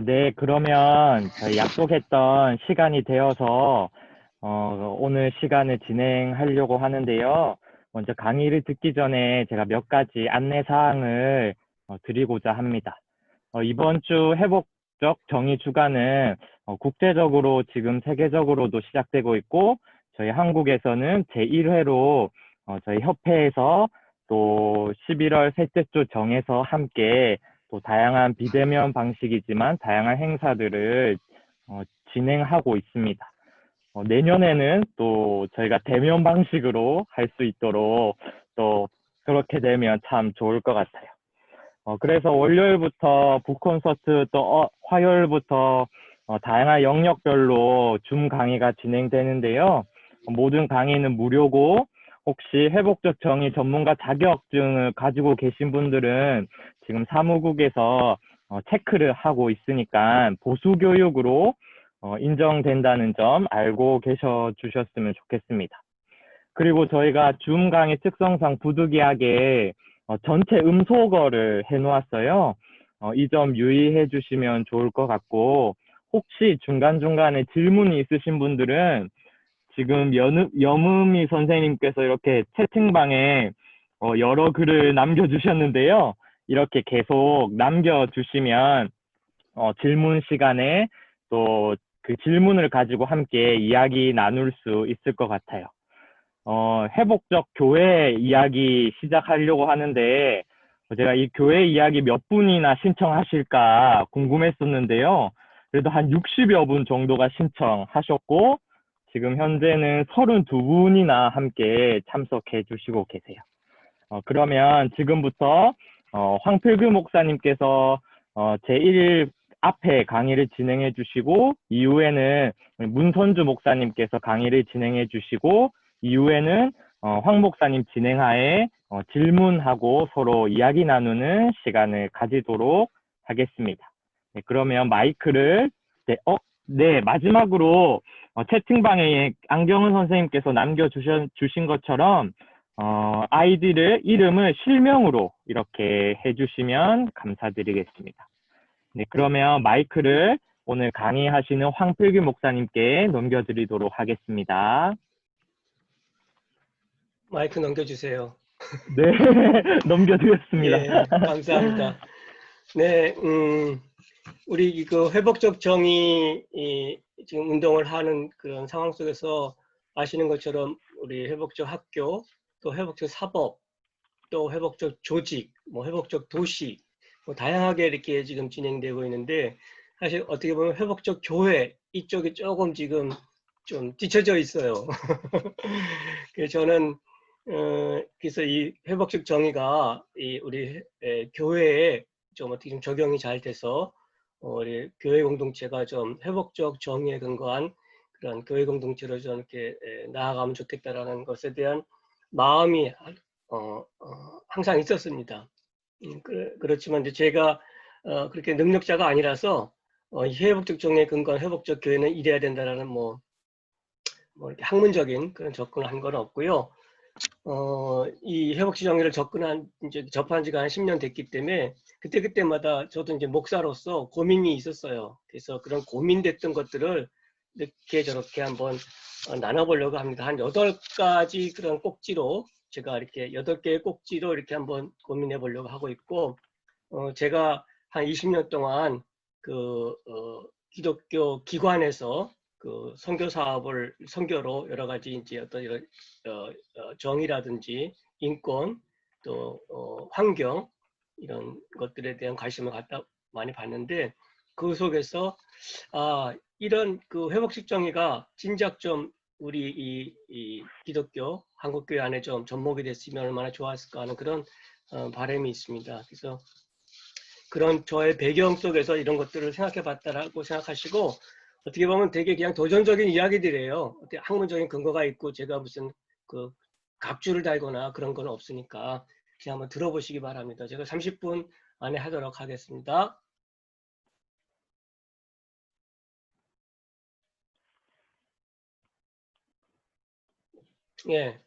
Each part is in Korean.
네, 그러면 저희 약속했던 시간이 되어서 오늘 시간을 진행하려고 하는데요. 먼저 강의를 듣기 전에 제가 몇 가지 안내 사항을 드리고자 합니다. 이번 주 회복적 정의 주간은 국제적으로 지금 세계적으로도 시작되고 있고 저희 한국에서는 제1회로 저희 협회에서 또 11월 셋째 주 정에서 함께 또 다양한 비대면 방식이지만 다양한 행사들을 진행하고 있습니다. 내년에는 또 저희가 대면 방식으로 할 수 있도록 또 그렇게 되면 참 좋을 것 같아요. 그래서 월요일부터 북콘서트 또 화요일부터 다양한 영역별로 줌 강의가 진행되는데요. 모든 강의는 무료고 혹시 회복적 정의 전문가 자격증을 가지고 계신 분들은 지금 사무국에서 체크를 하고 있으니까 보수 교육으로 인정된다는 점 알고 계셔 주셨으면 좋겠습니다. 그리고 저희가 줌 강의 특성상 부득이하게 전체 음소거를 해놓았어요. 이 점 유의해 주시면 좋을 것 같고 혹시 중간중간에 질문이 있으신 분들은 지금 여음이 선생님께서 이렇게 채팅방에 여러 글을 남겨주셨는데요. 이렇게 계속 남겨주시면 질문 시간에 또 그 질문을 가지고 함께 이야기 나눌 수 있을 것 같아요. 회복적 교회 이야기 시작하려고 하는데 제가 이 교회 이야기 몇 분이나 신청하실까 궁금했었는데요. 그래도 한 60여 분 정도가 신청하셨고 지금 현재는 32분이나 함께 참석해 주시고 계세요. 그러면 지금부터 황필규 목사님께서 제1 앞에 강의를 진행해 주시고 이후에는 문선주 목사님께서 강의를 진행해 주시고 이후에는 황 목사님 진행하에 질문하고 서로 이야기 나누는 시간을 가지도록 하겠습니다. 네, 그러면 마이크를 네, 마지막으로 채팅방에 안경은 선생님께서 남겨주신 것처럼 이름을 실명으로 이렇게 해주시면 감사드리겠습니다. 네, 그러면 마이크를 오늘 강의하시는 황필규 목사님께 넘겨드리도록 하겠습니다. 마이크 넘겨주세요. 네, 넘겨드렸습니다. 예, 감사합니다. 네, 우리 이거 회복적 정의 지금 운동을 하는 그런 상황 속에서 아시는 것처럼 우리 회복적 학교, 또 회복적 사법, 또 회복적 조직, 뭐 회복적 도시, 뭐 다양하게 이렇게 지금 진행되고 있는데 사실 어떻게 보면 회복적 교회 이쪽이 조금 지금 좀 뒤쳐져 있어요. 그래서 저는 그래서 이 회복적 정의가 우리 교회에 좀 어떻게 좀 적용이 잘 돼서 우리 교회 공동체가 좀 회복적 정의에 근거한 그런 교회 공동체로 좀 이렇게 나아가면 좋겠다라는 것에 대한 마음이 항상 있었습니다. 그렇지만 이제 제가 그렇게 능력자가 아니라서 이 회복적 정의에 근거한 회복적 교회는 이래야 된다라는 뭐 이렇게 학문적인 그런 접근을 한 건 없고요. 이 회복적 정의를 이제 접한 지가 한 10년 됐기 때문에 그때마다 저도 이제 목사로서 고민이 있었어요. 그래서 그런 고민됐던 것들을 이렇게 저렇게 한번 나눠보려고 합니다. 한 8가지 그런 꼭지로 제가 이렇게 8개의 꼭지로 이렇게 한번 고민해 보려고 하고 있고, 제가 한 20년 동안 기독교 기관에서 선교 사업을 선교로 여러 가지 이제 어떤 이런 정의라든지 인권 또 환경 이런 것들에 대한 관심을 갖다 많이 봤는데, 그 속에서 이런 회복식 정의가 진작 좀 우리 이 기독교 한국교회 안에 좀 접목이 됐으면 얼마나 좋았을까 하는 그런 바람이 있습니다. 그래서 그런 저의 배경 속에서 이런 것들을 생각해 봤다라고 생각하시고, 어떻게 보면 되게 그냥 도전적인 이야기들이에요. 학문적인 근거가 있고 제가 무슨 각주를 달거나 그런 건 없으니까 그냥 한번 들어보시기 바랍니다. 제가 30분 안에 하도록 하겠습니다. 예.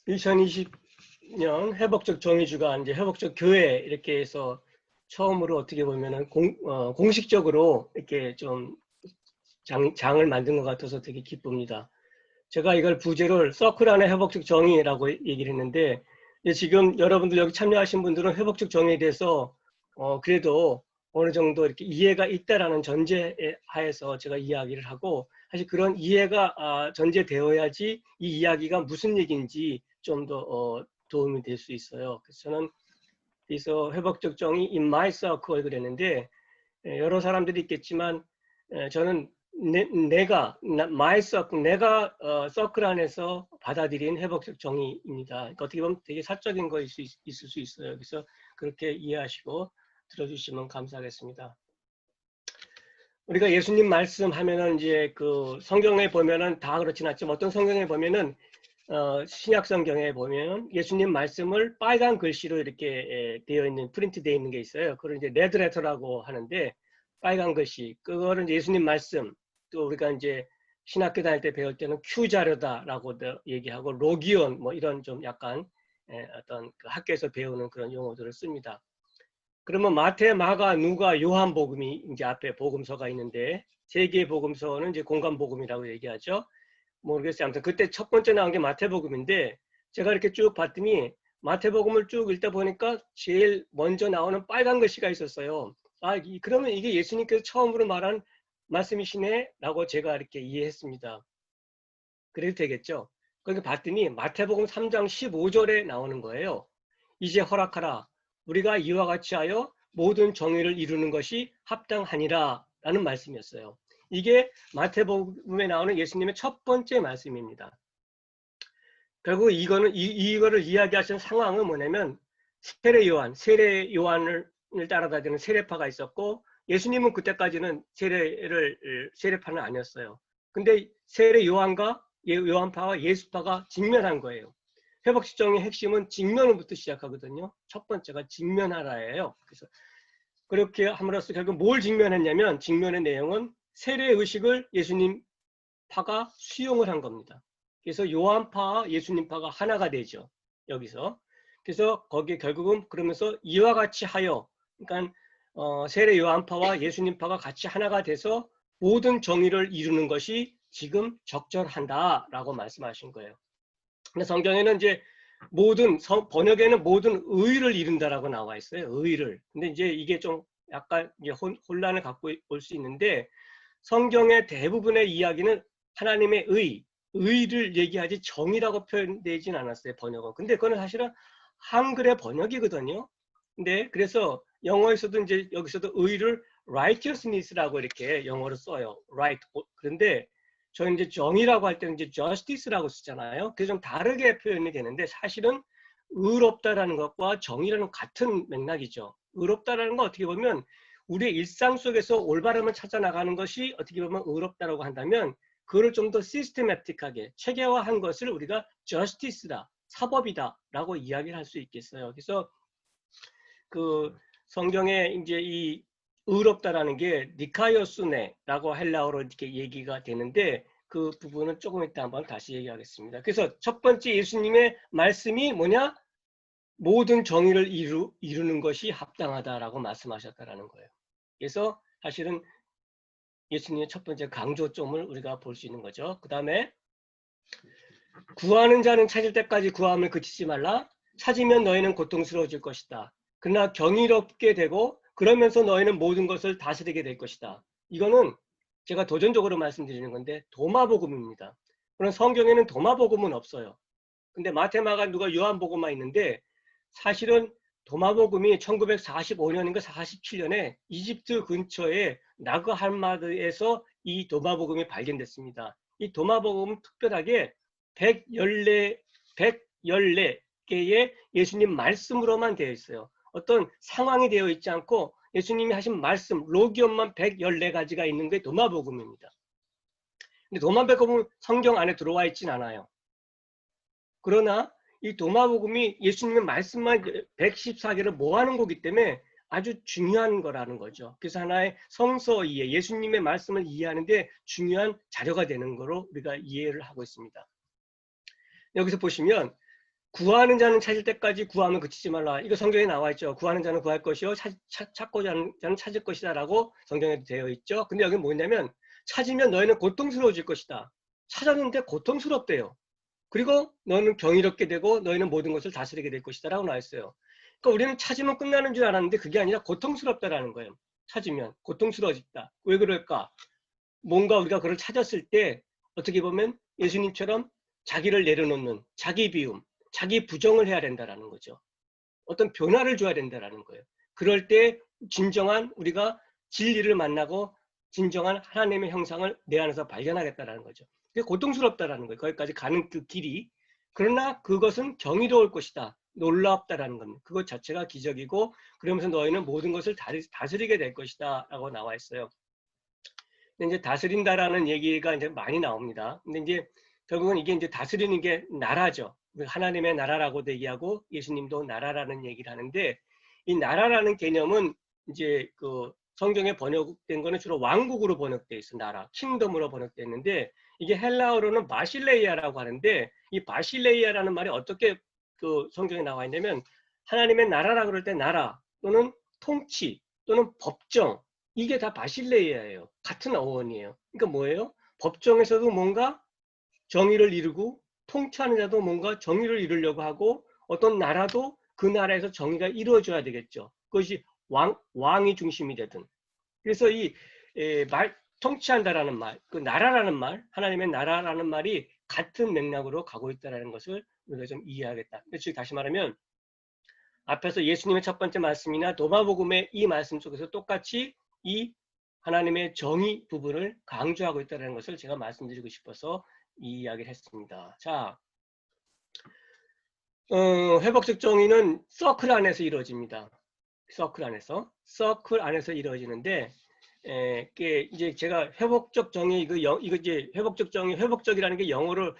2020년 회복적 정의주가 이제 회복적 교회 이렇게 해서 처음으로 어떻게 보면은 공식적으로 이렇게 좀 장을 만든 것 같아서 되게 기쁩니다. 제가 이걸 부제를 서클 안의 회복적 정의라고 얘기를 했는데, 지금 여러분들 여기 참여하신 분들은 회복적 정의에 대해서 그래도 어느 정도 이렇게 이해가 있다라는 전제 하에서 제가 이야기를 하고, 사실 그런 이해가 전제되어야지 이 이야기가 무슨 얘기인지 좀 더 도움이 될 수 있어요. 그래서 저는 그래서 회복적 정의 in my circle 그랬는데, 여러 사람들이 있겠지만 저는 내가 my circle, 내가 서클 안에서 받아들인 회복적 정의입니다. 그러니까 어떻게 보면 되게 사적인 거일 수 있을 수 있어요. 그래서 그렇게 이해하시고 들어주시면 감사하겠습니다. 우리가 예수님 말씀하면은 이제 성경에 보면은 다 그렇진 않지만 어떤 성경에 보면은 신약 성경에 보면 예수님 말씀을 빨간 글씨로 이렇게 되어 있는 프린트 되어 있는 게 있어요. 그걸 이제 레드레터라고 하는데, 빨간 글씨 그거는 이제 예수님 말씀, 또 우리가 이제 신학교 다닐 때 배울 때는 큐 자료다라고도 얘기하고 로기온 뭐 이런 좀 약간 어떤 학교에서 배우는 그런 용어들을 씁니다. 그러면 마태, 마가, 누가, 요한 복음이 이제 앞에 복음서가 있는데, 세 개의 복음서는 이제 공간 복음이라고 얘기하죠. 모르겠어요. 아무튼 그때 첫 번째 나온 게 마태복음인데, 제가 이렇게 쭉 봤더니 마태복음을 쭉 읽다 보니까 제일 먼저 나오는 빨간 글씨가 있었어요. 그러면 이게 예수님께서 처음으로 말한 말씀이시네 라고 제가 이렇게 이해했습니다. 그래도 되겠죠. 그러니까 봤더니 마태복음 3장 15절에 나오는 거예요. 이제 허락하라. 우리가 이와 같이 하여 모든 정의를 이루는 것이 합당하니라 라는 말씀이었어요. 이게 마태복음에 나오는 예수님의 첫 번째 말씀입니다. 결국 이거를 이야기하시는 상황은 뭐냐면, 세례 요한을 따라다니는 세례파가 있었고, 예수님은 그때까지는 세례파는 아니었어요. 근데 세례 요한파와 예수파가 직면한 거예요. 회복식정의 핵심은 직면부터 시작하거든요. 첫 번째가 직면하라예요. 그래서 그렇게 함으로써 결국 뭘 직면했냐면, 직면의 내용은 세례 의식을 예수님 파가 수용을 한 겁니다. 그래서 요한파와 예수님파가 하나가 되죠. 여기서. 그래서 거기에 결국은 그러면서 이와 같이 하여, 그러니까 세례 요한파와 예수님파가 같이 하나가 돼서 모든 정의를 이루는 것이 지금 적절한다라고 말씀하신 거예요. 근데 성경에는 이제 번역에는 모든 의를 이룬다라고 나와 있어요. 의를. 근데 이제 이게 좀 약간 이제 혼란을 갖고 올 수 있는데, 성경의 대부분의 이야기는 하나님의 의를 얘기하지 정의라고 표현되진 않았어요, 번역은. 근데 그거는 사실은 한글의 번역이거든요. 근데 그래서 영어에서도 이제 여기서도 의를 righteousness라고 이렇게 영어로 써요. right. 그런데 저는 이제 정의라고 할 때는 이제 justice라고 쓰잖아요. 그게 좀 다르게 표현이 되는데, 사실은 의롭다라는 것과 정의라는 같은 맥락이죠. 의롭다라는 건 어떻게 보면 우리의 일상 속에서 올바름을 찾아 나가는 것이 어떻게 보면 의롭다라고 한다면, 그걸 좀 더 시스테매틱하게 체계화한 것을 우리가 justice다, 사법이다라고 이야기를 할 수 있겠어요. 그래서 성경에 이제 이 의롭다라는 게 니카이오스네라고 헬라어로 이렇게 얘기가 되는데, 그 부분은 조금 이따 한번 다시 얘기하겠습니다. 그래서 첫 번째 예수님의 말씀이 뭐냐? 모든 정의를 이루는 것이 합당하다라고 말씀하셨다라는 거예요. 그래서 사실은 예수님의 첫 번째 강조점을 우리가 볼 수 있는 거죠. 그 다음에 구하는 자는 찾을 때까지 구함을 그치지 말라. 찾으면 너희는 고통스러워질 것이다. 그러나 경이롭게 되고 그러면서 너희는 모든 것을 다스리게 될 것이다. 이거는 제가 도전적으로 말씀드리는 건데 도마복음입니다. 그런 성경에는 도마복음은 없어요. 근데 마태, 마가, 누가, 요한복음만 있는데 사실은 도마복음이 1945년인가 47년에 이집트 근처에 나그 할마드에서 이 도마복음이 발견됐습니다. 이 도마복음은 특별하게 114개의 예수님 말씀으로만 되어 있어요. 어떤 상황이 되어 있지 않고 예수님이 하신 말씀, 로기엄만 114가지가 있는 게 도마복음입니다. 근데 도마복음은 성경 안에 들어와 있진 않아요. 그러나 이 도마복음이 예수님의 말씀만 114개를 모아놓은 거기 때문에 아주 중요한 거라는 거죠. 그래서 하나의 성서 이해, 예수님의 말씀을 이해하는데 중요한 자료가 되는 거로 우리가 이해를 하고 있습니다. 여기서 보시면 구하는 자는 찾을 때까지 구하면 그치지 말라. 이거 성경에 나와 있죠. 구하는 자는 구할 것이요 찾고자 하는 자는 찾을 것이다 라고 성경에 되어 있죠. 근데 여기 뭐냐면 찾으면 너희는 고통스러워질 것이다. 찾았는데 고통스럽대요. 그리고 너는 경이롭게 되고 너희는 모든 것을 다스리게 될 것이다 라고 나와 있어요. 그러니까 우리는 찾으면 끝나는 줄 알았는데 그게 아니라 고통스럽다라는 거예요. 찾으면 고통스러워진다. 왜 그럴까? 뭔가 우리가 그걸 찾았을 때 어떻게 보면 예수님처럼 자기를 내려놓는 자기 비움, 자기 부정을 해야 된다라는 거죠. 어떤 변화를 줘야 된다라는 거예요. 그럴 때 진정한 우리가 진리를 만나고 진정한 하나님의 형상을 내 안에서 발견하겠다라는 거죠. 그게 고통스럽다라는 거예요. 거기까지 가는 그 길이. 그러나 그것은 경이로울 것이다. 놀랍다라는 겁니다. 그것 자체가 기적이고 그러면서 너희는 모든 것을 다스리게 될 것이다 라고 나와 있어요. 근데 이제 다스린다라는 얘기가 이제 많이 나옵니다. 근데 이제 결국은 이게 이제 다스리는 게 나라죠. 하나님의 나라라고도 얘기하고 예수님도 나라라는 얘기를 하는데 이 나라라는 개념은 이제 그 성경에 번역된 거는 주로 왕국으로 번역되어 있어. 나라, 킹덤으로 번역되어 있는데 이게 헬라어로는 바실레이아라고 하는데 이 바실레이아라는 말이 어떻게 그 성경에 나와 있냐면 하나님의 나라라 그럴 때 나라 또는 통치 또는 법정 이게 다 바실레이아예요. 같은 어원이에요. 그러니까 뭐예요? 법정에서도 뭔가 정의를 이루고 통치하는 자도 뭔가 정의를 이루려고 하고 어떤 나라도 그 나라에서 정의가 이루어져야 되겠죠. 그것이 왕이 중심이 되든. 그래서 이 통치한다라는 말, 그 나라라는 말, 하나님의 나라라는 말이 같은 맥락으로 가고 있다는 것을 우리가 좀 이해하겠다. 즉 다시 말하면 앞에서 예수님의 첫 번째 말씀이나 도마복음의 이 말씀 속에서 똑같이 이 하나님의 정의 부분을 강조하고 있다는 것을 제가 말씀드리고 싶어서 이 이야기를 했습니다. 자, 회복적 정의는 서클 안에서 이루어집니다. 서클 안에서 이루어지는데, 이제 제가 회복적 정의 이거 이제 회복적 정의 회복적이라는 게 영어로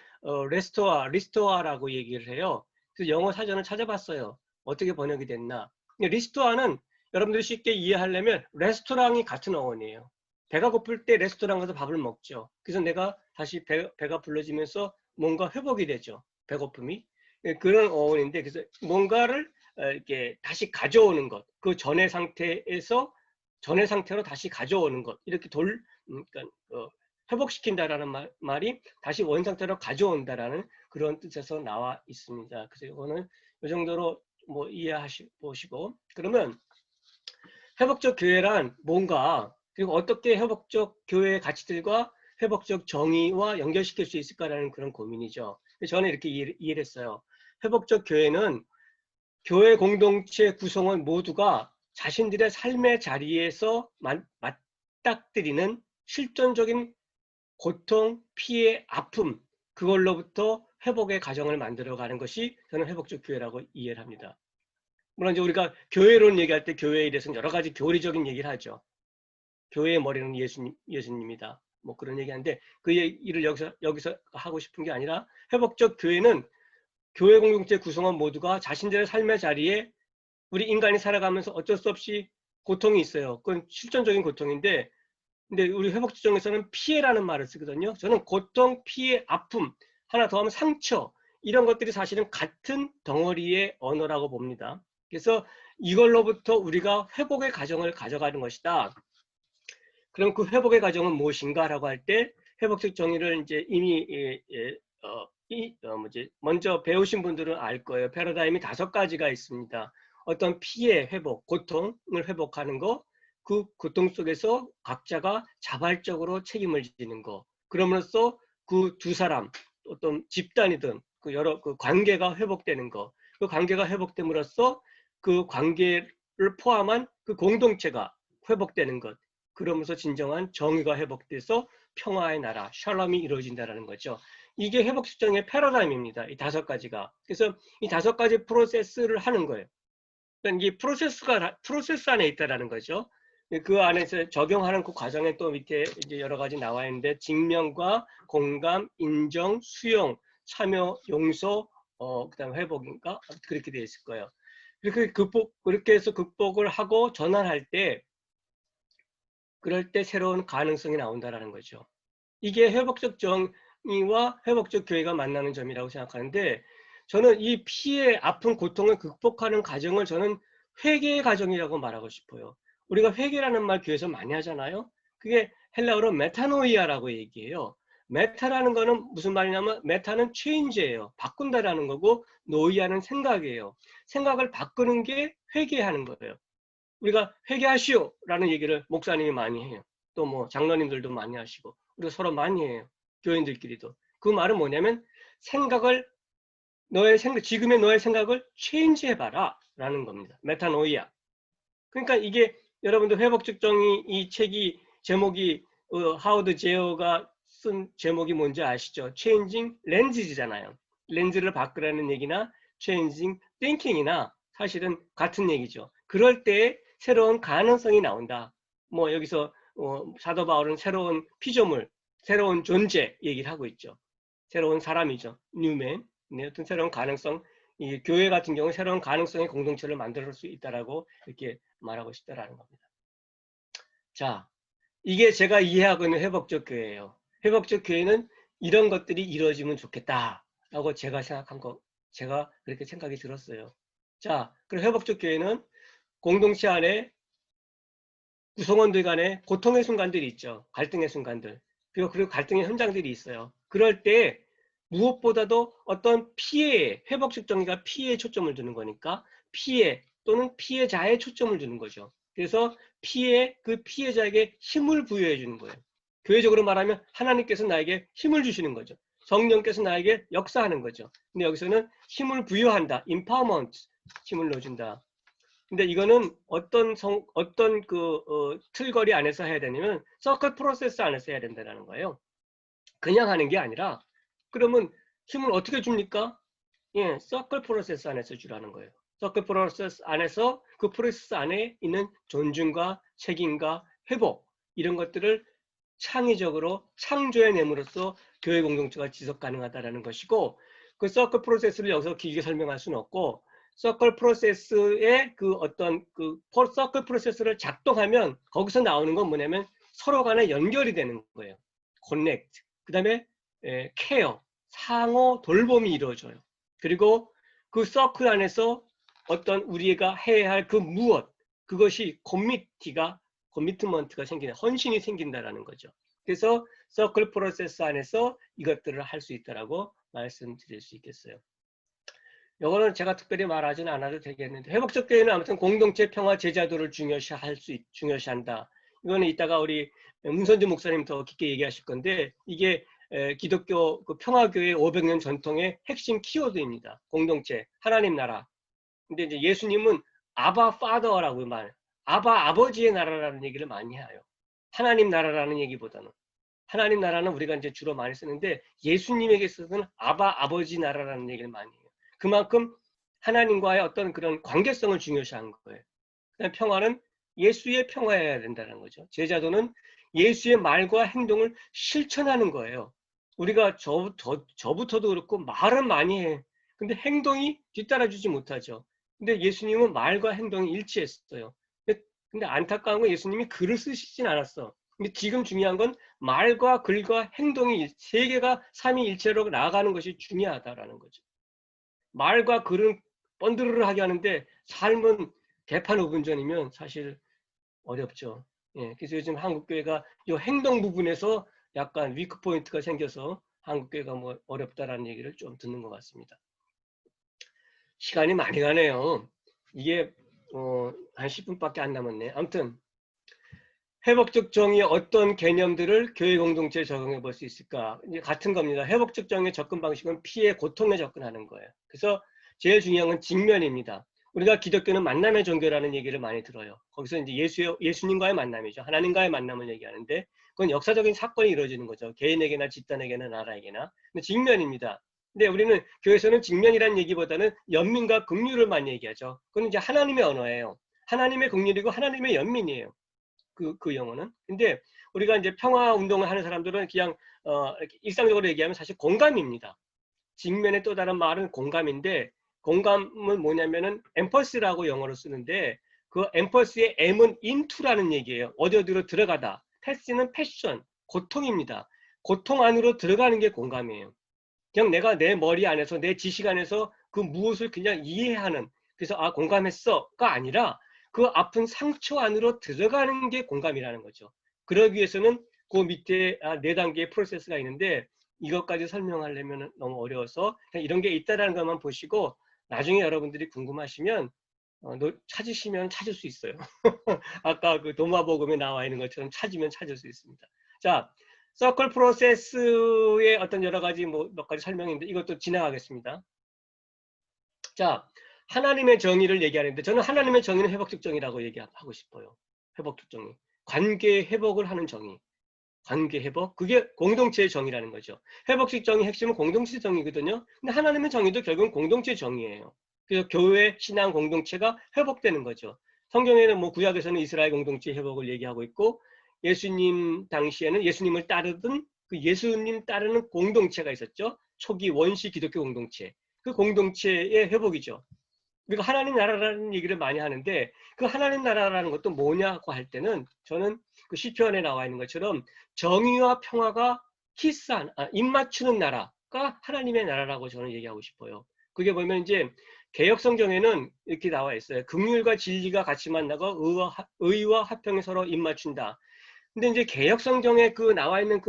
리스토어라고 얘기를 해요. 그래서 영어 사전을 찾아봤어요. 어떻게 번역이 됐나? 리스토어는 여러분들이 쉽게 이해하려면 레스토랑이 같은 어원이에요. 배가 고플 때 레스토랑 가서 밥을 먹죠. 그래서 내가 다시 배가 불러지면서 뭔가 회복이 되죠. 배고픔이. 그런 어원인데 그래서 뭔가를 이렇게 다시 가져오는 것. 그 전의 상태로 다시 가져오는 것. 이렇게 그러니까 회복시킨다라는 말이 다시 원상태로 가져온다라는 그런 뜻에서 나와 있습니다. 그래서 이거는 이 정도로 뭐 이해하시고 그러면 회복적 교회란 뭔가 그리고 어떻게 회복적 교회의 가치들과 회복적 정의와 연결시킬 수 있을까라는 그런 고민이죠. 저는 이렇게 이해를 했어요. 회복적 교회는 교회 공동체 구성원 모두가 자신들의 삶의 자리에서 맞닥뜨리는 실존적인 고통, 피해, 아픔 그걸로부터 회복의 과정을 만들어가는 것이 저는 회복적 교회라고 이해를 합니다. 물론 이제 우리가 교회론 얘기할 때 교회에 대해서는 여러 가지 교리적인 얘기를 하죠. 교회의 머리는 예수님이다. 뭐 그런 얘기하는데 그 얘기를 여기서 하고 싶은 게 아니라 회복적 교회는 교회 공동체 구성원 모두가 자신들의 삶의 자리에 우리 인간이 살아가면서 어쩔 수 없이 고통이 있어요. 그건 실존적인 고통인데 근데 우리 회복지정에서는 피해라는 말을 쓰거든요. 저는 고통, 피해, 아픔 하나 더 하면 상처 이런 것들이 사실은 같은 덩어리의 언어라고 봅니다. 그래서 이걸로부터 우리가 회복의 과정을 가져가는 것이다. 그럼 그 회복의 과정은 무엇인가라고 할 때 회복적 정의를 이제 이미 먼저 배우신 분들은 알 거예요. 패러다임이 5가지가 있습니다. 어떤 피해 회복, 고통을 회복하는 거, 그 고통 속에서 각자가 자발적으로 책임을 지는 거. 그럼으로써 그 두 사람, 어떤 집단이든 그 여러 그 관계가 회복되는 거. 그 관계가 회복됨으로써 그 관계를 포함한 그 공동체가 회복되는 것. 그러면서 진정한 정의가 회복돼서 평화의 나라, 샬롬이 이루어진다는 거죠. 이게 회복적 정의의 패러다임입니다. 이 5가지가. 그래서 이 5가지 프로세스를 하는 거예요. 그러니까 이 프로세스 안에 있다라는 거죠. 그 안에서 적용하는 그 과정에 또 밑에 이제 여러 가지 나와 있는데 직면과 공감, 인정, 수용, 참여, 용서, 그다음 회복인가 그렇게 되어 있을 거예요. 그렇게 해서 극복을 하고 전환할 때 그럴 때 새로운 가능성이 나온다라는 거죠. 이게 회복적 정의와 회복적 교회가 만나는 점이라고 생각하는데 저는 이 피해, 아픈 고통을 극복하는 과정을 저는 회개의 과정이라고 말하고 싶어요. 우리가 회개라는 말 교회에서 많이 하잖아요. 그게 헬라어로 메타노이아라고 얘기해요. 메타라는 거는 무슨 말이냐면 메타는 체인지예요. 바꾼다라는 거고 노이아는 생각이에요. 생각을 바꾸는 게 회개하는 거예요. 우리가 회개하시오라는 얘기를 목사님이 많이 해요. 또 뭐 장로님들도 많이 하시고 우리가 서로 많이 해요. 교인들끼리도. 그 말은 뭐냐면 지금의 너의 생각을 체인지 해봐라 라는 겁니다. 메타노이아. 그러니까 이게 여러분들 회복적 정의 이 책이 제목이 하워드 제어가 쓴 제목이 뭔지 아시죠? Changing Lenses잖아요. 렌즈를 바꾸라는 얘기나 Changing Thinking이나 사실은 같은 얘기죠. 그럴 때 새로운 가능성이 나온다. 뭐 여기서 사도 바울은 새로운 피조물, 새로운 존재 얘기를 하고 있죠. 새로운 사람이죠. 뉴맨. 네, 어떤 새로운 가능성, 이 교회 같은 경우 새로운 가능성의 공동체를 만들 수 있다라고 이렇게 말하고 싶다라는 겁니다. 자, 이게 제가 이해하고 있는 회복적 교회예요. 회복적 교회는 이런 것들이 이루어지면 좋겠다라고 제가 그렇게 생각이 들었어요. 자, 그럼 회복적 교회는 공동체 안에 구성원들 간에 고통의 순간들이 있죠. 갈등의 순간들. 그리고 갈등의 현장들이 있어요. 그럴 때 무엇보다도 어떤 피해, 회복적 정의가 피해에 초점을 두는 거니까 피해 또는 피해자에 초점을 두는 거죠. 그래서 그 피해자에게 힘을 부여해 주는 거예요. 교회적으로 말하면 하나님께서 나에게 힘을 주시는 거죠. 성령께서 나에게 역사하는 거죠. 근데 여기서는 힘을 부여한다. empowerment, 힘을 넣어준다. 근데 이거는 어떤 틀거리 안에서 해야 되냐면 서클 프로세스 안에서 해야 된다는 거예요. 그냥 하는 게 아니라 그러면 힘을 어떻게 줍니까? 예, 서클 프로세스 안에서 주라는 거예요. 서클 프로세스 안에서 그 프로세스 안에 있는 존중과 책임과 회복 이런 것들을 창의적으로 창조해냄으로써 교회 공동체가 지속 가능하다는 것이고 그 서클 프로세스를 여기서 길게 설명할 수는 없고 서클 프로세스의 서클 프로세스를 작동하면 거기서 나오는 건 뭐냐면 서로 간에 연결이 되는 거예요. connect. 그 다음에 케어, 상호 돌봄이 이루어져요. 그리고 그 서클 안에서 어떤 우리가 해야 할 그 무엇, 그것이 커미트먼트가 생기는, 헌신이 생긴다라는 거죠. 그래서 서클 프로세스 안에서 이것들을 할 수 있다라고 말씀드릴 수 있겠어요. 이거는 제가 특별히 말하지는 않아도 되겠는데 회복적 교회는 아무튼 공동체 평화 제자도를 중요시한다. 이거는 이따가 우리 문선주 목사님 더 깊게 얘기하실 건데 이게 기독교 평화교회 500년 전통의 핵심 키워드입니다. 공동체, 하나님 나라. 근데 이제 예수님은 아바 파더라고 아바 아버지의 나라라는 얘기를 많이 해요. 하나님 나라라는 얘기보다는. 하나님 나라는 우리가 이제 주로 많이 쓰는데 예수님에게 있어서는 아바 아버지 나라라는 얘기를 많이 해요. 그만큼 하나님과의 어떤 그런 관계성을 중요시한 거예요. 평화는 예수의 평화여야 된다는 거죠. 제자도는 예수의 말과 행동을 실천하는 거예요. 우리가 저부터도 그렇고 말은 많이 해. 근데 행동이 뒤따라주지 못하죠. 근데 예수님은 말과 행동이 일치했어요. 근데 안타까운 건 예수님이 글을 쓰시진 않았어. 근데 지금 중요한 건 말과 글과 행동이 세 개가 삼위일체로 나아가는 것이 중요하다라는 거죠. 말과 글은 번드르르하게 하는데 삶은 개판 5분 전이면 사실 어렵죠. 예, 그래서 요즘 한국교회가 이 행동 부분에서 약간 위크 포인트가 생겨서 한국교회가 뭐 어렵다라는 얘기를 좀 듣는 것 같습니다. 시간이 많이 가네요. 이게 한 10분밖에 안 남았네. 아무튼 회복적 정의의 어떤 개념들을 교회 공동체에 적용해 볼 수 있을까? 이제 같은 겁니다. 회복적 정의의 접근 방식은 피해, 고통에 접근하는 거예요. 그래서 제일 중요한 건 직면입니다. 우리가 기독교는 만남의 종교라는 얘기를 많이 들어요. 거기서 이제 예수님과의 만남이죠. 하나님과의 만남을 얘기하는데 그건 역사적인 사건이 이루어지는 거죠. 개인에게나 집단에게나 나라에게나. 근데 직면입니다. 근데 우리는 교회에서는 직면이라는 얘기보다는 연민과 긍휼을 많이 얘기하죠. 그건 이제 하나님의 언어예요. 하나님의 긍휼이고 하나님의 연민이에요. 그 영어는. 근데 우리가 이제 평화 운동을 하는 사람들은 그냥 이렇게 일상적으로 얘기하면 사실 공감입니다. 직면의 또 다른 말은 공감인데 공감은 뭐냐면은 엠퍼스라고 영어로 쓰는데 그 엠퍼스의 M은 into라는 얘기예요. 어디로 들어가다. 패스는 패션, 고통입니다. 고통 안으로 들어가는 게 공감이에요. 그냥 내가 내 머리 안에서 내 지식 안에서 그 무엇을 그냥 이해하는 그래서 아 공감했어가 아니라 그 아픈 상처 안으로 들어가는 게 공감이라는 거죠. 그러기 위해서는 그 밑에 4단계의 프로세스가 있는데 이것까지 설명하려면 너무 어려워서 그냥 이런 게 있다는 것만 보시고 나중에 여러분들이 궁금하시면 찾으시면 찾을 수 있어요. 아까 그 도마복음에 나와 있는 것처럼 찾으면 찾을 수 있습니다. 자, 서클 프로세스의 어떤 여러 가지 몇 가지 설명인데 이것도 지나가겠습니다. 자, 하나님의 정의를 얘기하는데 저는 하나님의 정의는 회복적 정의라고 얘기하고 싶어요. 회복적 정의. 관계 회복을 하는 정의. 관계 회복. 그게 공동체의 정의라는 거죠. 회복적 정의 핵심은 공동체 정의거든요. 근데 하나님의 정의도 결국은 공동체 정의예요. 그래서 교회, 신앙 공동체가 회복되는 거죠. 성경에는 구약에서는 이스라엘 공동체 회복을 얘기하고 있고 예수님 당시에는 예수님을 따르던 그 예수님 따르는 공동체가 있었죠. 초기 원시 기독교 공동체. 그 공동체의 회복이죠. 우리가 하나님 나라라는 얘기를 많이 하는데 그 하나님 나라라는 것도 뭐냐고 할 때는 저는 그 시편에 나와 있는 것처럼 정의와 평화가 입맞추는 나라가 하나님의 나라라고 저는 얘기하고 싶어요. 그게 보면 이제 개역 성경에는 이렇게 나와 있어요. 긍휼과 진리가 같이 만나고 의와 화평이 서로 입맞춘다. 근데 이제 개역 성경에 그 나와 있는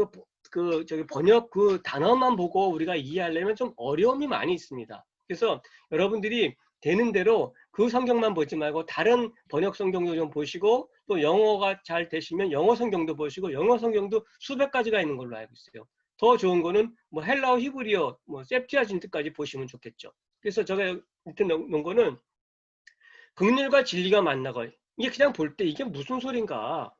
저기 번역 그 단어만 보고 우리가 이해하려면 좀 어려움이 많이 있습니다. 그래서 여러분들이 되는 대로 그 성경만 보지 말고 다른 번역 성경도 좀 보시고 또 영어가 잘 되시면 영어 성경도 보시고 영어 성경도 수백 가지가 있는 걸로 알고 있어요. 더 좋은 거는 헬라어, 히브리어, 셉투아진트까지 보시면 좋겠죠. 그래서 제가 밑에 놓은 거는 긍휼과 진리가 만나고 이게 그냥 볼 때 이게 무슨 소린가?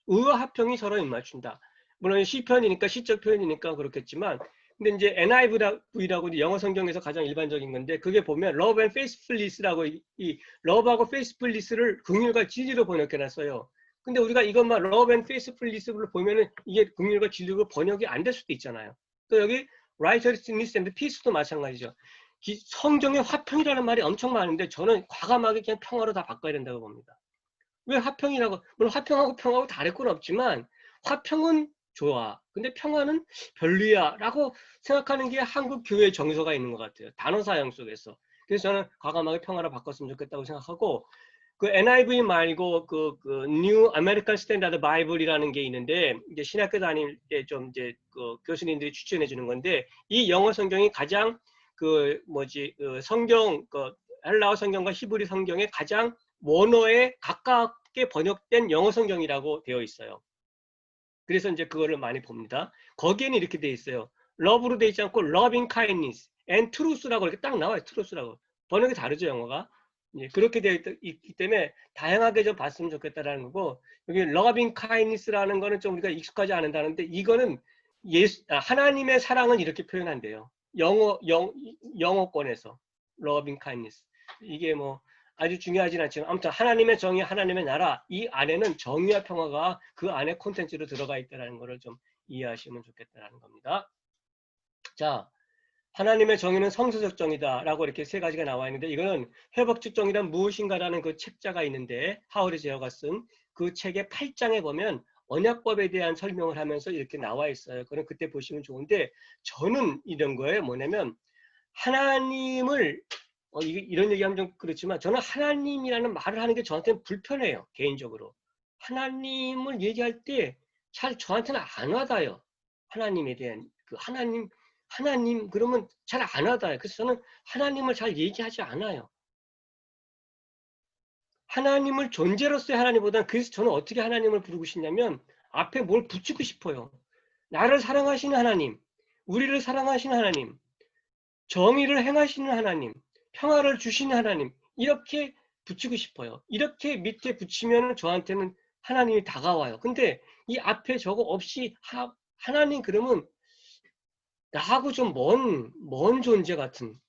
의와 화평이 서로 입맞춘다. 물론 시편이니까 시적 표현이니까 그렇겠지만 근데 이제 NIV라고 영어 성경에서 가장 일반적인 건데 그게 보면 love and faithfulness라고 이 love하고 faithfulness를 긍휼과 진리로 번역해 놨어요. 근데 우리가 이것만 love and faithfulness로 보면은 이게 긍휼과 진리로 번역이 안 될 수도 있잖아요. 또 여기 righteousness and peace도 마찬가지죠. 성경에 화평이라는 말이 엄청 많은데 저는 과감하게 그냥 평화로 다 바꿔야 된다고 봅니다. 왜 화평이라고? 물론 화평하고 평화하고 다를 건 없지만 화평은 좋아. 근데 평화는 별로야 라고 생각하는 게 한국 교회의 정서가 있는 것 같아요. 단어 사용 속에서. 그래서 저는 과감하게 평화로 바꿨으면 좋겠다고 생각하고 그 NIV 말고 그 New American Standard Bible이라는 게 있는데 이제 신학교 다닐 때 좀 이제 그 교수님들이 추천해 주는 건데 이 영어 성경이 가장 성경 헬라어 성경과 히브리 성경의 가장 원어에 가깝게 번역된 영어 성경이라고 되어 있어요. 그래서 이제 그거를 많이 봅니다. 거기에는 이렇게 되어 있어요. love로 되어 있지 않고 loving kindness and truth라고 이렇게 딱 나와요. truth라고. 번역이 다르죠, 영어가. 그렇게 되어 있기 때문에 다양하게 좀 봤으면 좋겠다라는 거고 여기 loving kindness라는 거는 좀 우리가 익숙하지 않은다는데 이거는 하나님의 사랑은 이렇게 표현한대요. 영어권에서 loving kindness. 이게 아주 중요하진 않지만 아무튼 하나님의 정의, 하나님의 나라 이 안에는 정의와 평화가 그 안에 콘텐츠로 들어가 있다는 것을 좀 이해하시면 좋겠다는 겁니다. 자, 하나님의 정의는 성서적 정의다라고 이렇게 3가지가 나와 있는데 이거는 회복적 정의란 무엇인가라는 그 책자가 있는데 하울이 제어가 쓴 그 책의 8장에 보면 언약법에 대한 설명을 하면서 이렇게 나와 있어요. 그럼 그때 보시면 좋은데 저는 이런 거예요. 뭐냐면 하나님을 이런 얘기하면 좀 그렇지만 저는 하나님이라는 말을 하는 게 저한테는 불편해요. 개인적으로. 하나님을 얘기할 때 잘 저한테는 안 와닿아요. 하나님에 대한 그 하나님 그러면 잘 안 와닿아요. 그래서 저는 하나님을 잘 얘기하지 않아요. 하나님을 존재로서의 하나님보다는 그래서 저는 어떻게 하나님을 부르고 싶냐면 앞에 뭘 붙이고 싶어요. 나를 사랑하시는 하나님, 우리를 사랑하시는 하나님, 정의를 행하시는 하나님, 평화를 주시는 하나님 이렇게 붙이고 싶어요. 이렇게 밑에 붙이면 저한테는 하나님이 다가와요. 근데 이 앞에 저거 없이 하나님 그러면 나하고 좀 먼 존재 같은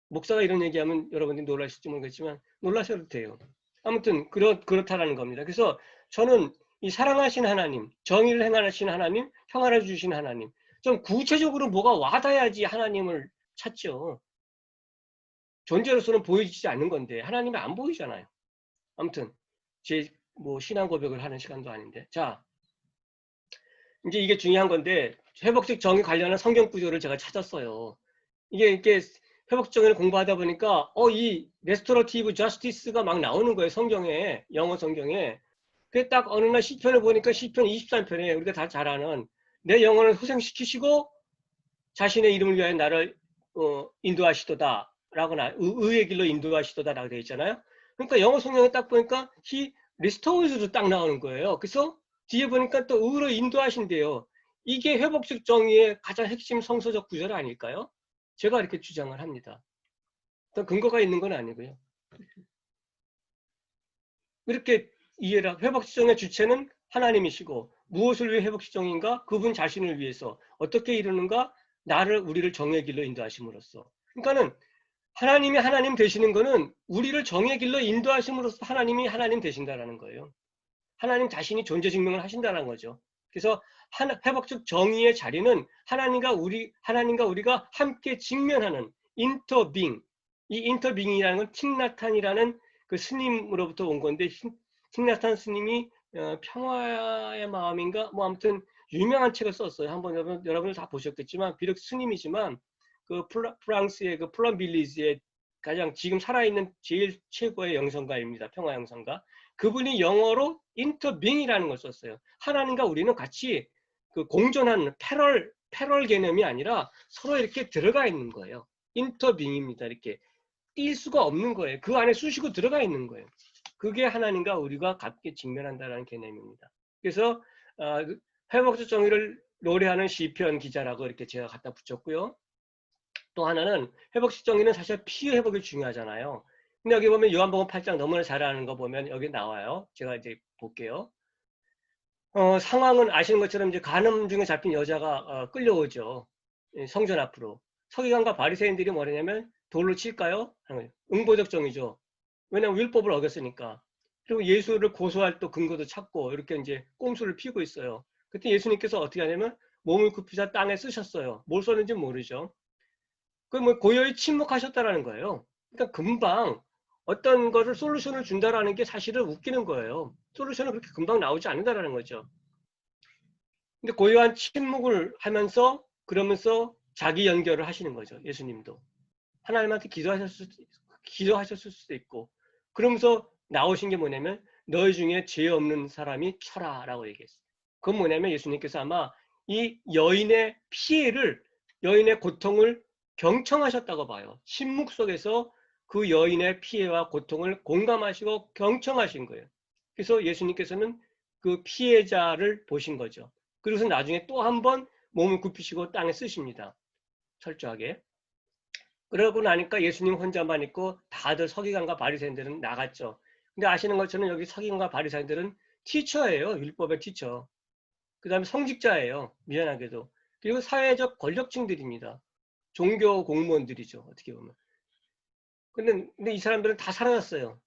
목사가 이런 얘기하면 여러분들이 놀라실지 모르겠지만 놀라셔도 돼요. 아무튼 그렇다라는 겁니다. 그래서 저는 이 사랑하신 하나님, 정의를 행하시는 하나님, 평화를 주시는 하나님 좀 구체적으로 뭐가 와닿아야지 하나님을 찾죠. 존재로서는 보이지 않는 건데 하나님이 안 보이잖아요. 아무튼 제 신앙 고백을 하는 시간도 아닌데 자 이제 이게 중요한 건데 회복적 정의 관련한 성경 구조를 제가 찾았어요. 이게 회복적 정의를 공부하다 보니까 이 레스토러티브 저스티스가 막 나오는 거예요. 성경에 영어 성경에. 그게 딱 어느 날 시편을 보니까 시편 23편에 우리가 다 잘 아는 내 영혼을 후생시키시고 자신의 이름을 위하여 나를 인도하시도다 라거나 의의 길로 인도하시도다 라고 되어 있잖아요. 그러니까 영어 성경에 딱 보니까 he restores도 딱 나오는 거예요. 그래서 뒤에 보니까 또 의로 인도하신대요. 이게 회복적 정의의 가장 핵심 성서적 구절 아닐까요? 제가 이렇게 주장을 합니다. 또 근거가 있는 건 아니고요. 이렇게 이해라. 회복적 정의의 주체는 하나님이시고 무엇을 위해 회복적 정의인가? 그분 자신을 위해서 어떻게 이루는가? 우리를 정의 길로 인도하심으로써. 그러니까는 하나님이 하나님 되시는 거는 우리를 정의 길로 인도하심으로써 하나님이 하나님 되신다라는 거예요. 하나님 자신이 존재 증명을 하신다는 거죠. 그래서 회복적 정의의 자리는 하나님과 우리가 함께 직면하는 인터빙. 이 인터빙이라는 건 틱나탄이라는 그 스님으로부터 온 건데 틱나탄 스님이 평화의 마음인가 아무튼 유명한 책을 썼어요. 한번 여러분들 다 보셨겠지만 비록 스님이지만 그 프랑스의 그 플럼빌리즈의 가장 지금 살아있는 제일 최고의 영성가입니다. 평화 영성가. 그분이 영어로 인터빙이라는 걸 썼어요. 하나님과 우리는 같이 그 공존하는 패럴 개념이 아니라 서로 이렇게 들어가 있는 거예요. 인터빙입니다. 이렇게 뛸 수가 없는 거예요. 그 안에 쑤시고 들어가 있는 거예요. 그게 하나님과 우리가 같이 직면한다는 개념입니다. 그래서 회복적 정의를 노래하는 시편 기자라고 이렇게 제가 갖다 붙였고요. 또 하나는 회복적 정의는 사실 피의 회복이 중요하잖아요. 근데 여기 보면 요한복음 8장 너무나 잘 아는 거 보면 여기 나와요. 제가 이제 볼게요. 상황은 아시는 것처럼 이제 간음 중에 잡힌 여자가 끌려오죠. 성전 앞으로. 서기관과 바리새인들이 뭐냐면 돌로 칠까요? 응보적 정의죠. 왜냐하면 율법을 어겼으니까. 그리고 예수를 고소할 또 근거도 찾고 이렇게 이제 꼼수를 피우고 있어요. 그때 예수님께서 어떻게 하냐면 몸을 굽히사 땅에 쓰셨어요. 뭘 썼는지 모르죠. 고요히 침묵하셨다라는 거예요. 그러니까 금방 어떤 거를 솔루션을 준다라는 게 사실은 웃기는 거예요. 솔루션은 그렇게 금방 나오지 않는다라는 거죠. 근데 고요한 침묵을 하면서 그러면서 자기 연결을 하시는 거죠. 예수님도. 하나님한테 기도하셨을 수도 있고 그러면서 나오신 게 뭐냐면 너희 중에 죄 없는 사람이 쳐라 라고 얘기했어요. 그건 뭐냐면 예수님께서 아마 이 여인의 피해를 여인의 고통을 경청하셨다고 봐요. 침묵 속에서 그 여인의 피해와 고통을 공감하시고 경청하신 거예요. 그래서 예수님께서는 그 피해자를 보신 거죠. 그래서 나중에 또 한 번 몸을 굽히시고 땅에 쓰십니다. 철저하게. 그러고 나니까 예수님 혼자만 있고 다들 서기관과 바리새인들은 나갔죠. 근데 아시는 것처럼 여기 서기관과 바리새인들은 티처예요. 율법의 티처. 그 다음에 성직자예요. 미안하게도. 그리고 사회적 권력층들입니다. 종교 공무원들이죠. 어떻게 보면. 근데 이 사람들은 다 사라졌어요.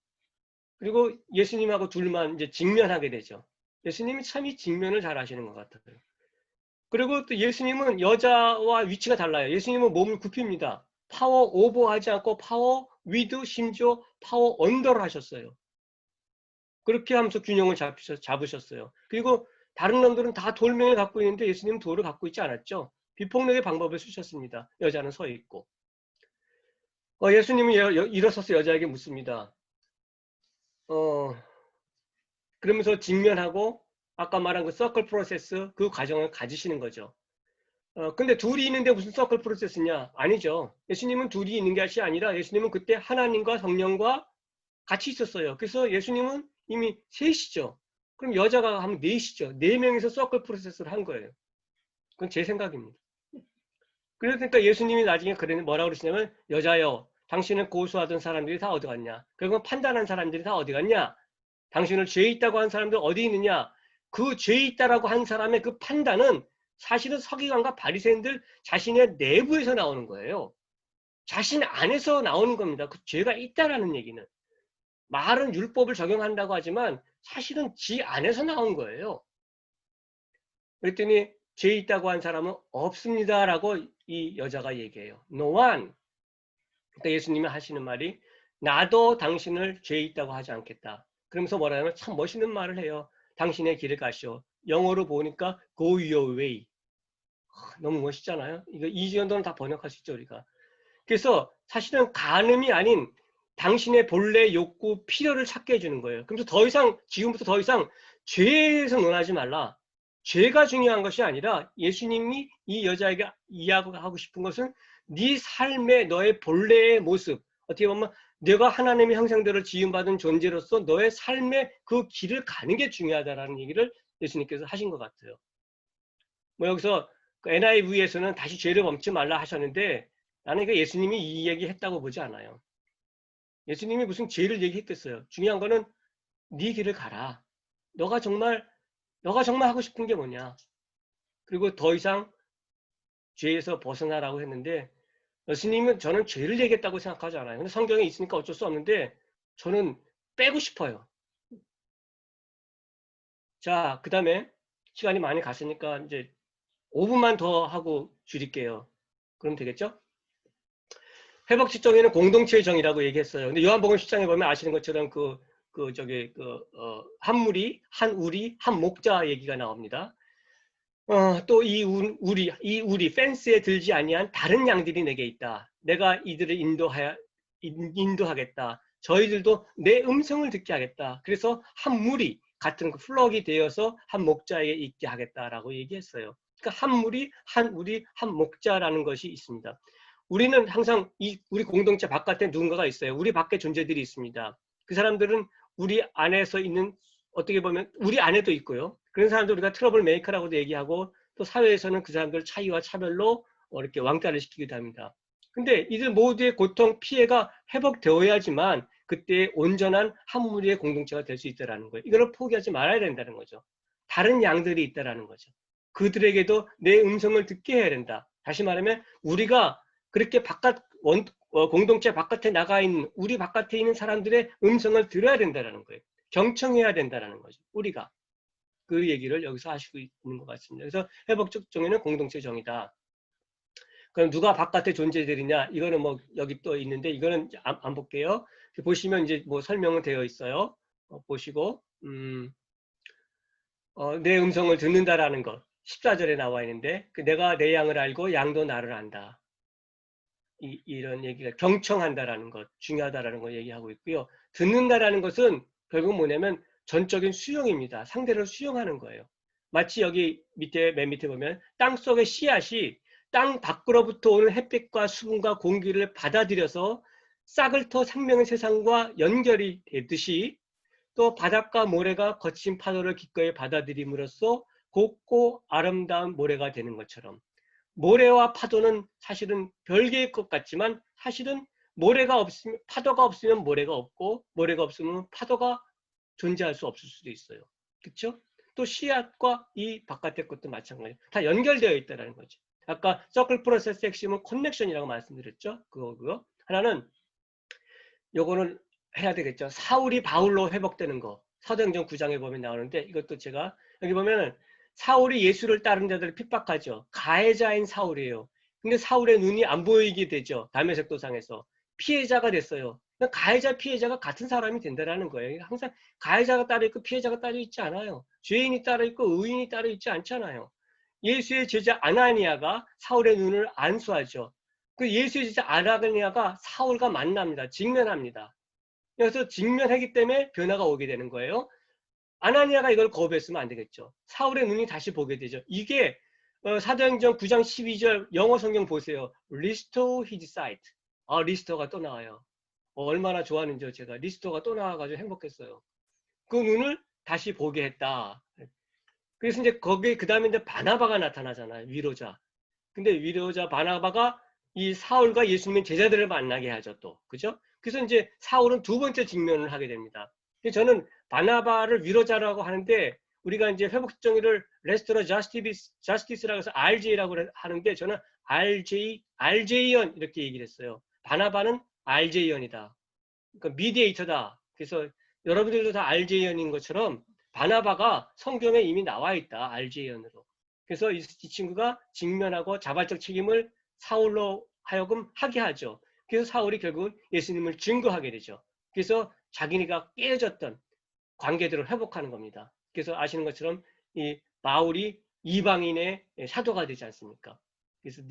그리고 예수님하고 둘만 이제 직면하게 되죠. 예수님이 참 이 직면을 잘 하시는 것 같아요. 그리고 또 예수님은 여자와 위치가 달라요. 예수님은 몸을 굽힙니다. 파워 오버하지 않고 파워 위드 심지어 파워 언더를 하셨어요. 그렇게 하면서 균형을 잡으셨어요. 그리고 다른 놈들은 다 돌멩이를 갖고 있는데 예수님은 돌을 갖고 있지 않았죠. 비폭력의 방법을 쓰셨습니다. 여자는 서 있고. 예수님이 일어서서 여자에게 묻습니다. 그러면서 직면하고 아까 말한 그 서클 프로세스 그 과정을 가지시는 거죠. 근데 둘이 있는데 무슨 서클 프로세스냐? 아니죠. 예수님은 둘이 있는 것이 아니라 예수님은 그때 하나님과 성령과 같이 있었어요. 그래서 예수님은 이미 셋이죠. 그럼 여자가 하면 넷이죠. 네 명이서 서클 프로세스를 한 거예요. 그건 제 생각입니다. 그러니까 예수님이 나중에 뭐라고 그러시냐면 여자여 당신을 고소하던 사람들이 다 어디 갔냐? 결국은 판단한 사람들이 다 어디 갔냐? 당신을 죄 있다고 한 사람들 어디 있느냐? 그 죄 있다라고 한 사람의 그 판단은 사실은 서기관과 바리새인들 자신의 내부에서 나오는 거예요. 자신 안에서 나오는 겁니다. 그 죄가 있다라는 얘기는. 말은 율법을 적용한다고 하지만 사실은 지 안에서 나온 거예요. 그랬더니 죄 있다고 한 사람은 없습니다라고 이 여자가 얘기해요. No one. 그러니까 예수님이 하시는 말이 나도 당신을 죄 있다고 하지 않겠다. 그러면서 뭐라냐면 참 멋있는 말을 해요. 당신의 길을 가시오. 영어로 보니까 go your way. 너무 멋있잖아요. 이거 이 정도는 다 번역할 수 있죠, 우리가. 그래서 사실은 간음이 아닌 당신의 본래 욕구, 필요를 찾게 해주는 거예요. 그래서 더 이상, 지금부터 더 이상 죄에서 논하지 말라. 죄가 중요한 것이 아니라 예수님이 이 여자에게 이야기하고 싶은 것은 네 삶의 너의 본래의 모습, 어떻게 보면 내가 하나님의 형상대로 지음받은 존재로서 너의 삶의 그 길을 가는 게 중요하다라는 얘기를 예수님께서 하신 것 같아요. 뭐 여기서 NIV에서는 다시 죄를 범치 말라 하셨는데 나는 이거 예수님이 이 얘기 했다고 보지 않아요. 예수님이 무슨 죄를 얘기했겠어요. 중요한 거는 네 길을 가라. 너가 정말 하고 싶은 게 뭐냐. 그리고 더 이상 죄에서 벗어나라고 했는데 예수님은 저는 죄를 얘기했다고 생각하지 않아요. 근데 성경에 있으니까 어쩔 수 없는데 저는 빼고 싶어요. 자, 그 다음에 시간이 많이 갔으니까 이제 5분만 더 하고 줄일게요. 그럼 되겠죠? 회복적 정의는 공동체의 정의라고 얘기했어요. 근데 요한복음 10장에 보면 아시는 것처럼 한 무리, 한 우리, 한 목자 얘기가 나옵니다. 또 이 우리 펜스에 들지 아니한 다른 양들이 내게 있다. 내가 이들을 인도하겠다. 저희들도 내 음성을 듣게 하겠다. 그래서 한 무리 같은 플럭이 되어서 한 목자에게 있게 하겠다라고 얘기했어요. 그러니까 한 무리, 한 우리, 한 목자라는 것이 있습니다. 우리는 항상 우리 공동체 바깥에 누군가가 있어요. 우리 밖에 존재들이 있습니다. 그 사람들은 우리 안에서 있는 어떻게 보면 우리 안에도 있고요. 그런 사람들 우리가 트러블 메이커라고도 얘기하고 또 사회에서는 그 사람들 차이와 차별로 이렇게 왕따를 시키기도 합니다. 근데 이들 모두의 고통, 피해가 회복되어야지만 그때 온전한 한 무리의 공동체가 될 수 있다는 거예요. 이거를 포기하지 말아야 된다는 거죠. 다른 양들이 있다는 거죠. 그들에게도 내 음성을 듣게 해야 된다. 다시 말하면 우리가 그렇게 공동체 바깥에 나가 있는 우리 바깥에 있는 사람들의 음성을 들어야 된다는 거예요. 경청해야 된다는 거죠. 우리가. 그 얘기를 여기서 하시고 있는 것 같습니다. 그래서 회복적 정의는 공동체 정의다. 그럼 누가 바깥에 존재들이냐? 이거는 뭐 여기 또 있는데 이거는 안 볼게요. 보시면 이제 뭐 설명은 되어 있어요. 보시고 내 음성을 듣는다라는 것 14절에 나와 있는데 내가 내 양을 알고 양도 나를 안다. 이런 얘기가 경청한다라는 것 중요하다라는 걸 얘기하고 있고요. 듣는다라는 것은 결국 뭐냐면 전적인 수용입니다. 상대를 수용하는 거예요. 마치 여기 맨 밑에 보면 땅 속의 씨앗이 땅 밖으로부터 오는 햇빛과 수분과 공기를 받아들여서 싹을 터 생명의 세상과 연결이 되듯이 또 바닷가 모래가 거친 파도를 기꺼이 받아들임으로써 곱고 아름다운 모래가 되는 것처럼 모래와 파도는 사실은 별개의 것 같지만 사실은 파도가 없으면 모래가 없고 모래가 없으면 파도가 존재할 수 없을 수도 있어요. 그렇죠? 또 씨앗과 이 바깥의 것도 마찬가지예요. 다 연결되어 있다는 거죠. 아까 서클 프로세스 핵심은 커넥션이라고 말씀드렸죠. 그거. 하나는 요거는 해야 되겠죠. 사울이 바울로 회복되는 거. 사도행전 9장에 보면 나오는데 이것도 제가 여기 보면은 사울이 예수를 따른 자들을 핍박하죠. 가해자인 사울이에요. 근데 사울의 눈이 안 보이게 되죠. 다메섹 도상에서. 피해자가 됐어요. 가해자, 피해자가 같은 사람이 된다는 거예요. 항상 가해자가 따로 있고 피해자가 따로 있지 않아요. 죄인이 따로 있고 의인이 따로 있지 않잖아요. 예수의 제자 아나니아가 사울의 눈을 안수하죠. 그 예수의 제자 아나니아가 사울과 만납니다. 직면합니다. 그래서 직면하기 때문에 변화가 오게 되는 거예요. 아나니아가 이걸 거부했으면 안 되겠죠. 사울의 눈이 다시 보게 되죠. 이게 사도행전 9장 12절 영어 성경 보세요. Restore his sight. 아, 리스토가 또 나와요. 얼마나 좋아하는지요. 제가 리스토가 또 나와가지고 행복했어요. 그 눈을 다시 보게 했다. 그래서 이제 거기에 그 다음에 이제 바나바가 나타나잖아요. 위로자. 근데 위로자 바나바가 이 사울과 예수님의 제자들을 만나게 하죠. 또 그죠? 그래서 이제 사울은 두 번째 직면을 하게 됩니다. 저는 바나바를 위로자라고 하는데 우리가 이제 회복 정의를 레스토라 자스티스라고 해서 RJ라고 하는데 저는 RJ연 이렇게 얘기를 했어요. 바나바는 RJ연이다. 그러니까 미디에이터다. 그래서 여러분들도 다 RJ연인 것처럼 바나바가 성경에 이미 나와 있다. RJ연으로. 그래서 이 친구가 직면하고 자발적 책임을 사울로 하여금 하게 하죠. 그래서 사울이 결국은 예수님을 증거하게 되죠. 그래서 자기네가 깨졌던 관계들을 회복하는 겁니다. 그래서 아시는 것처럼 이 바울이 이방인의 사도가 되지 않습니까? 그래서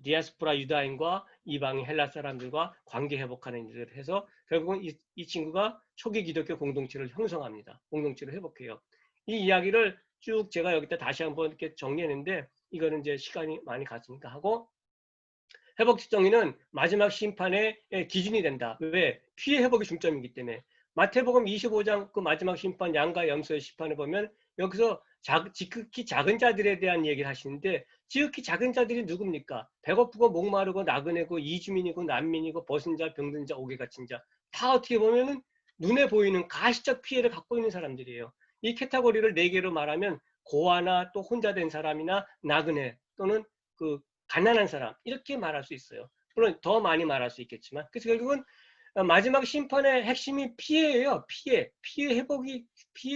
디아스포라 유다인과 이방인 헬라 사람들과 관계 회복하는 일을 해서 결국은 이 친구가 초기 기독교 공동체를 형성합니다. 공동체를 회복해요. 이 이야기를 쭉 제가 여기다 다시 한번 이렇게 정리했는데 이거는 이제 시간이 많이 갔으니까 하고 회복 정의는 마지막 심판의 기준이 된다. 왜? 피해 회복이 중점이기 때문에. 마태복음 25장 그 마지막 심판 양과 염소의 심판을 보면 여기서 지극히 작은 자들에 대한 얘기를 하시는데 지극히 작은 자들이 누굽니까? 배고프고 목마르고 나그네고 이주민이고 난민이고 벗은 자, 병든 자, 옥에 갇힌 자. 다 어떻게 보면은 눈에 보이는 가시적 피해를 갖고 있는 사람들이에요. 이 카테고리를 4개로 말하면 고아나 또 혼자 된 사람이나 나그네 또는 그 가난한 사람 이렇게 말할 수 있어요. 물론 더 많이 말할 수 있겠지만 그래서 결국은 마지막 심판의 핵심이 피해예요. 피해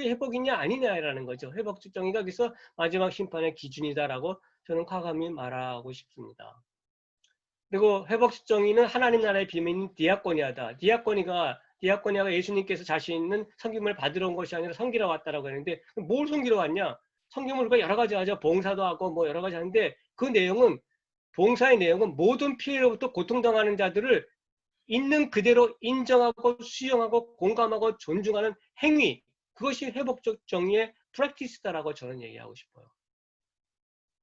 회복이냐 아니냐라는 거죠. 회복 측정이가 그래서 마지막 심판의 기준이다라고 저는 과감히 말하고 싶습니다. 그리고 회복 측정이는 하나님 나라의 비밀인 디아코니아다. 디아코니아가 예수님께서 자신은 섬김을 받으러 온 것이 아니라 섬기러 왔다라고 했는데 뭘 섬기러 왔냐? 섬김을 우리가 여러 가지 하죠. 봉사도 하고 뭐 여러 가지 하는데 그 내용은 봉사의 내용은 모든 피해로부터 고통당하는 자들을 있는 그대로 인정하고 수용하고 공감하고 존중하는 행위 그것이 회복적 정의의 프랙티스다라고 저는 얘기하고 싶어요.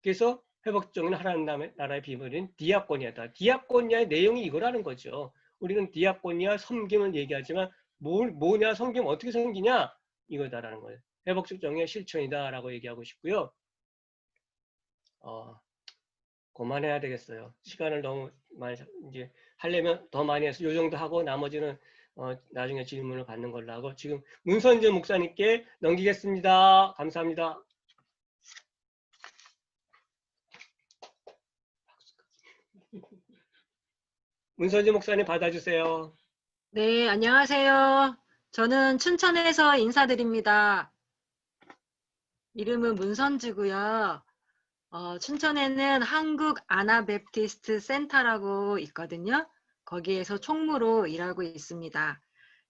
그래서 회복 정의는 하나님 나라의 비밀인 디아코니아다. 디아코니아의 내용이 이거라는 거죠. 우리는 디아코니아 섬김을 얘기하지만 뭐냐 섬김 어떻게 섬기냐 이거다라는 거예요. 회복적 정의의 실천이다라고 얘기하고 싶고요. 그만해야 되겠어요. 시간을 너무 많이 이제 하려면 더 많이 해서 요 정도 하고 나머지는 나중에 질문을 받는 걸로 하고 지금 문선재 목사님께 넘기겠습니다. 감사합니다. 문선재 목사님 받아주세요. 네, 안녕하세요. 저는 춘천에서 인사드립니다. 이름은 문선지고요. 춘천에는 한국 아나베프티스트 센터라고 있거든요. 거기에서 총무로 일하고 있습니다.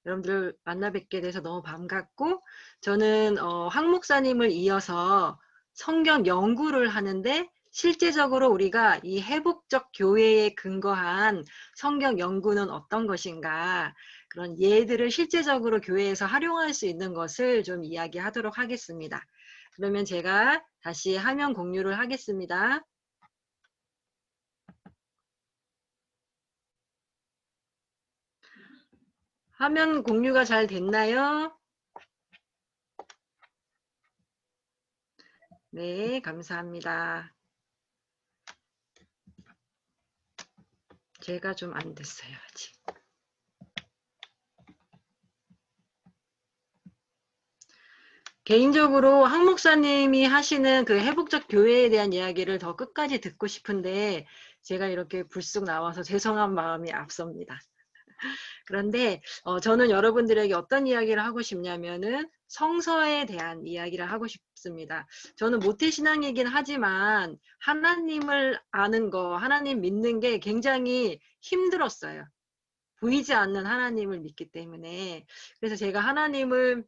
여러분들 만나 뵙게 돼서 너무 반갑고 저는 황 목사님을 이어서 성경 연구를 하는데 실제적으로 우리가 이 회복적 교회에 근거한 성경 연구는 어떤 것인가 그런 예들을 실제적으로 교회에서 활용할 수 있는 것을 좀 이야기하도록 하겠습니다. 그러면 제가 다시 화면 공유를 하겠습니다. 화면 공유가 잘 됐나요? 네, 감사합니다. 제가 좀 안 됐어요, 아직. 개인적으로 황 목사님이 하시는 그 회복적 교회에 대한 이야기를 더 끝까지 듣고 싶은데 제가 이렇게 불쑥 나와서 죄송한 마음이 앞섭니다. 그런데 저는 여러분들에게 어떤 이야기를 하고 싶냐면은 성서에 대한 이야기를 하고 싶습니다. 저는 모태신앙이긴 하지만 하나님을 아는 거, 하나님 믿는 게 굉장히 힘들었어요. 보이지 않는 하나님을 믿기 때문에. 그래서 제가 하나님을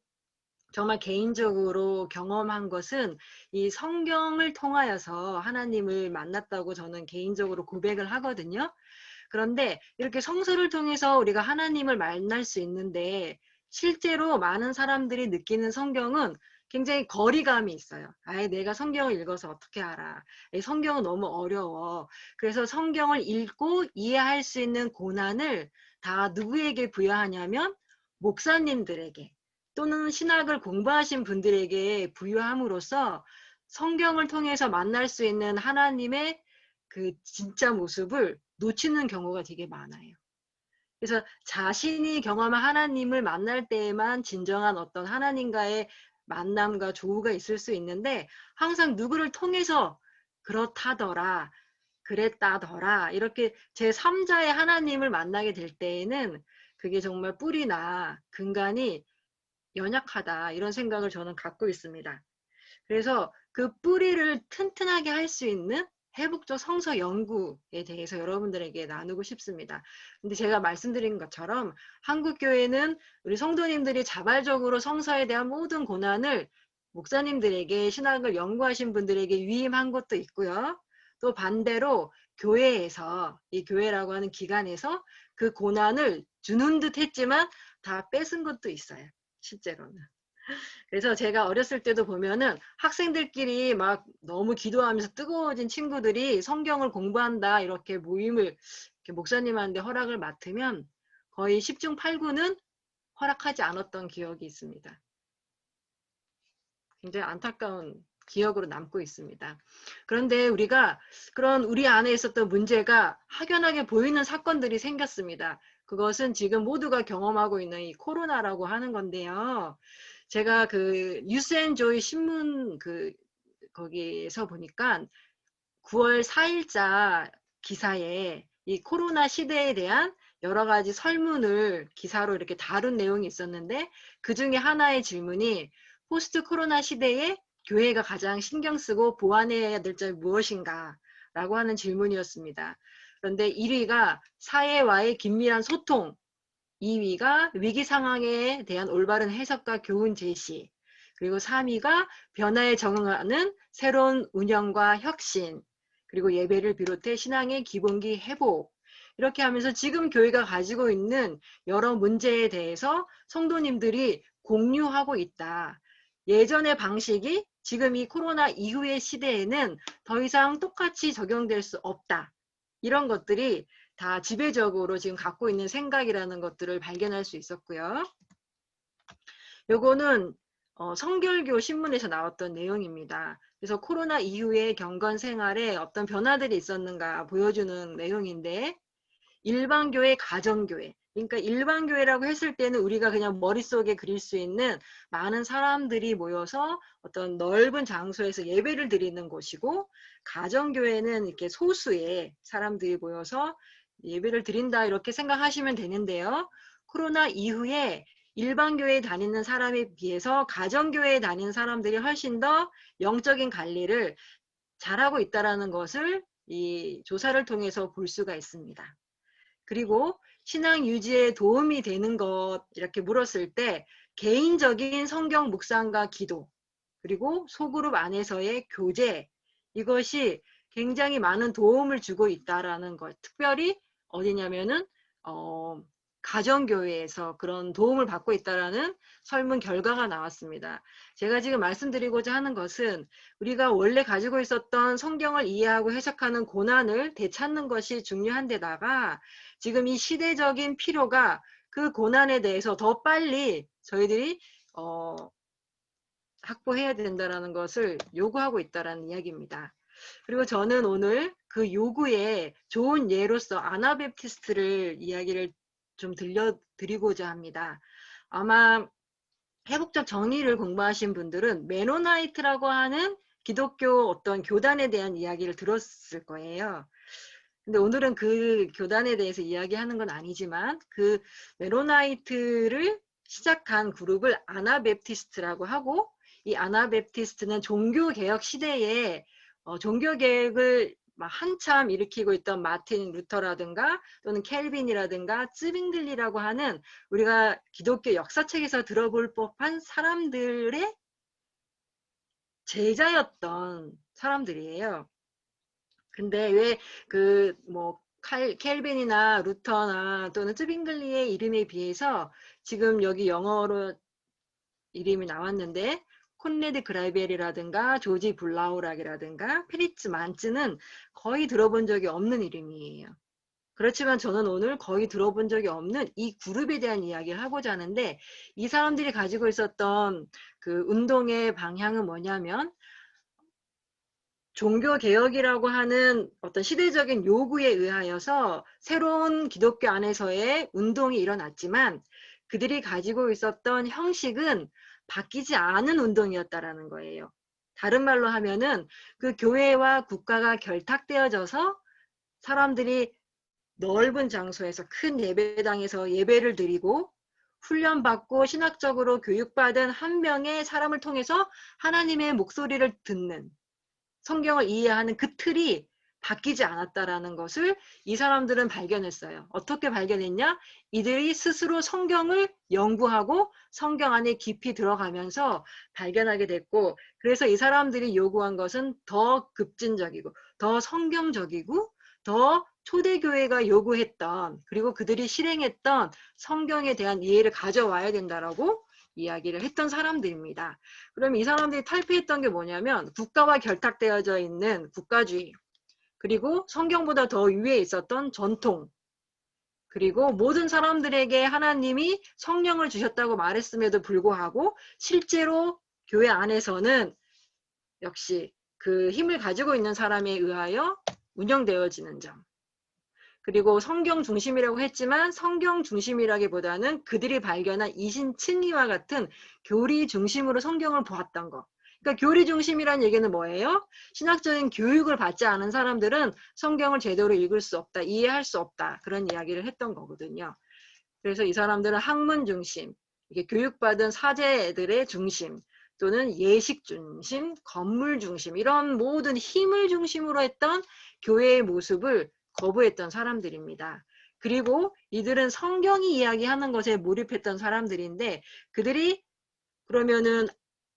정말 개인적으로 경험한 것은 이 성경을 통하여서 하나님을 만났다고 저는 개인적으로 고백을 하거든요. 그런데 이렇게 성서를 통해서 우리가 하나님을 만날 수 있는데 실제로 많은 사람들이 느끼는 성경은 굉장히 거리감이 있어요. 아예 내가 성경을 읽어서 어떻게 알아. 성경은 너무 어려워. 그래서 성경을 읽고 이해할 수 있는 고난을 다 누구에게 부여하냐면 목사님들에게 또는 신학을 공부하신 분들에게 부여함으로써 성경을 통해서 만날 수 있는 하나님의 그 진짜 모습을 놓치는 경우가 되게 많아요. 그래서 자신이 경험한 하나님을 만날 때에만 진정한 어떤 하나님과의 만남과 조우가 있을 수 있는데 항상 누구를 통해서 그렇다더라, 그랬다더라 이렇게 제3자의 하나님을 만나게 될 때에는 그게 정말 뿌리나 근간이 연약하다 이런 생각을 저는 갖고 있습니다. 그래서 그 뿌리를 튼튼하게 할 수 있는 회복적 성서 연구에 대해서 여러분들에게 나누고 싶습니다. 근데 제가 말씀드린 것처럼 한국 교회는 우리 성도님들이 자발적으로 성서에 대한 모든 고난을 목사님들에게 신학을 연구하신 분들에게 위임한 것도 있고요. 또 반대로 교회에서 이 교회라고 하는 기관에서 그 고난을 주는 듯 했지만 다 뺏은 것도 있어요. 실제로는. 그래서 제가 어렸을 때도 보면은 학생들끼리 막 너무 기도하면서 뜨거워진 친구들이 성경을 공부한다 이렇게 모임을 이렇게 목사님한테 허락을 맡으면 거의 10중 8구는 허락하지 않았던 기억이 있습니다. 굉장히 안타까운 기억으로 남고 있습니다. 그런데 우리가 그런 우리 안에 있었던 문제가 확연하게 보이는 사건들이 생겼습니다. 그것은 지금 모두가 경험하고 있는 이 코로나라고 하는 건데요. 제가 그 뉴스앤조이 신문 거기에서 보니까 9월 4일자 기사에 이 코로나 시대에 대한 여러 가지 설문을 기사로 이렇게 다룬 내용이 있었는데 그 중에 하나의 질문이 포스트 코로나 시대에 교회가 가장 신경 쓰고 보완해야 될 점이 무엇인가 라고 하는 질문이었습니다. 그런데 1위가 사회와의 긴밀한 소통, 2위가 위기 상황에 대한 올바른 해석과 교훈 제시, 그리고 3위가 변화에 적응하는 새로운 운영과 혁신, 그리고 예배를 비롯해 신앙의 기본기 회복, 이렇게 하면서 지금 교회가 가지고 있는 여러 문제에 대해서 성도님들이 공유하고 있다. 예전의 방식이 지금 이 코로나 이후의 시대에는 더 이상 똑같이 적용될 수 없다. 이런 것들이 다 지배적으로 지금 갖고 있는 생각이라는 것들을 발견할 수 있었고요. 요거는 성결교 신문에서 나왔던 내용입니다. 그래서 코로나 이후의 경건 생활에 어떤 변화들이 있었는가 보여주는 내용인데 일반교회, 가정교회. 그러니까 일반교회라고 했을 때는 우리가 그냥 머릿속에 그릴 수 있는 많은 사람들이 모여서 어떤 넓은 장소에서 예배를 드리는 곳이고 가정교회는 이렇게 소수의 사람들이 모여서 예배를 드린다 이렇게 생각하시면 되는데요. 코로나 이후에 일반교회에 다니는 사람에 비해서 가정교회에 다니는 사람들이 훨씬 더 영적인 관리를 잘하고 있다는 것을 이 조사를 통해서 볼 수가 있습니다. 그리고 신앙 유지에 도움이 되는 것 이렇게 물었을 때 개인적인 성경 묵상과 기도 그리고 소그룹 안에서의 교제 이것이 굉장히 많은 도움을 주고 있다라는 것. 특별히 어디냐면은 가정교회에서 그런 도움을 받고 있다라는 설문 결과가 나왔습니다. 제가 지금 말씀드리고자 하는 것은 우리가 원래 가지고 있었던 성경을 이해하고 해석하는 고난을 되찾는 것이 중요한 데다가 지금 이 시대적인 필요가 그 고난에 대해서 더 빨리 저희들이 확보해야 된다는 것을 요구하고 있다는 이야기입니다. 그리고 저는 오늘 그 요구의 좋은 예로서 아나베프티스트를 이야기를 좀 들려드리고자 합니다. 아마 회복적 정의를 공부하신 분들은 메노나이트라고 하는 기독교 어떤 교단에 대한 이야기를 들었을 거예요. 근데 오늘은 그 교단에 대해서 이야기하는 건 아니지만 그 메노나이트를 시작한 그룹을 아나베프티스트라고 하고 이 아나베프티스트는 종교개혁 시대에 종교개혁을 막 한참 일으키고 있던 마틴 루터라든가 또는 켈빈이라든가 쯔빙글리라고 하는 우리가 기독교 역사책에서 들어볼 법한 사람들의 제자였던 사람들이에요. 근데 왜 그 뭐 켈빈이나 루터나 또는 쯔빙글리의 이름에 비해서 지금 여기 영어로 이름이 나왔는데 콘레드 그라이벨이라든가 조지 블라우락이라든가 페리츠 만츠는 거의 들어본 적이 없는 이름이에요. 그렇지만 저는 오늘 거의 들어본 적이 없는 이 그룹에 대한 이야기를 하고자 하는데, 이 사람들이 가지고 있었던 그 운동의 방향은 뭐냐면 종교개혁이라고 하는 어떤 시대적인 요구에 의하여서 새로운 기독교 안에서의 운동이 일어났지만 그들이 가지고 있었던 형식은 바뀌지 않은 운동이었다라는 거예요. 다른 말로 하면은 그 교회와 국가가 결탁되어져서 사람들이 넓은 장소에서 큰 예배당에서 예배를 드리고 훈련받고 신학적으로 교육받은 한 명의 사람을 통해서 하나님의 목소리를 듣는, 성경을 이해하는 그 틀이 바뀌지 않았다라는 것을 이 사람들은 발견했어요. 어떻게 발견했냐? 이들이 스스로 성경을 연구하고 성경 안에 깊이 들어가면서 발견하게 됐고, 그래서 이 사람들이 요구한 것은 더 급진적이고 더 성경적이고 더 초대교회가 요구했던, 그리고 그들이 실행했던 성경에 대한 이해를 가져와야 된다라고 이야기를 했던 사람들입니다. 그럼 이 사람들이 탈피했던 게 뭐냐면 국가와 결탁되어져 있는 국가주의, 그리고 성경보다 더 위에 있었던 전통, 그리고 모든 사람들에게 하나님이 성령을 주셨다고 말했음에도 불구하고 실제로 교회 안에서는 역시 그 힘을 가지고 있는 사람에 의하여 운영되어지는 점, 그리고 성경 중심이라고 했지만 성경 중심이라기보다는 그들이 발견한 이신칭의와 같은 교리 중심으로 성경을 보았던 것. 그러니까 교리 중심이란 얘기는 뭐예요? 신학적인 교육을 받지 않은 사람들은 성경을 제대로 읽을 수 없다, 이해할 수 없다, 그런 이야기를 했던 거거든요. 그래서 이 사람들은 학문 중심, 이게 교육받은 사제들의 중심, 또는 예식 중심, 건물 중심, 이런 모든 힘을 중심으로 했던 교회의 모습을 거부했던 사람들입니다. 그리고 이들은 성경이 이야기하는 것에 몰입했던 사람들인데, 그들이 그러면은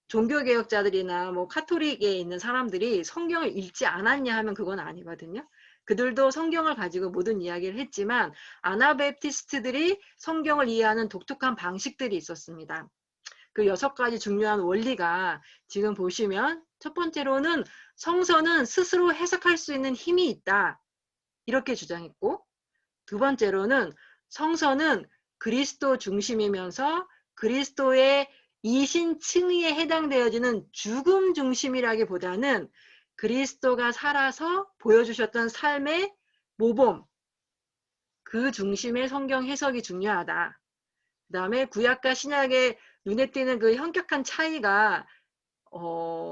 종교개혁자들이나 뭐 카톨릭에 있는 사람들이 성경을 읽지 않았냐 하면 그건 아니거든요. 그들도 성경을 가지고 모든 이야기를 했지만 아나베프티스트들이 성경을 이해하는 독특한 방식들이 있었습니다. 그 6가지 중요한 원리가 지금 보시면, 첫 번째로는 성서는 스스로 해석할 수 있는 힘이 있다, 이렇게 주장했고, 두 번째로는 성서는 그리스도 중심이면서 그리스도의 이신칭의에 해당되어지는 죽음 중심이라기보다는 그리스도가 살아서 보여주셨던 삶의 모범, 그 중심의 성경 해석이 중요하다. 그 다음에 구약과 신약의 눈에 띄는 그 현격한 차이가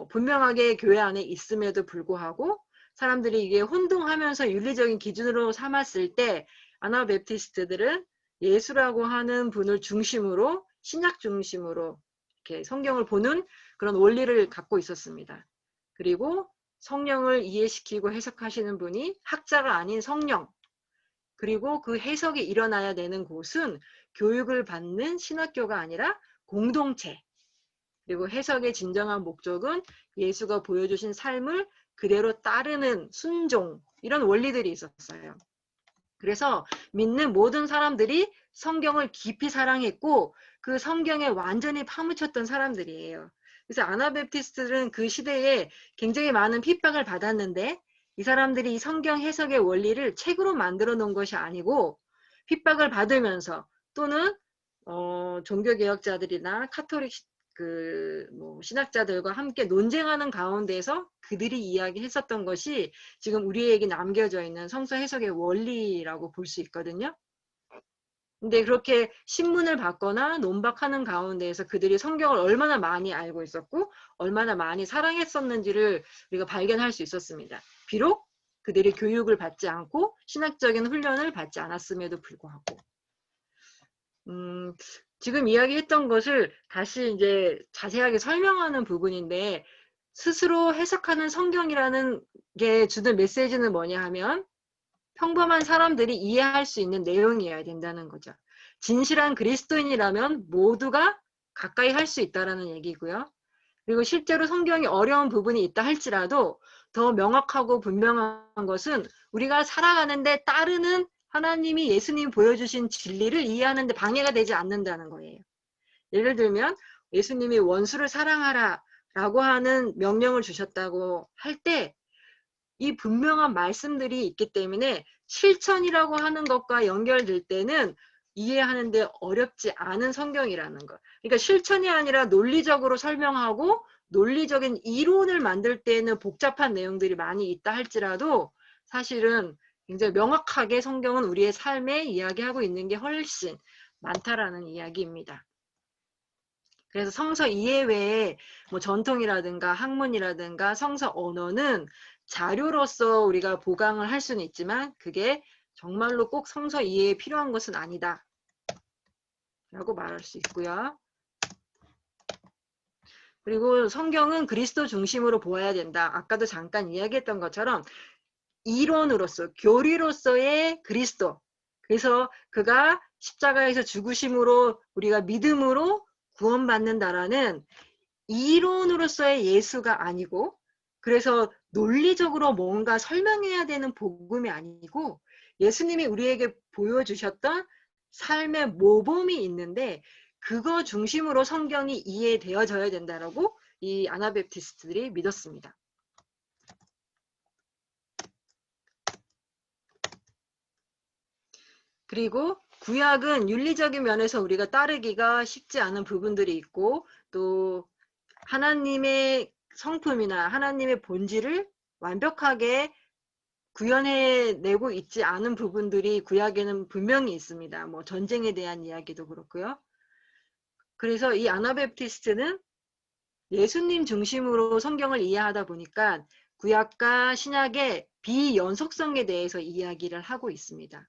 분명하게 교회 안에 있음에도 불구하고 사람들이 이게 혼동하면서 윤리적인 기준으로 삼았을 때 아나베프티스트들은 예수라고 하는 분을 중심으로, 신약 중심으로 이렇게 성경을 보는 그런 원리를 갖고 있었습니다. 그리고 성령을 이해시키고 해석하시는 분이 학자가 아닌 성령, 그리고 그 해석이 일어나야 되는 곳은 교육을 받는 신학교가 아니라 공동체, 그리고 해석의 진정한 목적은 예수가 보여주신 삶을 그대로 따르는 순종, 이런 원리들이 있었어요. 그래서 믿는 모든 사람들이 성경을 깊이 사랑했고 그 성경에 완전히 파묻혔던 사람들이에요. 그래서 아나베프티스트들은 그 시대에 굉장히 많은 핍박을 받았는데, 이 사람들이 이 성경 해석의 원리를 책으로 만들어 놓은 것이 아니고 핍박을 받으면서 또는 종교개혁자들이나 카톨릭 신학자들과 함께 논쟁하는 가운데서 그들이 이야기했었던 것이 지금 우리에게 남겨져 있는 성서 해석의 원리라고 볼 수 있거든요. 근데 그렇게 신문을 받거나 논박하는 가운데에서 그들이 성경을 얼마나 많이 알고 있었고 얼마나 많이 사랑했었는지를 우리가 발견할 수 있었습니다. 비록 그들이 교육을 받지 않고 신학적인 훈련을 받지 않았음에도 불구하고. 지금 이야기했던 것을 다시 이제 자세하게 설명하는 부분인데, 스스로 해석하는 성경이라는 게 주는 메시지는 뭐냐 하면 평범한 사람들이 이해할 수 있는 내용이어야 된다는 거죠. 진실한 그리스도인이라면 모두가 가까이 할 수 있다는 얘기고요. 그리고 실제로 성경이 어려운 부분이 있다 할지라도 더 명확하고 분명한 것은 우리가 살아가는데 따르는 하나님이 예수님이 보여주신 진리를 이해하는 데 방해가 되지 않는다는 거예요. 예를 들면 예수님이 원수를 사랑하라 라고 하는 명령을 주셨다고 할 때 이 분명한 말씀들이 있기 때문에 실천이라고 하는 것과 연결될 때는 이해하는데 어렵지 않은 성경이라는 것. 그러니까 실천이 아니라 논리적으로 설명하고 논리적인 이론을 만들 때는 복잡한 내용들이 많이 있다 할지라도 사실은 굉장히 명확하게 성경은 우리의 삶에 이야기하고 있는 게 훨씬 많다라는 이야기입니다. 그래서 성서 이해외에 뭐 전통이라든가 학문이라든가 성서 언어는 자료로서 우리가 보강을 할 수는 있지만 그게 정말로 꼭 성서 이해에 필요한 것은 아니다 라고 말할 수 있고요. 그리고 성경은 그리스도 중심으로 보아야 된다. 아까도 잠깐 이야기했던 것처럼 이론으로서 교리로서의 그리스도. 그래서 그가 십자가에서 죽으심으로 우리가 믿음으로 구원받는다라는 이론으로서의 예수가 아니고 그래서 논리적으로 뭔가 설명해야 되는 복음이 아니고 예수님이 우리에게 보여주셨던 삶의 모범이 있는데 그거 중심으로 성경이 이해되어져야 된다라고 이 아나베프티스트들이 믿었습니다. 그리고 구약은 윤리적인 면에서 우리가 따르기가 쉽지 않은 부분들이 있고 또 하나님의 성품이나 하나님의 본질을 완벽하게 구현해내고 있지 않은 부분들이 구약에는 분명히 있습니다. 뭐 전쟁에 대한 이야기도 그렇고요. 그래서 이 아나베프티스트는 예수님 중심으로 성경을 이해하다 보니까 구약과 신약의 비연속성에 대해서 이야기를 하고 있습니다.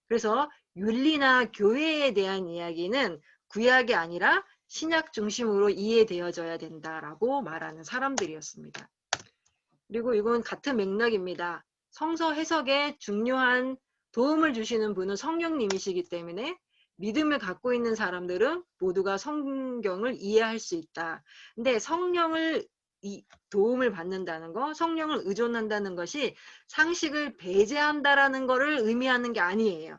그래서 윤리나 교회에 대한 이야기는 구약이 아니라 신약 중심으로 이해되어져야 된다라고 말하는 사람들이었습니다. 그리고 이건 같은 맥락입니다. 성서 해석에 중요한 도움을 주시는 분은 성령님이시기 때문에 믿음을 갖고 있는 사람들은 모두가 성경을 이해할 수 있다. 근데 성령을 도움을 받는다는 거, 성령을 의존한다는 것이 상식을 배제한다라는 것을 의미하는 게 아니에요.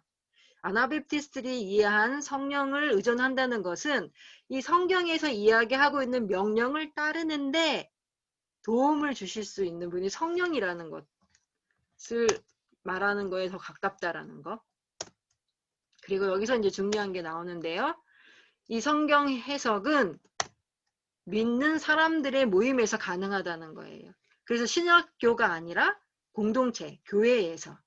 아나베프티스트들이 이해한 성령을 의존한다는 것은 이 성경에서 이야기하고 있는 명령을 따르는데 도움을 주실 수 있는 분이 성령이라는 것을 말하는 거에 더 가깝다라는 것. 그리고 여기서 이제 중요한 게 나오는데요. 이 성경 해석은 믿는 사람들의 모임에서 가능하다는 거예요. 그래서 신학교가 아니라 공동체, 교회에서.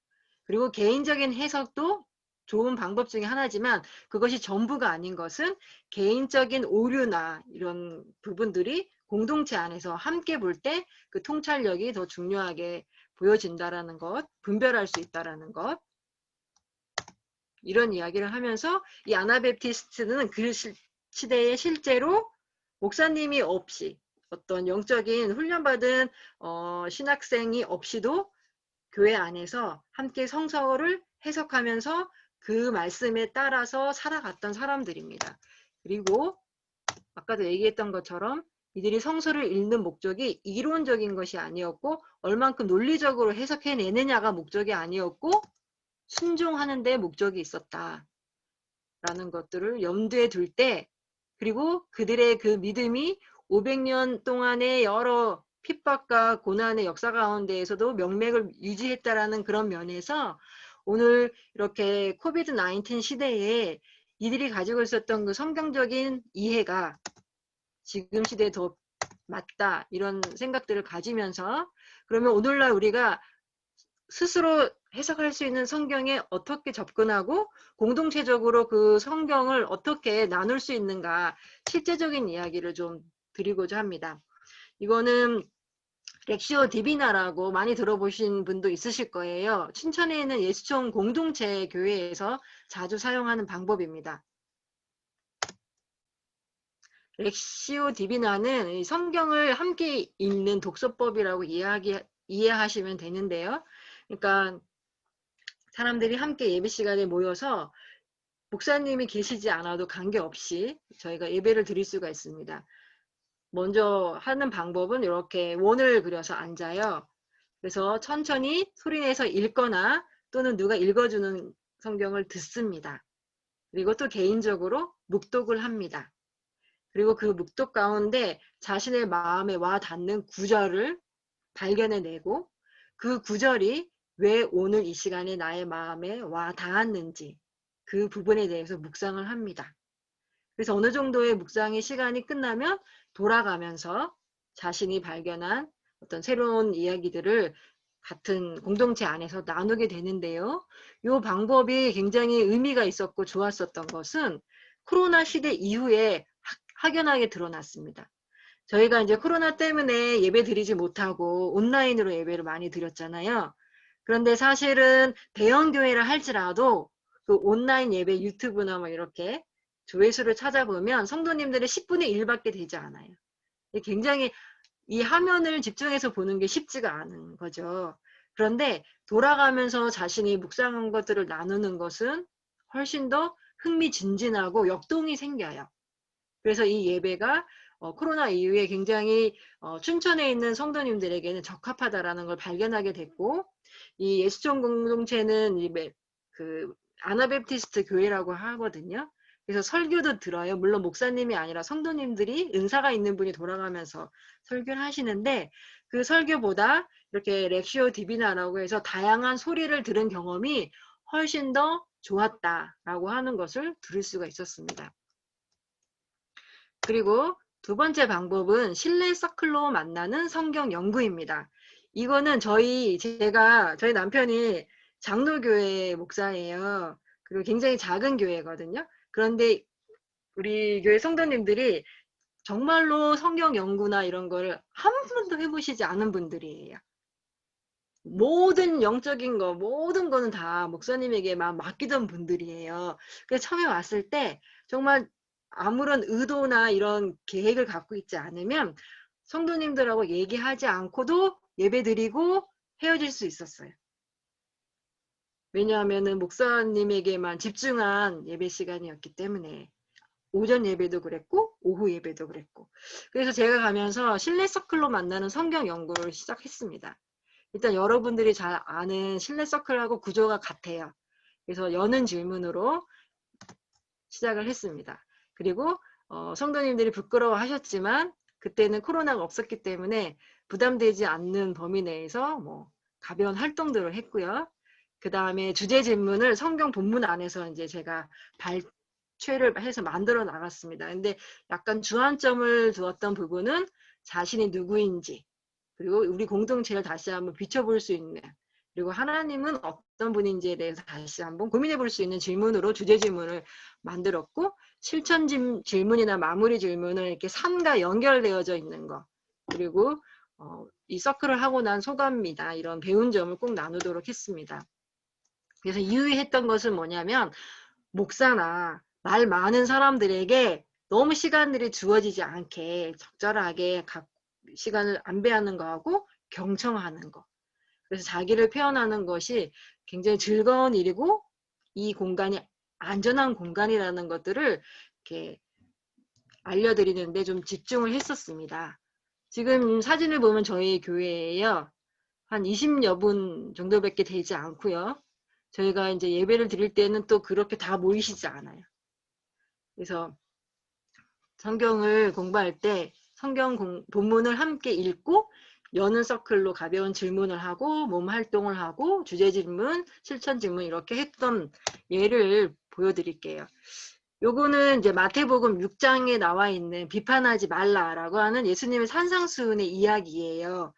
그리고 개인적인 해석도 좋은 방법 중에 하나지만 그것이 전부가 아닌 것은 개인적인 오류나 이런 부분들이 공동체 안에서 함께 볼 때 그 통찰력이 더 중요하게 보여진다라는 것, 분별할 수 있다라는 것. 이런 이야기를 하면서 이 아나베프티스트는 그 시대에 실제로 목사님이 없이 어떤 영적인 훈련받은 신학생이 없이도 교회 안에서 함께 성서를 해석하면서 그 말씀에 따라서 살아갔던 사람들입니다. 그리고 아까도 얘기했던 것처럼 이들이 성서를 읽는 목적이 이론적인 것이 아니었고 얼만큼 논리적으로 해석해내느냐가 목적이 아니었고 순종하는 데 목적이 있었다라는 것들을 염두에 둘 때 그리고 그들의 그 믿음이 500년 동안의 여러 핍박과 고난의 역사 가운데에서도 명맥을 유지했다라는 그런 면에서 오늘 이렇게 코비드 19 시대에 이들이 가지고 있었던 그 성경적인 이해가 지금 시대에 더 맞다 이런 생각들을 가지면서 그러면 오늘날 우리가 스스로 해석할 수 있는 성경에 어떻게 접근하고 공동체적으로 그 성경을 어떻게 나눌 수 있는가 실제적인 이야기를 좀 드리고자 합니다. 이거는 렉시오 디비나라고 많이 들어보신 분도 있으실 거예요. 춘천에 있는 예수촌 공동체 교회에서 자주 사용하는 방법입니다. 렉시오 디비나는 이 성경을 함께 읽는 독서법이라고 이해하시면 되는데요. 그러니까 사람들이 함께 예배 시간에 모여서 목사님이 계시지 않아도 관계없이 저희가 예배를 드릴 수가 있습니다. 먼저 하는 방법은 이렇게 원을 그려서 앉아요. 그래서 천천히 소리내서 읽거나 또는 누가 읽어주는 성경을 듣습니다. 그리고 또 개인적으로 묵독을 합니다. 그리고 그 묵독 가운데 자신의 마음에 와 닿는 구절을 발견해내고 그 구절이 왜 오늘 이 시간에 나의 마음에 와 닿았는지 그 부분에 대해서 묵상을 합니다. 그래서 어느 정도의 묵상의 시간이 끝나면 돌아가면서 자신이 발견한 어떤 새로운 이야기들을 같은 공동체 안에서 나누게 되는데요. 이 방법이 굉장히 의미가 있었고 좋았었던 것은 코로나 시대 이후에 확연하게 드러났습니다. 저희가 이제 코로나 때문에 예배 드리지 못하고 온라인으로 예배를 많이 드렸잖아요. 그런데 사실은 대형 교회를 할지라도 그 온라인 예배 유튜브나 뭐 이렇게 조회수를 찾아보면 성도님들의 10분의 1밖에 되지 않아요. 굉장히 이 화면을 집중해서 보는 게 쉽지가 않은 거죠. 그런데 돌아가면서 자신이 묵상한 것들을 나누는 것은 훨씬 더 흥미진진하고 역동이 생겨요. 그래서 이 예배가 코로나 이후에 굉장히 춘천에 있는 성도님들에게는 적합하다라는 걸 발견하게 됐고, 이 예수촌 공동체는 그 아나베프티스트 교회라고 하거든요. 그래서 설교도 들어요. 물론 목사님이 아니라 성도님들이 은사가 있는 분이 돌아가면서 설교를 하시는데 그 설교보다 이렇게 렉시오 디비나라고 해서 다양한 소리를 들은 경험이 훨씬 더 좋았다라고 하는 것을 들을 수가 있었습니다. 그리고 두 번째 방법은 실내 서클로 만나는 성경 연구입니다. 이거는 저희 남편이 장로교회 목사예요. 그리고 굉장히 작은 교회거든요. 그런데 우리 교회 성도님들이 정말로 성경 연구나 이런 거를 한 번도 해보시지 않은 분들이에요. 모든 영적인 거, 모든 거는 다 목사님에게만 맡기던 분들이에요. 그래서 처음에 왔을 때 정말 아무런 의도나 이런 계획을 갖고 있지 않으면 성도님들하고 얘기하지 않고도 예배드리고 헤어질 수 있었어요. 왜냐하면은 목사님에게만 집중한 예배 시간이었기 때문에 오전 예배도 그랬고 오후 예배도 그랬고, 그래서 제가 가면서 실내 서클로 만나는 성경 연구를 시작했습니다. 일단 여러분들이 잘 아는 실내 서클하고 구조가 같아요. 그래서 여는 질문으로 시작을 했습니다. 그리고 성도님들이 부끄러워하셨지만 그때는 코로나가 없었기 때문에 부담되지 않는 범위 내에서 뭐 가벼운 활동들을 했고요. 그 다음에 주제 질문을 성경 본문 안에서 이제 제가 발췌를 해서 만들어 나갔습니다. 근데 약간 주안점을 두었던 부분은 자신이 누구인지, 그리고 우리 공동체를 다시 한번 비춰볼 수 있는, 그리고 하나님은 어떤 분인지에 대해서 다시 한번 고민해 볼 수 있는 질문으로 주제 질문을 만들었고, 실천 질문이나 마무리 질문을 이렇게 삶과 연결되어져 있는 거, 그리고 이 서클을 하고 난 소감이나 이런 배운 점을 꼭 나누도록 했습니다. 그래서 유의했던 것은 뭐냐면, 목사나 말 많은 사람들에게 너무 시간들이 주어지지 않게 적절하게 시간을 안배하는 거하고 경청하는 거. 그래서 자기를 표현하는 것이 굉장히 즐거운 일이고 이 공간이 안전한 공간이라는 것들을 이렇게 알려드리는데 좀 집중을 했었습니다. 지금 사진을 보면 저희 교회에요, 한 20여 분 정도밖에 되지 않고요. 저희가 이제 예배를 드릴 때는 또 그렇게 다 모이시지 않아요. 그래서 성경을 공부할 때 성경 본문을 함께 읽고 여는 서클로 가벼운 질문을 하고 몸 활동을 하고 주제 질문, 실천 질문 이렇게 했던 예를 보여드릴게요. 요거는 이제 마태복음 6장에 나와 있는 비판하지 말라라고 하는 예수님의 산상수훈의 이야기예요.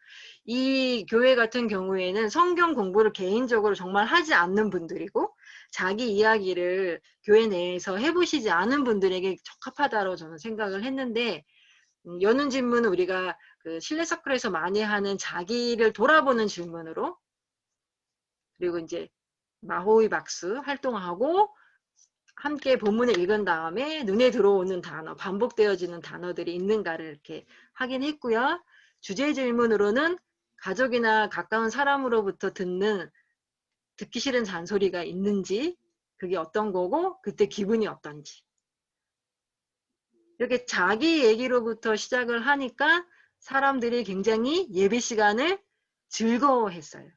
이 교회 같은 경우에는 성경 공부를 개인적으로 정말 하지 않는 분들이고 자기 이야기를 교회 내에서 해보시지 않은 분들에게 적합하다고 저는 생각을 했는데, 여는 질문은 우리가 그 실내 서클에서 많이 하는 자기를 돌아보는 질문으로, 그리고 이제 마호이 박수 활동하고 함께 본문을 읽은 다음에 눈에 들어오는 단어, 반복되어지는 단어들이 있는가를 이렇게 확인했고요. 주제 질문으로는 가족이나 가까운 사람으로부터 듣기 싫은 잔소리가 있는지, 그게 어떤 거고 그때 기분이 어떤지. 이렇게 자기 얘기로부터 시작을 하니까 사람들이 굉장히 예배 시간을 즐거워했어요.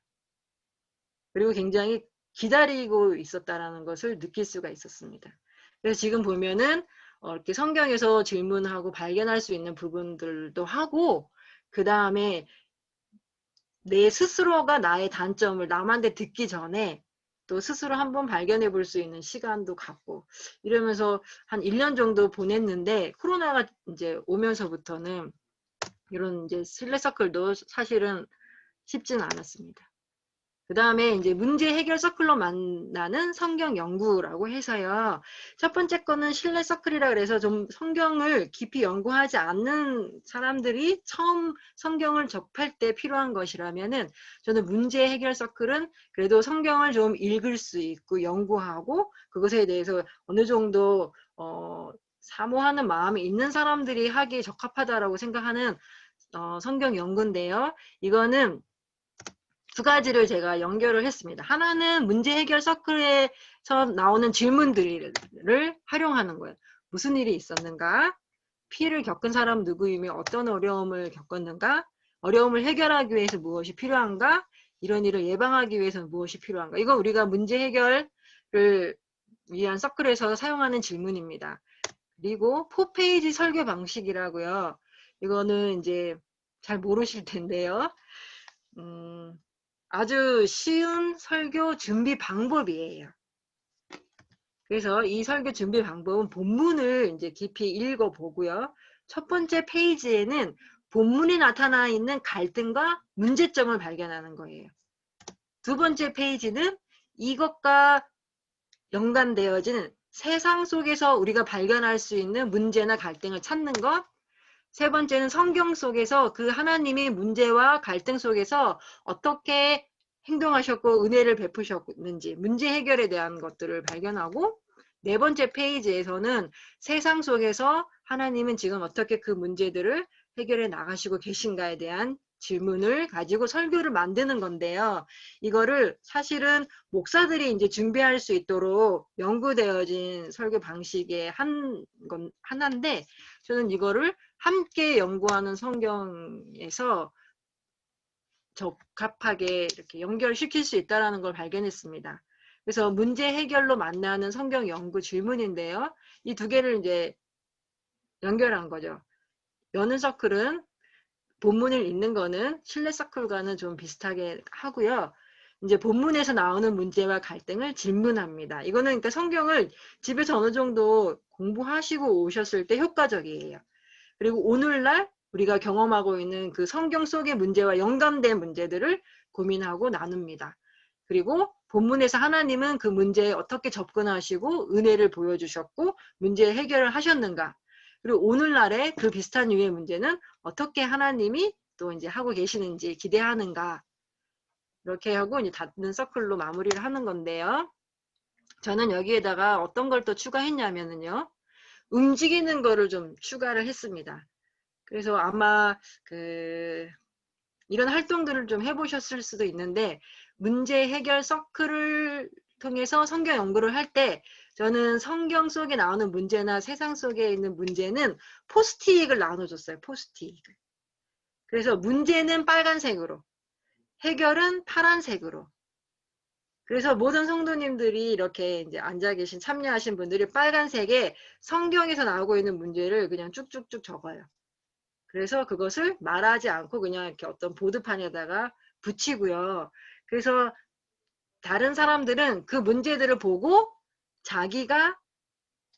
그리고 굉장히 기다리고 있었다라는 것을 느낄 수가 있었습니다. 그래서 지금 보면은 이렇게 성경에서 질문하고 발견할 수 있는 부분들도 하고, 그 다음에 내 스스로가 나의 단점을 남한테 듣기 전에 또 스스로 한번 발견해 볼 수 있는 시간도 갖고, 이러면서 한 1년 정도 보냈는데, 코로나가 이제 오면서부터는 이런 이제 실내서클도 사실은 쉽지는 않았습니다. 그 다음에 이제 문제 해결 서클로 만나는 성경 연구라고 해서요. 첫 번째 거는 실내 서클이라 그래서 좀 성경을 깊이 연구하지 않는 사람들이 처음 성경을 접할 때 필요한 것이라면은, 저는 문제 해결 서클은 그래도 성경을 좀 읽을 수 있고 연구하고 그것에 대해서 어느 정도 사모하는 마음이 있는 사람들이 하기에 적합하다라고 생각하는 성경 연구인데요. 이거는 두 가지를 제가 연결을 했습니다. 하나는 문제 해결 서클에서 나오는 질문들을 활용하는 거예요. 무슨 일이 있었는가? 피해를 겪은 사람 누구이며 어떤 어려움을 겪었는가? 어려움을 해결하기 위해서 무엇이 필요한가? 이런 일을 예방하기 위해서는 무엇이 필요한가? 이거 우리가 문제 해결을 위한 서클에서 사용하는 질문입니다. 그리고 4페이지 설교 방식이라고요. 이거는 이제 잘 모르실 텐데요. 아주 쉬운 설교 준비 방법이에요. 그래서 이 설교 준비 방법은 본문을 이제 깊이 읽어보고요. 첫 번째 페이지에는 본문에 나타나 있는 갈등과 문제점을 발견하는 거예요. 두 번째 페이지는 이것과 연관되어진 세상 속에서 우리가 발견할 수 있는 문제나 갈등을 찾는 것. 세 번째는 성경 속에서 그 하나님의 문제와 갈등 속에서 어떻게 행동하셨고 은혜를 베푸셨는지, 문제 해결에 대한 것들을 발견하고, 네 번째 페이지에서는 세상 속에서 하나님은 지금 어떻게 그 문제들을 해결해 나가시고 계신가에 대한 질문을 가지고 설교를 만드는 건데요. 이거를 사실은 목사들이 이제 준비할 수 있도록 연구되어진 설교 방식의 하나인데, 저는 이거를 함께 연구하는 성경에서 적합하게 이렇게 연결시킬 수 있다는 걸 발견했습니다. 그래서 문제 해결로 만나는 성경 연구 질문인데요. 이 두 개를 이제 연결한 거죠. 여는 서클은 본문을 읽는 거는 실내 서클과는 좀 비슷하게 하고요. 이제 본문에서 나오는 문제와 갈등을 질문합니다. 이거는 그러니까 성경을 집에서 어느 정도 공부하시고 오셨을 때 효과적이에요. 그리고 오늘날 우리가 경험하고 있는 그 성경 속의 문제와 연관된 문제들을 고민하고 나눕니다. 그리고 본문에서 하나님은 그 문제에 어떻게 접근하시고 은혜를 보여주셨고 문제 해결을 하셨는가. 그리고 오늘날의 그 비슷한 유의 문제는 어떻게 하나님이 또 이제 하고 계시는지 기대하는가. 이렇게 하고 이제 닫는 서클로 마무리를 하는 건데요. 저는 여기에다가 어떤 걸 또 추가했냐면요. 움직이는 거를 좀 추가를 했습니다. 그래서 아마 이런 활동들을 좀 해보셨을 수도 있는데, 문제 해결 서클을 통해서 성경 연구를 할 때 저는 성경 속에 나오는 문제나 세상 속에 있는 문제는 포스트잇을 나눠줬어요. 포스트잇을. 그래서 문제는 빨간색으로, 해결은 파란색으로. 그래서 모든 성도님들이 이렇게 이제 앉아 계신 참여하신 분들이 빨간색에 성경에서 나오고 있는 문제를 그냥 쭉쭉쭉 적어요. 그래서 그것을 말하지 않고 그냥 이렇게 어떤 보드판에다가 붙이고요. 그래서 다른 사람들은 그 문제들을 보고 자기가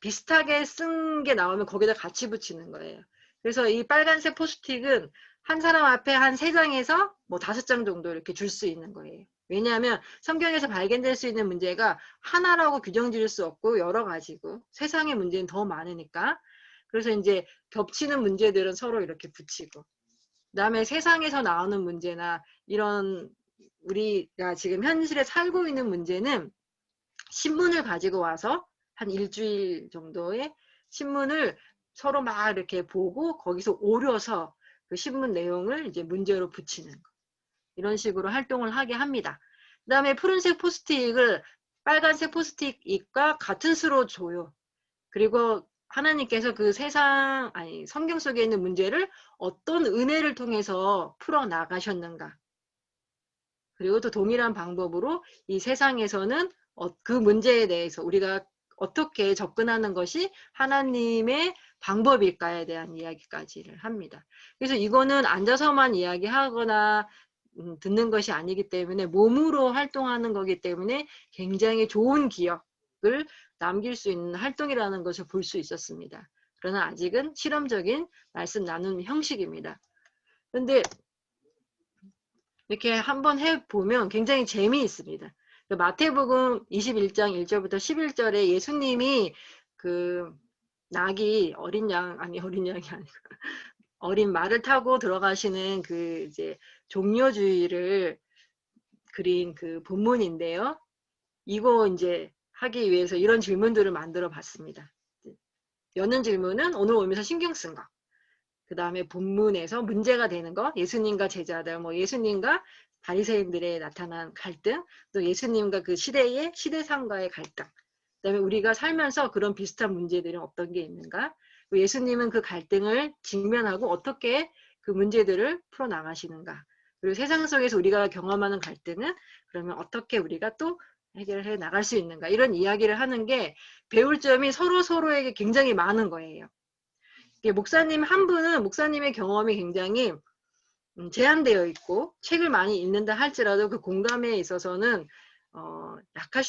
비슷하게 쓴 게 나오면 거기다 같이 붙이는 거예요. 그래서 이 빨간색 포스트잇은 한 사람 앞에 한 3장에서 뭐 5장 정도 이렇게 줄 수 있는 거예요. 왜냐하면 성경에서 발견될 수 있는 문제가 하나라고 규정 지을 수 없고 여러 가지고 세상의 문제는 더 많으니까. 그래서 이제 겹치는 문제들은 서로 이렇게 붙이고, 그다음에 세상에서 나오는 문제나 이런 우리가 지금 현실에 살고 있는 문제는 신문을 가지고 와서 한 일주일 정도의 신문을 서로 막 이렇게 보고 거기서 오려서 그 신문 내용을 이제 문제로 붙이는 거. 이런 식으로 활동을 하게 합니다. 그 다음에 푸른색 포스트잇을 빨간색 포스트잇과 같은 수로 줘요. 그리고 하나님께서 그 성경 속에 있는 문제를 어떤 은혜를 통해서 풀어 나가셨는가. 그리고 또 동일한 방법으로 이 세상에서는 그 문제에 대해서 우리가 어떻게 접근하는 것이 하나님의 방법일까에 대한 이야기까지를 합니다. 그래서 이거는 앉아서만 이야기하거나 듣는 것이 아니기 때문에 몸으로 활동하는 거기 때문에 굉장히 좋은 기억을 남길 수 있는 활동이라는 것을 볼 수 있었습니다. 그러나 아직은 실험적인 말씀 나누는 형식입니다. 그런데 이렇게 한번 해보면 굉장히 재미있습니다. 마태복음 21장 1절부터 11절에 예수님이 그 낙이 어린 양이 아니고 어린 말을 타고 들어가시는 그 이제 종려주의를 그린 그 본문인데요. 이거 이제 하기 위해서 이런 질문들을 만들어 봤습니다. 여는 질문은 오늘 오면서 신경 쓴 거. 그 다음에 본문에서 문제가 되는 거, 예수님과 제자들, 뭐 예수님과 바리새인들의 나타난 갈등, 또 예수님과 그 시대상과의 갈등, 그 다음에 우리가 살면서 그런 비슷한 문제들이 어떤 게 있는가, 예수님은 그 갈등을 직면하고 어떻게 그 문제들을 풀어나가시는가, 그리고 세상 속에서 우리가 경험하는 갈등은 그러면 어떻게 우리가 또 해결해 나갈 수 있는가, 이런 이야기를 하는 게 배울 점이 서로에게 굉장히 많은 거예요. 목사님 한 분은 목사님의 경험이 굉장히 제한되어 있고 책을 많이 읽는다 할지라도 그 공감에 있어서는 약할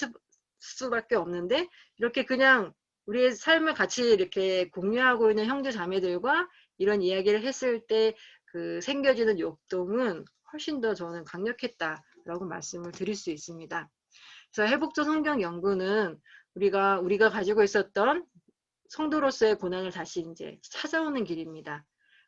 수밖에 없는데, 이렇게 그냥 우리의 삶을 같이 이렇게 공유하고 있는 형제 자매들과 이런 이야기를 했을 때 그 생겨지는 역동은 훨씬 더 저는 강력했다라고 말씀을 드릴 수 있습니다. 그래서 회복적 성경 연구는 우리가 가지고 있었던 성도로서의 고난을 다시 이제 찾아오는 길입니다.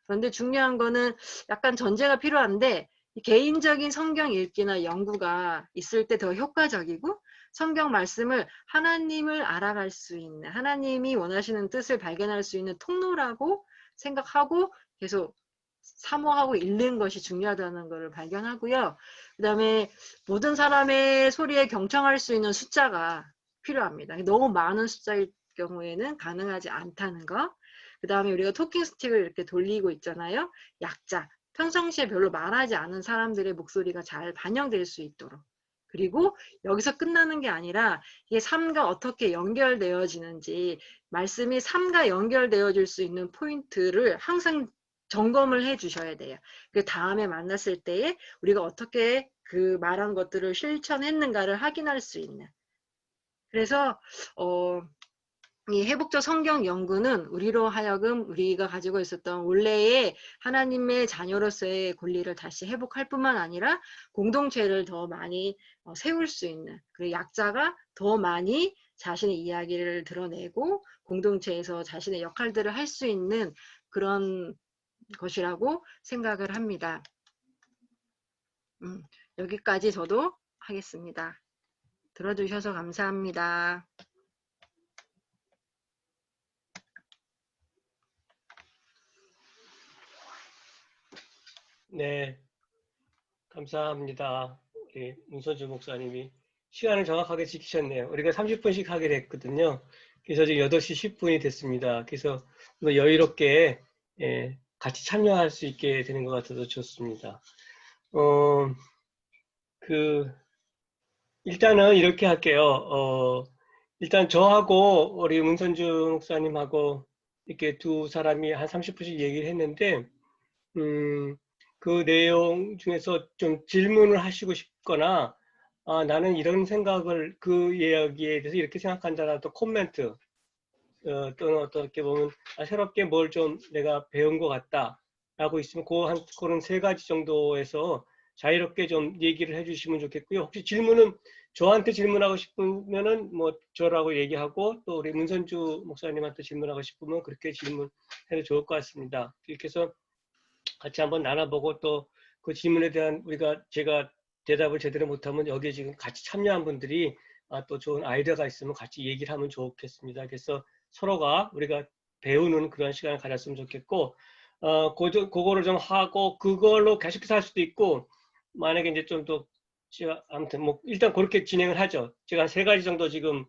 그런데 중요한 거는 약간 전제가 필요한데, 개인적인 성경 읽기나 연구가 있을 때 더 효과적이고, 성경 말씀을 하나님을 알아갈 수 있는, 하나님이 원하시는 뜻을 발견할 수 있는 통로라고 생각하고 계속 사모하고 읽는 것이 중요하다는 것을 발견하고요. 그 다음에 모든 사람의 소리에 경청할 수 있는 숫자가 필요합니다. 너무 많은 숫자일 경우에는 가능하지 않다는 거. 그 다음에 우리가 토킹 스틱을 이렇게 돌리고 있잖아요. 약자, 평상시에 별로 말하지 않은 사람들의 목소리가 잘 반영될 수 있도록. 그리고 여기서 끝나는 게 아니라 이게 삶과 어떻게 연결되어지는지, 말씀이 삶과 연결되어질 수 있는 포인트를 항상 점검을 해 주셔야 돼요. 그 다음에 만났을 때에 우리가 어떻게 그 말한 것들을 실천했는가를 확인할 수 있는. 그래서 이 회복적 성경 연구는 우리로 하여금 우리가 가지고 있었던 원래의 하나님의 자녀로서의 권리를 다시 회복할 뿐만 아니라 공동체를 더 많이 세울 수 있는, 그리고 약자가 더 많이 자신의 이야기를 드러내고 공동체에서 자신의 역할들을 할 수 있는 그런 것이라고 생각을 합니다. 여기까지 저도 하겠습니다. 들어주셔서 감사합니다. 네, 감사합니다. 우리 문선주 목사님이 시간을 정확하게 지키셨네요. 우리가 30분씩 하기로 했거든요. 그래서 지금 8시 10분이 됐습니다. 그래서 여유롭게 같이 참여할 수 있게 되는 것 같아서 좋습니다. 일단은 이렇게 할게요. 일단 저하고 우리 문선주 목사님하고 이렇게 두 사람이 한 30분씩 얘기를 했는데, 그 내용 중에서 좀 질문을 하시고 싶거나, 나는 이런 생각을 그 이야기에 대해서 이렇게 생각한다라도 코멘트, 또는 어떻게 보면 새롭게 뭘 좀 내가 배운 것 같다라고 있으면 그런 3가지 정도에서 자유롭게 좀 얘기를 해주시면 좋겠고요. 혹시 질문은 저한테 질문하고 싶으면은 뭐 저라고 얘기하고, 또 우리 문선주 목사님한테 질문하고 싶으면 그렇게 질문해도 좋을 것 같습니다. 이렇게 해서 같이 한번 나눠보고, 또 그 질문에 대한 제가 대답을 제대로 못하면 여기에 지금 같이 참여한 분들이 또 좋은 아이디어가 있으면 같이 얘기를 하면 좋겠습니다. 그래서 서로가 우리가 배우는 그런 시간을 가졌으면 좋겠고, 그거를 좀 하고 그걸로 계속해서 할 수도 있고, 만약에 이제 좀 더 제가 아무튼 뭐 일단 그렇게 진행을 하죠. 제가 3가지 정도 지금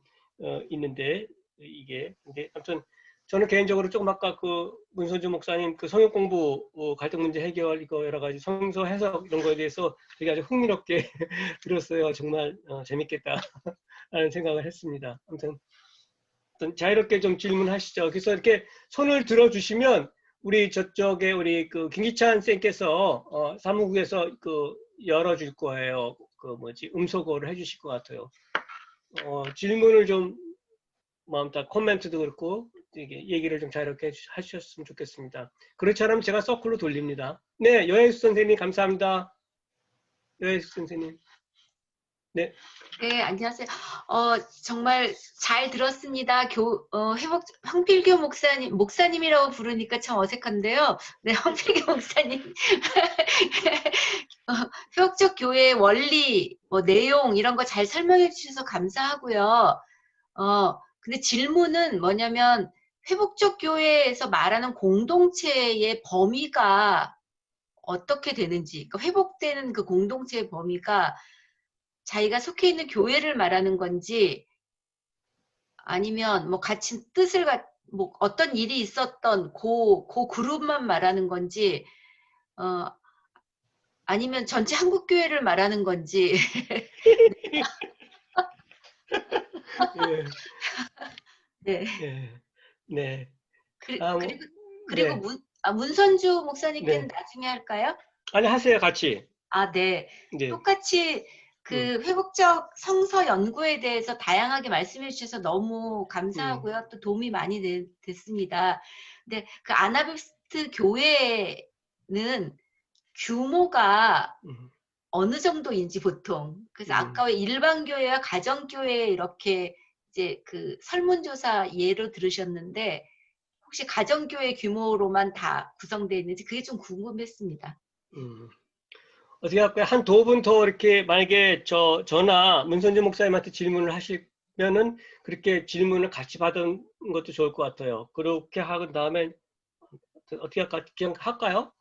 있는데 이게 근데 아무튼 저는 개인적으로 조금 아까 그 문선주 목사님 그 성역 공부 갈등 문제 해결 이거 여러 가지 성서 해석 이런 거에 대해서 되게 아주 흥미롭게 들었어요. 정말 재밌겠다 라는 생각을 했습니다. 아무튼 자유롭게 좀 질문하시죠. 그래서 이렇게 손을 들어주시면 우리 저쪽에 우리 그 김기찬 쌤께서 사무국에서 그 열어줄 거예요. 그 뭐지 음소거를 해주실 것 같아요. 질문을 좀 다 코멘트도 그렇고 이게 얘기를 좀 자유롭게 하셨으면 좋겠습니다. 그렇지 않으면 제가 서클로 돌립니다. 네, 여혜수 선생님 감사합니다. 여혜수 선생님. 네. 네, 안녕하세요. 정말 잘 들었습니다. 황필교 목사님이라고 부르니까 참 어색한데요. 네, 황필교 목사님. 회복적 교회의 원리, 내용, 이런 거 잘 설명해 주셔서 감사하고요. 근데 질문은 뭐냐면, 회복적 교회에서 말하는 공동체의 범위가 어떻게 되는지, 그러니까 회복되는 그 공동체의 범위가 자기가 속해 있는 교회를 말하는 건지 아니면 뭐 같이 뜻을 뭐 어떤 일이 있었던 그 그룹만 말하는 건지 아니면 전체 한국 교회를 말하는 건지 네. 네. 네. 그리고 네. 문선주 목사님께는 네. 나중에 할까요? 아니 하세요 같이. 네. 네. 똑같이 그 회복적 성서 연구에 대해서 다양하게 말씀해 주셔서 너무 감사하고요. 또 도움이 많이 됐습니다. 근데 그 아나베프티스트 교회는 규모가 어느 정도인지 보통. 그래서 아까 일반 교회와 가정 교회 이렇게 이제 그 설문조사 예로 들으셨는데 혹시 가정 교회 규모로만 다 구성되어 있는지 그게 좀 궁금했습니다. 어떻게 할까요? 한 2분 더 이렇게 만약에 저나 문선재 목사님한테 질문을 하시면은 그렇게 질문을 같이 받은 것도 좋을 것 같아요. 그렇게 하고 다음에 어떻게 할까? 그냥 할까요?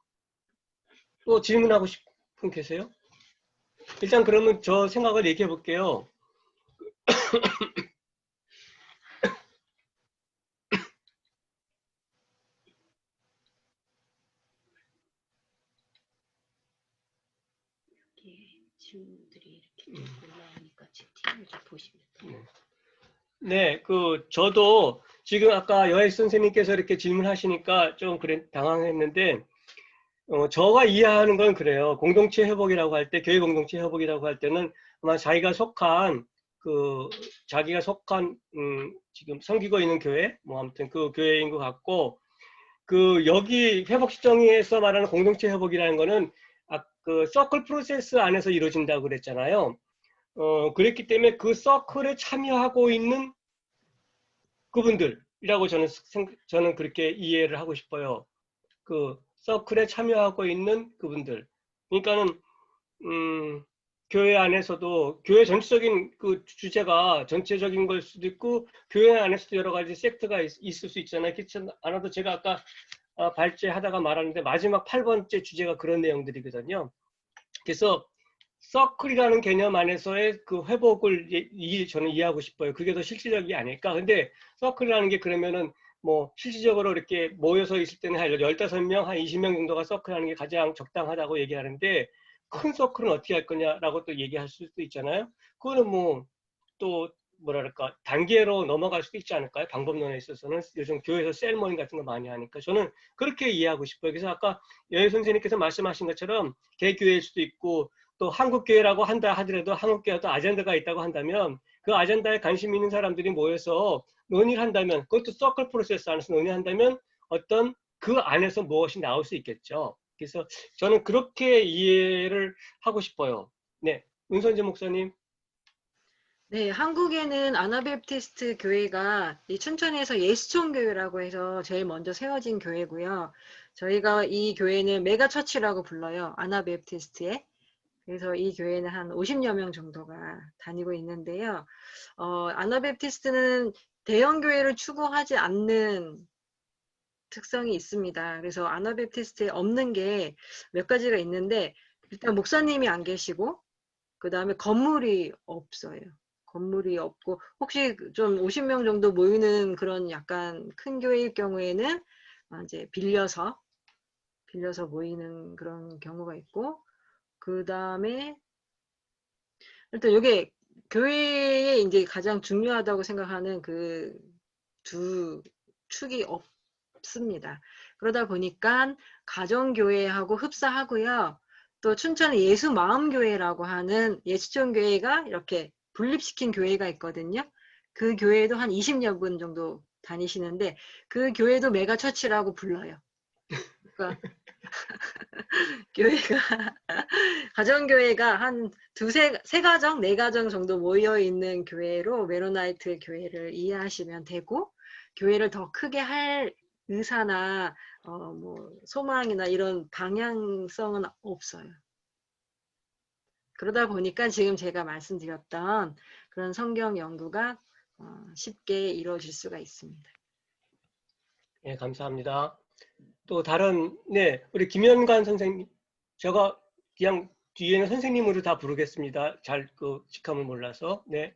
또 질문하고 싶은 분 계세요? 일단 그러면 저 생각을 얘기해 볼게요. 질문들이 이렇게 올라오니까 채팅을 좀 보시면. 네, 저도 지금 아까 여혜수 선생님께서 이렇게 질문하시니까 좀 당황했는데, 저가 이해하는 건 그래요. 공동체 회복이라고 할 때, 교회 공동체 회복이라고 할 때는 아마 자기가 속한, 지금 섬기고 있는 교회, 뭐 아무튼 그 교회인 것 같고, 여기 회복시정에서 말하는 공동체 회복이라는 거는, 그 서클 프로세스 안에서 이루어진다고 그랬잖아요. 그랬기 때문에 그 서클에 참여하고 있는 그분들이라고 저는 그렇게 이해를 하고 싶어요. 그 서클에 참여하고 있는 그분들. 그러니까는 교회 안에서도 교회 전체적인 그 주제가 전체적인 걸 수도 있고 교회 안에서도 여러 가지 섹트가 있을 수 있잖아요. 그렇지 않아도 제가 아까 발제하다가 말하는데 마지막 8번째 주제가 그런 내용들이거든요. 그래서 서클이라는 개념 안에서의 그 회복을 저는 이해하고 싶어요. 그게 더 실질적이 아닐까. 근데 서클이라는 게 그러면은 뭐 실질적으로 이렇게 모여서 있을 때는 한 15명, 한 20명 정도가 서클하는 게 가장 적당하다고 얘기하는데 큰 서클은 어떻게 할 거냐라고 또 얘기할 수도 있잖아요. 그거는 뭐 또 뭐랄까 단계로 넘어갈 수도 있지 않을까요? 방법론에 있어서는 요즘 교회에서 셀모닝 같은 거 많이 하니까 저는 그렇게 이해하고 싶어요. 그래서 아까 여혜 선생님께서 말씀하신 것처럼 개교회일 수도 있고 또 한국교회라고 한다 하더라도 한국교회도 아젠다가 있다고 한다면 그 아젠다에 관심 있는 사람들이 모여서 논의를 한다면 그것도 서클 프로세스 안에서 논의한다면 어떤 그 안에서 무엇이 나올 수 있겠죠. 그래서 저는 그렇게 이해를 하고 싶어요. 네, 문선재 목사님. 네, 한국에는 아나베프티스트 교회가 이 춘천에서 예수촌교회라고 해서 제일 먼저 세워진 교회고요. 저희가 이 교회는 메가처치라고 불러요. 아나베프티스트의. 그래서 이 교회는 한 50여 명 정도가 다니고 있는데요. 아나베프티스트는 대형 교회를 추구하지 않는 특성이 있습니다. 그래서 아나베프티스트에 없는 게 몇 가지가 있는데, 일단 목사님이 안 계시고, 그 다음에 건물이 없어요. 건물이 없고, 혹시 좀 50명 정도 모이는 그런 약간 큰 교회일 경우에는 이제 빌려서 모이는 그런 경우가 있고, 그 다음에 일단 이게 교회에 이제 가장 중요하다고 생각하는 그 두 축이 없습니다. 그러다 보니까 가정교회하고 흡사하고요. 또 춘천 예수마음교회라고 하는 예수촌교회가 이렇게 분립시킨 교회가 있거든요. 그 교회도 한 20여 분 정도 다니시는데 그 교회도 메가처치라고 불러요. 그러니까 교회가 가정교회가 한 세 가정, 네 가정 정도 모여 있는 교회로 메로나이트 교회를 이해하시면 되고, 교회를 더 크게 할 의사나 뭐 소망이나 이런 방향성은 없어요. 그러다 보니까 지금 제가 말씀드렸던 그런 성경 연구가 쉽게 이루어질 수가 있습니다. 네, 감사합니다. 또 다른, 네, 우리 김현관 선생님, 제가 그냥 뒤에는 선생님으로 다 부르겠습니다. 잘 그 직함을 몰라서. 네.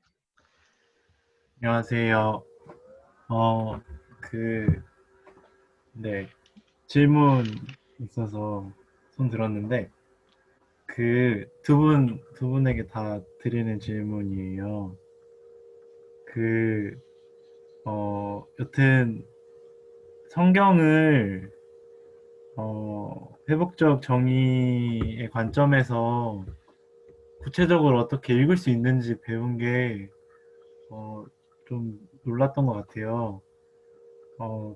안녕하세요. 네, 질문 있어서 손 들었는데, 두 분에게 다 드리는 질문이에요. 여튼, 성경을, 회복적 정의의 관점에서 구체적으로 어떻게 읽을 수 있는지 배운 게, 좀 놀랐던 것 같아요.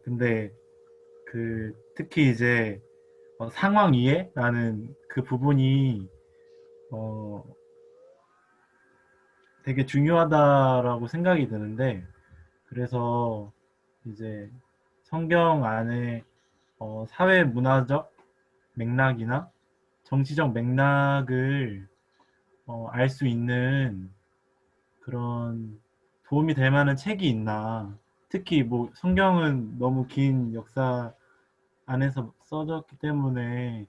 근데, 특히 이제, 상황 이해라는 그 부분이, 되게 중요하다라고 생각이 드는데, 그래서 이제 성경 안에 사회 문화적 맥락이나 정치적 맥락을 알 수 있는 그런 도움이 될 만한 책이 있나. 특히 뭐 성경은 너무 긴 역사 안에서 써졌기 때문에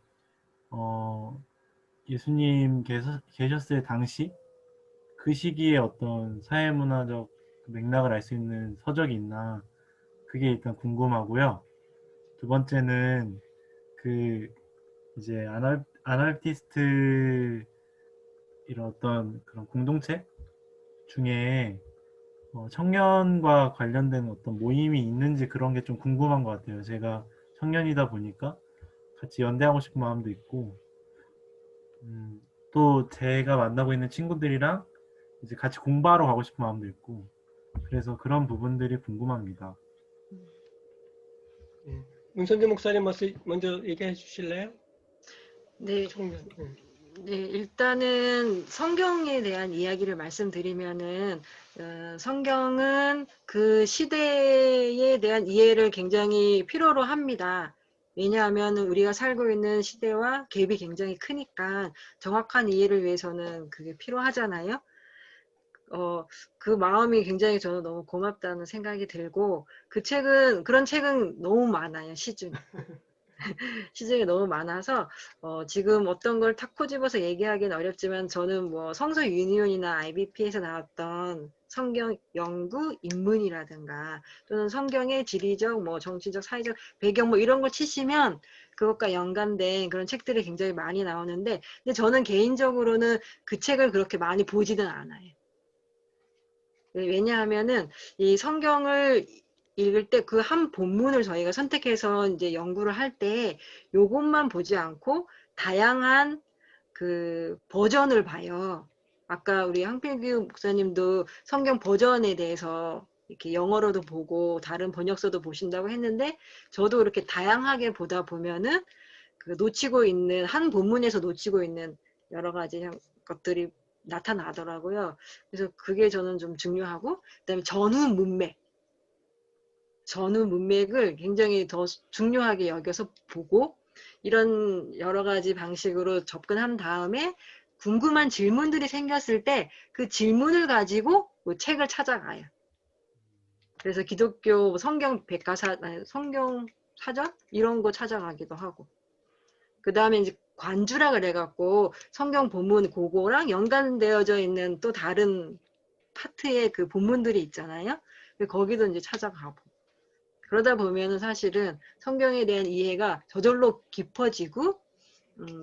예수님 계셨을 당시 그 시기에 어떤 사회문화적 맥락을 알 수 있는 서적이 있나, 그게 일단 궁금하고요. 두 번째는 이제 아나르티스트 이런 어떤 그런 공동체 중에 청년과 관련된 어떤 모임이 있는지 그런 게 좀 궁금한 것 같아요. 제가 청년이다 보니까 같이 연대하고 싶은 마음도 있고, 또 제가 만나고 있는 친구들이랑 이제 같이 공부하러 가고 싶은 마음도 있고, 그래서 그런 부분들이 궁금합니다. 문선재 목사님 먼저 얘기해 주실래요? 네. 청년. 네, 일단은 성경에 대한 이야기를 말씀드리면은 성경은 그 시대에 대한 이해를 굉장히 필요로 합니다. 왜냐하면 우리가 살고 있는 시대와 갭이 굉장히 크니까 정확한 이해를 위해서는 그게 필요하잖아요. 그 마음이 굉장히 저는 너무 고맙다는 생각이 들고, 그런 책은 너무 많아요, 시중에. 시중에 너무 많아서 지금 어떤 걸 탁 꼬집어서 얘기하기는 어렵지만, 저는 뭐 성서 유니온이나 IBP에서 나왔던 성경 연구 입문이라든가 또는 성경의 지리적 뭐 정치적 사회적 배경 뭐 이런 걸 치시면 그것과 연관된 그런 책들이 굉장히 많이 나오는데, 근데 저는 개인적으로는 그 책을 그렇게 많이 보지는 않아요. 왜냐하면은 이 성경을 읽을 때 그 한 본문을 저희가 선택해서 이제 연구를 할 때 요것만 보지 않고 다양한 그 버전을 봐요. 아까 우리 황필규 목사님도 성경 버전에 대해서 이렇게 영어로도 보고 다른 번역서도 보신다고 했는데, 저도 그렇게 다양하게 보다 보면은 그 한 본문에서 놓치고 있는 여러 가지 것들이 나타나더라고요. 그래서 그게 저는 좀 중요하고, 그다음에 전후 문맥을 굉장히 더 중요하게 여겨서 보고, 이런 여러 가지 방식으로 접근한 다음에 궁금한 질문들이 생겼을 때 그 질문을 가지고 뭐 책을 찾아가요. 그래서 기독교 성경 백과사, 아니, 성경 사전 이런 거 찾아가기도 하고. 그 다음에 이제 관주라 그래갖고 성경 본문 그거랑 연관되어져 있는 또 다른 파트의 그 본문들이 있잖아요. 거기도 이제 찾아가고. 그러다 보면은 사실은 성경에 대한 이해가 저절로 깊어지고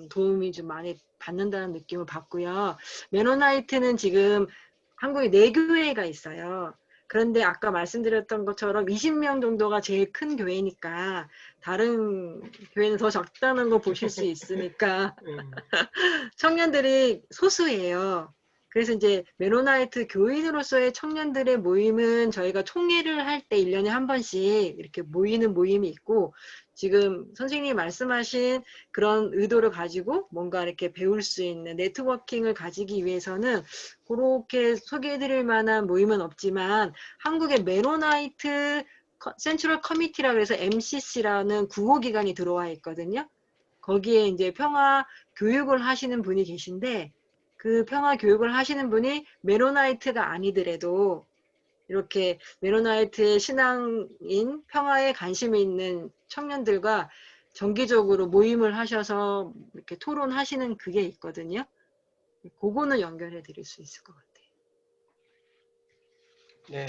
도움이 좀 많이 받는다는 느낌을 받고요. 메노나이트는 지금 한국에 4교회가 있어요. 그런데 아까 말씀드렸던 것처럼 20명 정도가 제일 큰 교회니까 다른 교회는 더 적다는 거 보실 수 있으니까 청년들이 소수예요. 그래서 이제 메노나이트 교인으로서의 청년들의 모임은 저희가 총회를 할 때 1년에 한 번씩 이렇게 모이는 모임이 있고, 지금 선생님이 말씀하신 그런 의도를 가지고 뭔가 이렇게 배울 수 있는 네트워킹을 가지기 위해서는 그렇게 소개해드릴 만한 모임은 없지만, 한국의 메노나이트 센트럴 커미티라 그래서 MCC라는 구호기관이 들어와 있거든요. 거기에 이제 평화 교육을 하시는 분이 계신데, 그 평화 교육을 하시는 분이 메노나이트가 아니더라도 이렇게 메노나이트의 신앙인 평화에 관심이 있는 청년들과 정기적으로 모임을 하셔서 이렇게 토론하시는 그게 있거든요. 그거는 연결해 드릴 수 있을 것 같아요. 네,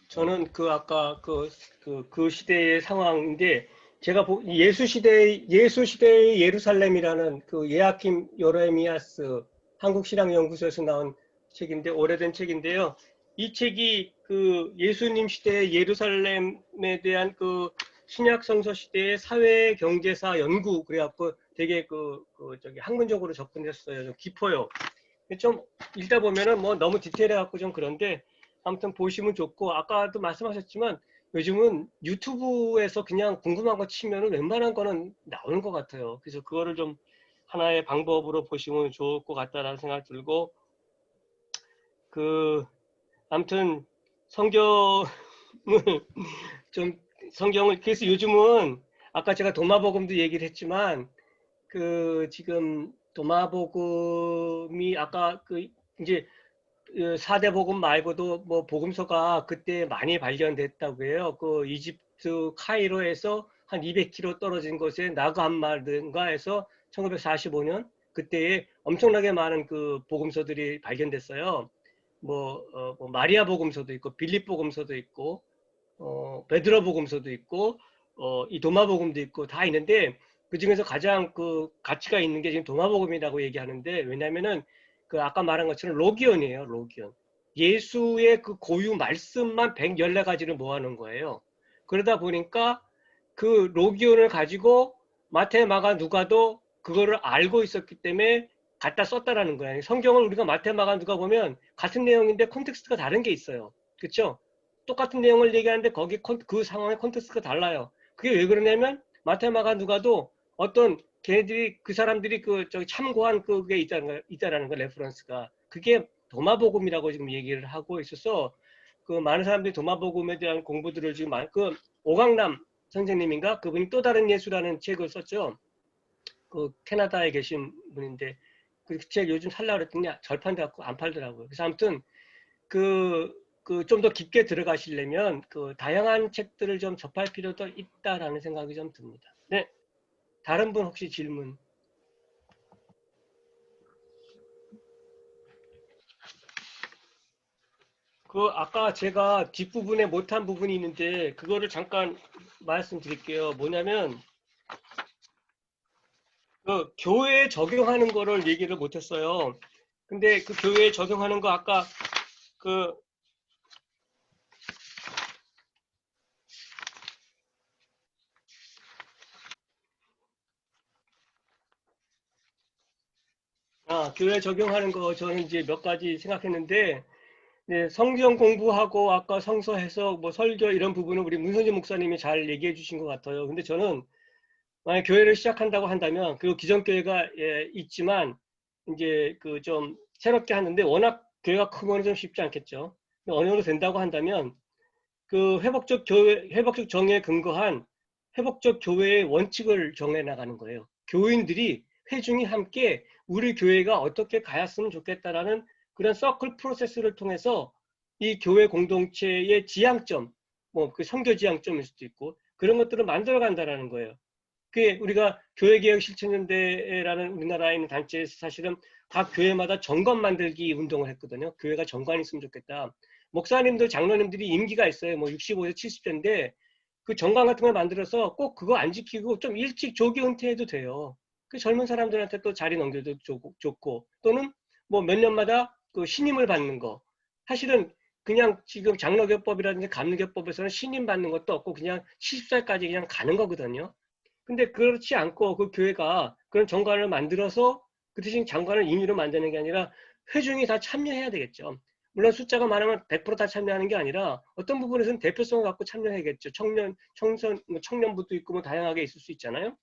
저는 그 아까 그 시대의 상황인데, 제가 예수 시대의 예루살렘이라는 그 예아킴 여레미야스 한국신앙연구소에서 나온 책인데, 오래된 책인데요. 이 책이 그 예수님 시대의 예루살렘에 대한 그 신약 성서 시대의 사회 경제사 연구, 그래갖고 되게 저기 학문적으로 접근했어요. 좀 깊어요. 좀 읽다 보면은 뭐 너무 디테일해갖고 좀 그런데, 아무튼 보시면 좋고, 아까도 말씀하셨지만 요즘은 유튜브에서 그냥 궁금한 거 치면은 웬만한 거는 나오는 것 같아요. 그래서 그거를 좀 하나의 방법으로 보시면 좋을 것 같다라는 생각 들고, 아무튼 성경을 그래서 요즘은 아까 제가 도마복음도 얘기를 했지만, 지금 도마복음이 아까 이제 4대 복음 말고도 뭐 복음서가 그때 많이 발견됐다고 해요. 이집트 카이로에서 한 200km 떨어진 곳에 나그 함마든가에서 1945년 그때에 엄청나게 많은 그 복음서들이 발견됐어요. 뭐 마리아 복음서도 있고 빌립 복음서도 있고 베드로 복음서도 있고 이 도마 복음도 있고 다 있는데, 그 중에서 가장 그 가치가 있는 게 지금 도마 복음이라고 얘기하는데, 왜냐면은 아까 말한 것처럼 로기온이에요. 로기온. 예수의 그 고유 말씀만 114가지를 모아놓은 거예요. 그러다 보니까 그 로기온을 가지고 마태, 마가, 누가도 그거를 알고 있었기 때문에 갖다 썼다라는 거예요. 성경을 우리가 마태, 마가, 누가 보면 같은 내용인데 콘텍스트가 다른 게 있어요. 그렇죠? 똑같은 내용을 얘기하는데 거기 그 상황의 콘텍스트가 달라요. 그게 왜 그러냐면 마태, 마가, 누가도 어떤 걔네들이 그 사람들이 저기 참고한 그게 있다라는 거, 레퍼런스가. 그게 도마복음이라고 지금 얘기를 하고 있어서 많은 사람들이 도마복음에 대한 공부들을 지금 오강남 선생님인가 그분이 또 다른 예수라는 책을 썼죠. 캐나다에 계신 분인데 그 책 요즘 살려고 그랬더니 절판돼 갖고 안 팔더라고요. 그래서 아무튼 좀 더 깊게 들어가시려면 다양한 책들을 좀 접할 필요도 있다라는 생각이 좀 듭니다. 네. 다른 분 혹시 질문? 아까 제가 뒷부분에 못한 부분이 있는데 그거를 잠깐 말씀드릴게요. 뭐냐면 교회에 적용하는 거를 얘기를 못했어요. 근데 그 교회에 적용하는 거 아까 교회 적용하는 거 저는 이제 몇 가지 생각했는데, 네, 성경 공부하고 아까 성서 해석, 뭐 설교 이런 부분은 우리 문선진 목사님이 잘 얘기해 주신 것 같아요. 근데 저는 만약 교회를 시작한다고 한다면 그 기존 교회가 있지만 이제 좀 새롭게 하는데 워낙 교회가 크면 좀 쉽지 않겠죠. 어느 정도 된다고 한다면 회복적 정의에 근거한 회복적 교회의 원칙을 정해 나가는 거예요. 교인들이 회중이 함께 우리 교회가 어떻게 가였으면 좋겠다라는 그런 서클 프로세스를 통해서 이 교회 공동체의 지향점, 뭐 그 선교 지향점일 수도 있고 그런 것들을 만들어 간다라는 거예요. 그게 우리가 교회개혁 실천연대라는 우리나라에 있는 단체에서 사실은 각 교회마다 정관 만들기 운동을 했거든요. 교회가 정관이 있으면 좋겠다. 목사님들, 장로님들이 임기가 있어요. 뭐 65세, 70세인데 그 정관 같은 걸 만들어서 꼭 그거 안 지키고 좀 일찍 조기 은퇴해도 돼요. 그 젊은 사람들한테 또 자리 넘겨도 좋고 또는 뭐 몇 년마다 그 신임을 받는 거. 사실은 그냥 지금 장로교법이라든지 감리교법에서는 신임 받는 것도 없고 그냥 70살까지 그냥 가는 거거든요. 근데 그렇지 않고 그 교회가 그런 정관을 만들어서 그 대신 장관을 임의로 만드는 게 아니라 회중이 다 참여해야 되겠죠. 물론 숫자가 많으면 100% 다 참여하는 게 아니라 어떤 부분에서는 대표성을 갖고 참여해야겠죠. 청년부도 있고 뭐 다양하게 있을 수 있잖아요.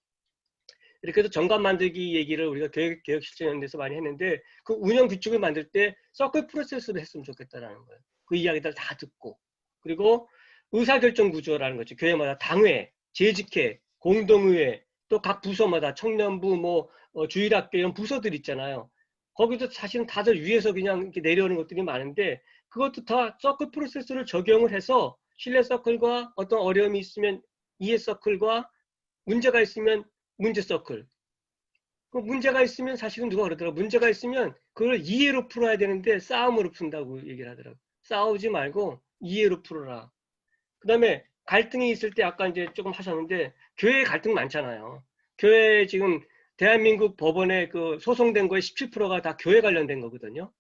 이렇게 해서 정관 만들기 얘기를 우리가 개혁 실천연대에서 많이 했는데 그 운영 규칙을 만들 때 서클 프로세스로 했으면 좋겠다라는 거예요. 그 이야기들 다 듣고 그리고 의사결정 구조라는 거죠. 교회마다 당회, 재직회, 공동의회 또 각 부서마다 청년부, 뭐 주일학교 이런 부서들 있잖아요. 거기도 사실은 다들 위에서 그냥 이렇게 내려오는 것들이 많은데 그것도 다 서클 프로세스를 적용을 해서 신뢰 서클과 어떤 어려움이 있으면 이해 서클과 문제가 있으면 문제 서클. 그 문제가 있으면 사실은 누가 그러더라고. 문제가 있으면 그걸 이해로 풀어야 되는데 싸움으로 푼다고 얘기를 하더라고. 싸우지 말고 이해로 풀어라. 그 다음에 갈등이 있을 때 아까 이제 조금 하셨는데 교회에 갈등 많잖아요. 교회 지금 대한민국 법원에 그 소송된 거에 17%가 다 교회 관련된 거거든요.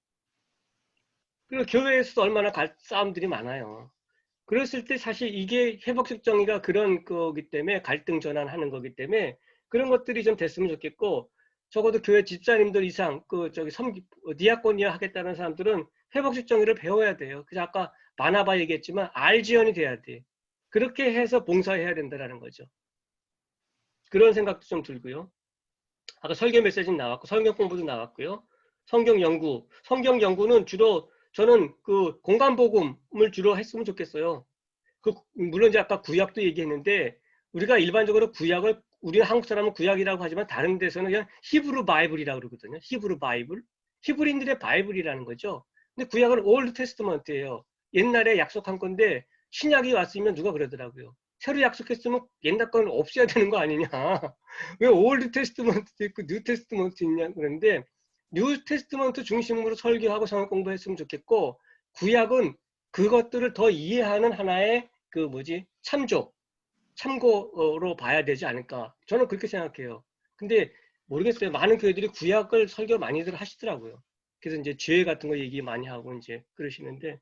그리고 교회에서도 얼마나 싸움들이 많아요. 그랬을 때 사실 이게 회복적 정의가 그런 거기 때문에 갈등 전환하는 거기 때문에 그런 것들이 좀 됐으면 좋겠고 적어도 교회 집사님들 이상 그 저기 디아코니아 하겠다는 사람들은 회복적 정의를 배워야 돼요. 그래서 아까 바나바 얘기했지만 알지연이 돼야 돼. 그렇게 해서 봉사해야 된다는 거죠. 그런 생각도 좀 들고요. 아까 설교 메시지는 나왔고 성경 공부도 나왔고요. 성경 연구는 주로 저는 그 공간 복음을 주로 했으면 좋겠어요. 물론 이제 아까 구약도 얘기했는데 우리가 일반적으로 구약을 우리 한국 사람은 구약이라고 하지만 다른 데서는 그냥 히브리 바이블이라고 그러거든요. 히브리 바이블. 히브리인들의 바이블이라는 거죠. 근데 구약은 올드 테스트먼트예요. 옛날에 약속한 건데 신약이 왔으면 누가 그러더라고요. 새로 약속했으면 옛날 건 없애야 되는 거 아니냐. 왜 올드 테스트먼트도 있고 뉴 테스트먼트 있냐 그런데 뉴 테스트먼트 중심으로 설교하고 성경 공부했으면 좋겠고 구약은 그것들을 더 이해하는 하나의 그 참고로 봐야 되지 않을까. 저는 그렇게 생각해요. 근데 모르겠어요. 많은 교회들이 구약을 설교 많이들 하시더라고요. 그래서 이제 죄 같은 거 얘기 많이 하고 이제 그러시는데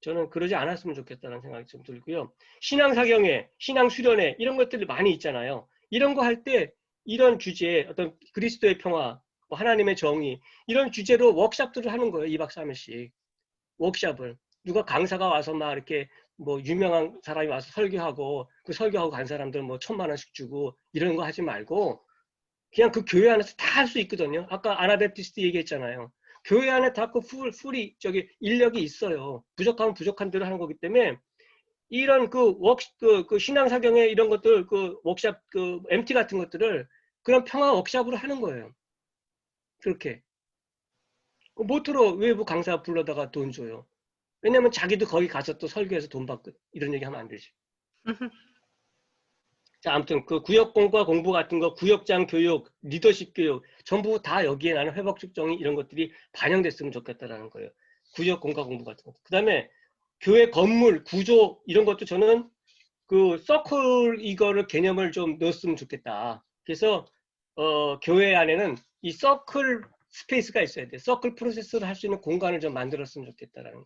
저는 그러지 않았으면 좋겠다는 생각이 좀 들고요. 신앙사경회, 신앙수련회 이런 것들이 많이 있잖아요. 이런 거 할 때 이런 주제에 어떤 그리스도의 평화, 하나님의 정의 이런 주제로 워크숍들을 하는 거예요. 2박 3일씩. 워크숍을. 누가 강사가 와서 막 이렇게 뭐 유명한 사람이 와서 설교하고 그 설교하고 간 사람들 뭐 1,000,000원씩 주고 이런 거 하지 말고 그냥 그 교회 안에서 다 할 수 있거든요. 아까 아나베프티스트 얘기했잖아요. 교회 안에 다 그 풀이 인력이 있어요. 부족하면 부족한 대로 하는 거기 때문에 이런 그 신앙사경의 이런 것들 그 워크숍 그 MT 같은 것들을 그런 평화 워크숍으로 하는 거예요. 그렇게. 모토로 외부 강사 불러다가 돈 줘요. 왜냐면 자기도 거기 가서 또 설교해서 돈 받고 이런 얘기 하면 안 되지. 자, 아무튼 그 구역공과 공부 같은 거, 구역장 교육, 리더십 교육 전부 다 여기에 나는 회복적 정의 이런 것들이 반영됐으면 좋겠다라는 거예요. 구역공과 공부 같은 거. 그다음에 교회 건물, 구조 이런 것도 저는 그 서클 이거를 개념을 좀 넣었으면 좋겠다. 그래서 교회 안에는 이 서클 스페이스가 있어야 돼. 서클 프로세스를 할 수 있는 공간을 좀 만들었으면 좋겠다라는 거.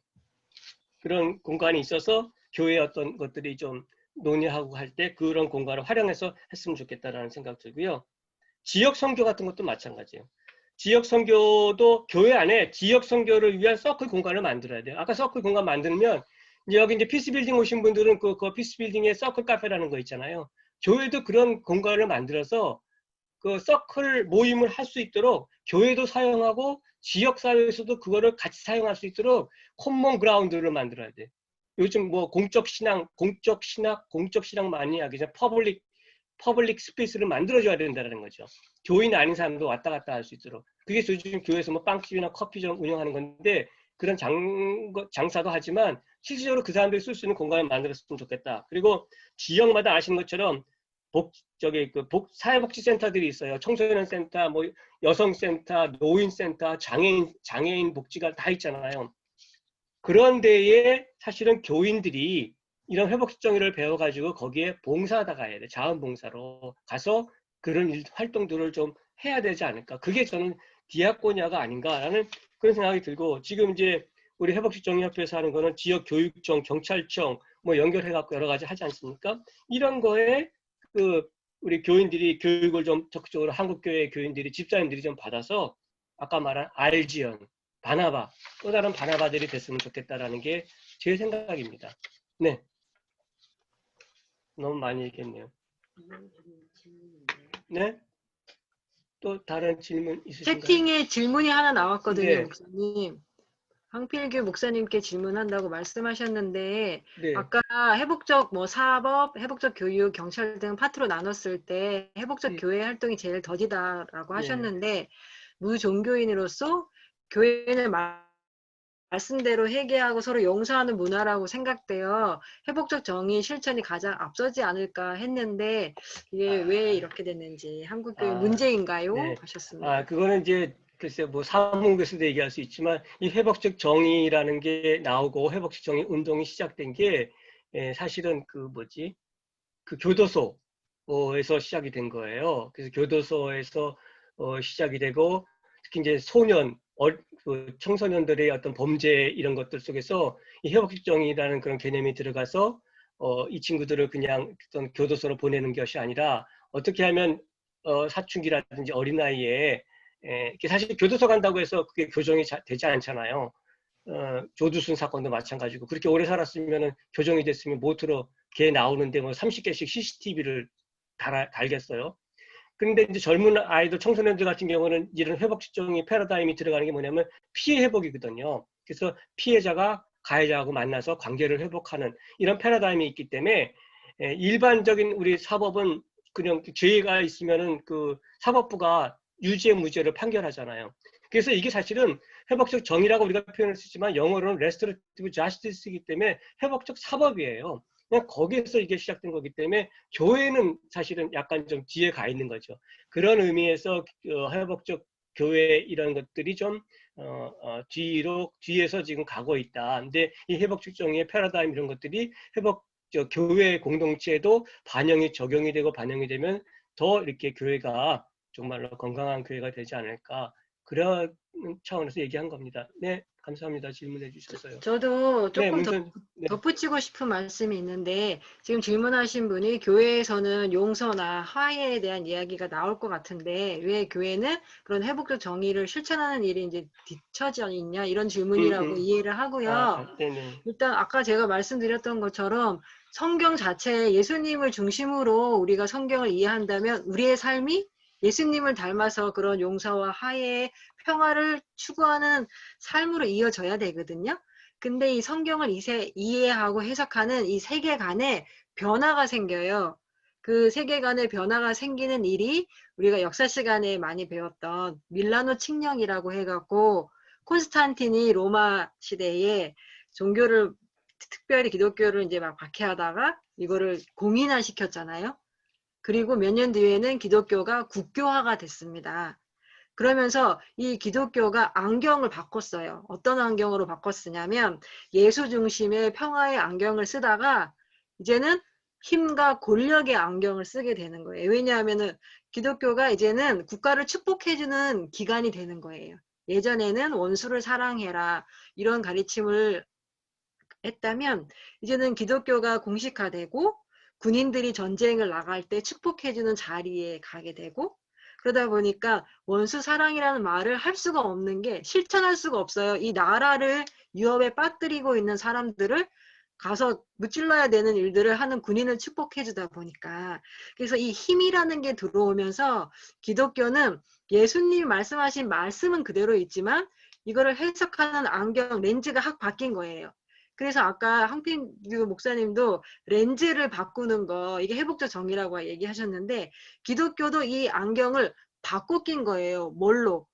그런 공간이 있어서 교회의 어떤 것들이 좀 논의하고 할 때 그런 공간을 활용해서 했으면 좋겠다라는 생각 들고요. 지역 선교 같은 것도 마찬가지예요. 지역 선교도 교회 안에 지역 선교를 위한 서클 공간을 만들어야 돼요. 아까 서클 공간 만들면 여기 이제 피스빌딩 오신 분들은 그 피스빌딩에 서클 카페라는 거 있잖아요. 교회도 그런 공간을 만들어서 그 서클 모임을 할 수 있도록 교회도 사용하고 지역사회에서도 그거를 같이 사용할 수 있도록 코먼 그라운드를 만들어야 돼. 요즘 뭐 공적 신앙 많이 하기 전에 퍼블릭 퍼블릭 스페이스를 만들어줘야 된다는 거죠. 교인 아닌 사람도 왔다 갔다 할 수 있도록. 그게 요즘 교회에서 뭐 빵집이나 커피점 운영하는 건데 그런 장사도 하지만 실질적으로 그 사람들이 쓸 수 있는 공간을 만들었으면 좋겠다. 그리고 지역마다 아시는 것처럼 사회복지센터들이 있어요. 청소년 센터, 뭐 여성센터, 노인센터, 장애인 복지가 다 있잖아요. 그런 데에 사실은 교인들이 이런 회복적 정의를 배워가지고 거기에 봉사하다 가야 돼. 자원봉사로 가서 그런 활동들을 좀 해야 되지 않을까. 그게 저는 디아코니아가 아닌가라는 그런 생각이 들고, 지금 이제 우리 회복적 정의협회에서 하는 거는 지역교육청, 경찰청 뭐 연결해갖고 여러 가지 하지 않습니까? 이런 거에 우리 교인들이 교육을 좀 적극적으로 한국교회 교인들이, 집사님들이 좀 받아서 아까 말한 알지연, 바나바, 또 다른 바나바들이 됐으면 좋겠다라는 게 제 생각입니다. 네. 너무 많이 얘기했네요. 네? 또 다른 질문 있으신가요? 채팅에 질문이 하나 나왔거든요, 네. 목사님. 황필규 목사님께 질문한다고 말씀하셨는데, 네. 아까 회복적 뭐 사법, 회복적 교육, 경찰 등 파트로 나눴을 때 회복적 네. 교회 활동이 제일 더디다라고 네. 하셨는데, 무종교인으로서 교회는 말씀대로 회개하고 서로 용서하는 문화라고 생각되어 회복적 정의 실천이 가장 앞서지 않을까 했는데, 이게 왜 이렇게 됐는지, 한국교회 문제인가요? 네. 하셨습니다. 그거는 이제 글쎄 뭐 사무국에서도 얘기할 수 있지만, 이 회복적 정의라는 게 나오고 회복적 정의 운동이 시작된 게 사실은 그 교도소에서 시작이 된 거예요. 그래서 교도소에서 시작이 되고, 특히 이제 청소년들의 어떤 범죄 이런 것들 속에서 이 회복적 정의라는 그런 개념이 들어가서 이 친구들을 그냥 어떤 교도소로 보내는 것이 아니라 어떻게 하면 사춘기라든지 어린아이에 사실 교도소 간다고 해서 그게 교정이 되지 않잖아요. 조두순 사건도 마찬가지고, 그렇게 오래 살았으면 교정이 됐으면 모트로 걔 나오는데 뭐 30개씩 CCTV를 달겠어요. 근데 이제 젊은 아이들, 청소년들 같은 경우는 이런 회복적 정의 패러다임이 들어가는 게 뭐냐면 피해 회복이거든요. 그래서 피해자가 가해자하고 만나서 관계를 회복하는 이런 패러다임이 있기 때문에, 일반적인 우리 사법은 그냥 죄가 있으면은 그 사법부가 유죄 무죄를 판결하잖아요. 그래서 이게 사실은 회복적 정의라고 우리가 표현을 쓰지만 영어로는 restorative justice이기 때문에 회복적 사법이에요. 그냥 거기에서 이게 시작된 거기 때문에 교회는 사실은 약간 좀 뒤에 가 있는 거죠. 그런 의미에서 회복적 교회 이런 것들이 좀 뒤에서 지금 가고 있다. 근데 이 회복적 정의의 패러다임 이런 것들이 교회 공동체에도 적용이 되고 반영이 되면 더 이렇게 교회가 정말로 건강한 교회가 되지 않을까, 그런 차원에서 얘기한 겁니다. 네, 감사합니다. 질문해 주셔서요. 저도 조금 더 네. 덧붙이고 싶은 말씀이 있는데, 지금 질문하신 분이 교회에서는 용서나 화해에 대한 이야기가 나올 것 같은데 왜 교회는 그런 회복적 정의를 실천하는 일이 이제 뒤처져 있냐, 이런 질문이라고 이해를 하고요. 네네. 일단 아까 제가 말씀드렸던 것처럼 성경 자체에 예수님을 중심으로 우리가 성경을 이해한다면 우리의 삶이 예수님을 닮아서 그런 용서와 화해, 평화를 추구하는 삶으로 이어져야 되거든요. 근데 이 성경을 이해하고 해석하는 이 세계관에 변화가 생겨요. 그 세계관에 변화가 생기는 일이 우리가 역사 시간에 많이 배웠던 밀라노 칙령이라고 해갖고, 콘스탄틴이 로마 시대에 종교를, 특별히 기독교를 이제 막 박해하다가 이거를 공인화 시켰잖아요. 그리고 몇 년 뒤에는 기독교가 국교화가 됐습니다. 그러면서 이 기독교가 안경을 바꿨어요. 어떤 안경으로 바꿨으냐면 예수 중심의 평화의 안경을 쓰다가 이제는 힘과 권력의 안경을 쓰게 되는 거예요. 왜냐하면은 기독교가 이제는 국가를 축복해주는 기관이 되는 거예요. 예전에는 원수를 사랑해라 이런 가르침을 했다면, 이제는 기독교가 공식화되고 군인들이 전쟁을 나갈 때 축복해주는 자리에 가게 되고, 그러다 보니까 원수 사랑이라는 말을 할 수가 없는 게, 실천할 수가 없어요. 이 나라를 위협에 빠뜨리고 있는 사람들을 가서 무찔러야 되는 일들을 하는 군인을 축복해주다 보니까. 그래서 이 힘이라는 게 들어오면서 기독교는 예수님이 말씀하신 말씀은 그대로 있지만 이거를 해석하는 안경, 렌즈가 확 바뀐 거예요. 그래서 아까 황필규 목사님도 렌즈를 바꾸는 거, 이게 회복적 정의라고 얘기하셨는데, 기독교도 이 안경을 바꿔 낀 거예요. 뭘로?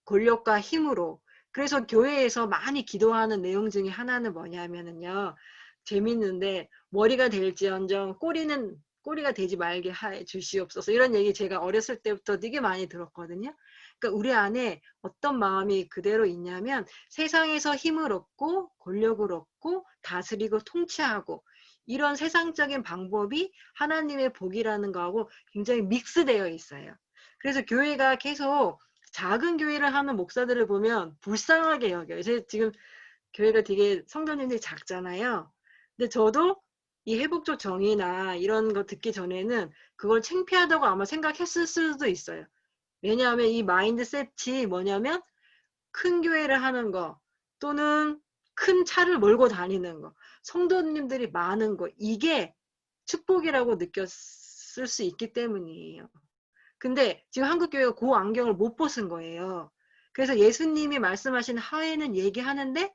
권력과 힘으로. 그래서 교회에서 많이 기도하는 내용 중에 하나는 뭐냐면은요. 재밌는데, 머리가 될지언정 꼬리가 되지 말게 해 주시옵소서. 이런 얘기 제가 어렸을 때부터 되게 많이 들었거든요. 그러니까 우리 안에 어떤 마음이 그대로 있냐면 세상에서 힘을 얻고 권력을 얻고 다스리고 통치하고 이런 세상적인 방법이 하나님의 복이라는 거하고 굉장히 믹스되어 있어요. 그래서 교회가 계속 작은 교회를 하는 목사들을 보면 불쌍하게 여겨요. 지금 교회가 되게 성도님들이 작잖아요. 근데 저도 이 회복적 정의나 이런 거 듣기 전에는 그걸 창피하다고 아마 생각했을 수도 있어요. 왜냐하면 이 마인드셋이 뭐냐면 큰 교회를 하는 거 또는 큰 차를 몰고 다니는 거, 성도님들이 많은 거, 이게 축복이라고 느꼈을 수 있기 때문이에요. 근데 지금 한국교회가 그 안경을 못 벗은 거예요. 그래서 예수님이 말씀하신 하에는 얘기하는데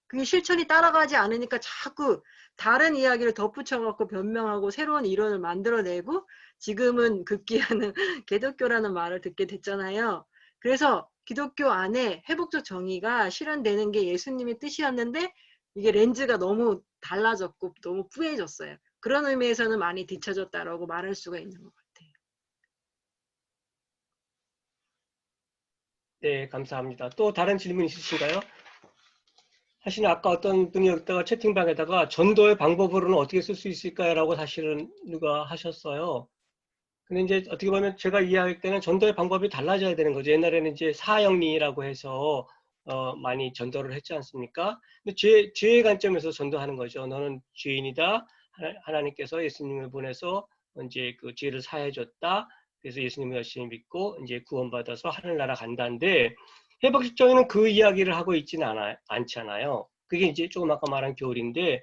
그게 실천이 따라가지 않으니까 자꾸 다른 이야기를 덧붙여갖고 변명하고 새로운 이론을 만들어내고 지금은 급기야는 개독교라는 말을 듣게 됐잖아요. 그래서 기독교 안에 회복적 정의가 실현되는 게 예수님의 뜻이었는데 이게 렌즈가 너무 달라졌고 너무 뿌해졌어요. 그런 의미에서는 많이 뒤처졌다라고 말할 수가 있는 것 같아요. 네, 감사합니다. 또 다른 질문 있으신가요? 사실은 아까 어떤 분이 여기다가 채팅방에다가 전도의 방법으로는 어떻게 쓸 수 있을까요?라고 사실은 누가 하셨어요. 근데 이제 어떻게 보면 제가 이해할 때는 전도의 방법이 달라져야 되는 거죠. 옛날에는 이제 사형리라고 해서 많이 전도를 했지 않습니까? 근데 죄의 관점에서 전도하는 거죠. 너는 죄인이다. 하나님께서 예수님을 보내서 이제 그 죄를 사해줬다. 그래서 예수님을 열심히 믿고 이제 구원받아서 하늘나라 간다는데 회복적 정의는 그 이야기를 하고 있지는 않잖아요. 그게 이제 조금 아까 말한 교리인데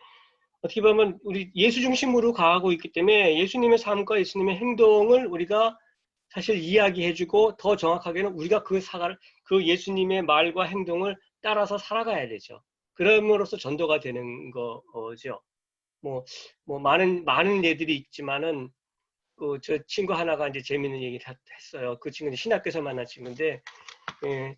어떻게 보면 우리 예수 중심으로 가고 있기 때문에 예수님의 삶과 예수님의 행동을 우리가 사실 이야기해주고 더 정확하게는 우리가 그 예수님의 말과 행동을 따라서 살아가야 되죠. 그럼으로써 전도가 되는 거죠. 많은 예들이 있지만은 저 친구 하나가 이제 재밌는 얘기를 했어요. 그 친구는 신학교에서 만난 친구인데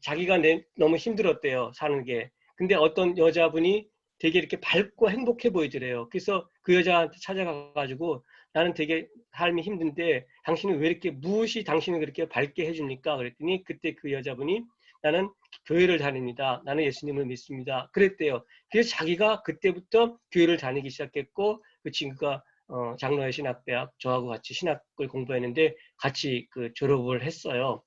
자기가 너무 힘들었대요. 사는 게. 근데 어떤 여자분이 되게 이렇게 밝고 행복해 보이더래요. 그래서 그 여자한테 찾아가가지고 나는 되게 삶이 힘든데 당신은 왜 이렇게 무엇이 당신을 그렇게 밝게 해줍니까? 그랬더니 그때 그 여자분이 나는 교회를 다닙니다. 나는 예수님을 믿습니다. 그랬대요. 그래서 자기가 그때부터 교회를 다니기 시작했고 그 친구가 장로의 신학대학 저하고 같이 신학을 공부했는데 같이 그 졸업을 했어요.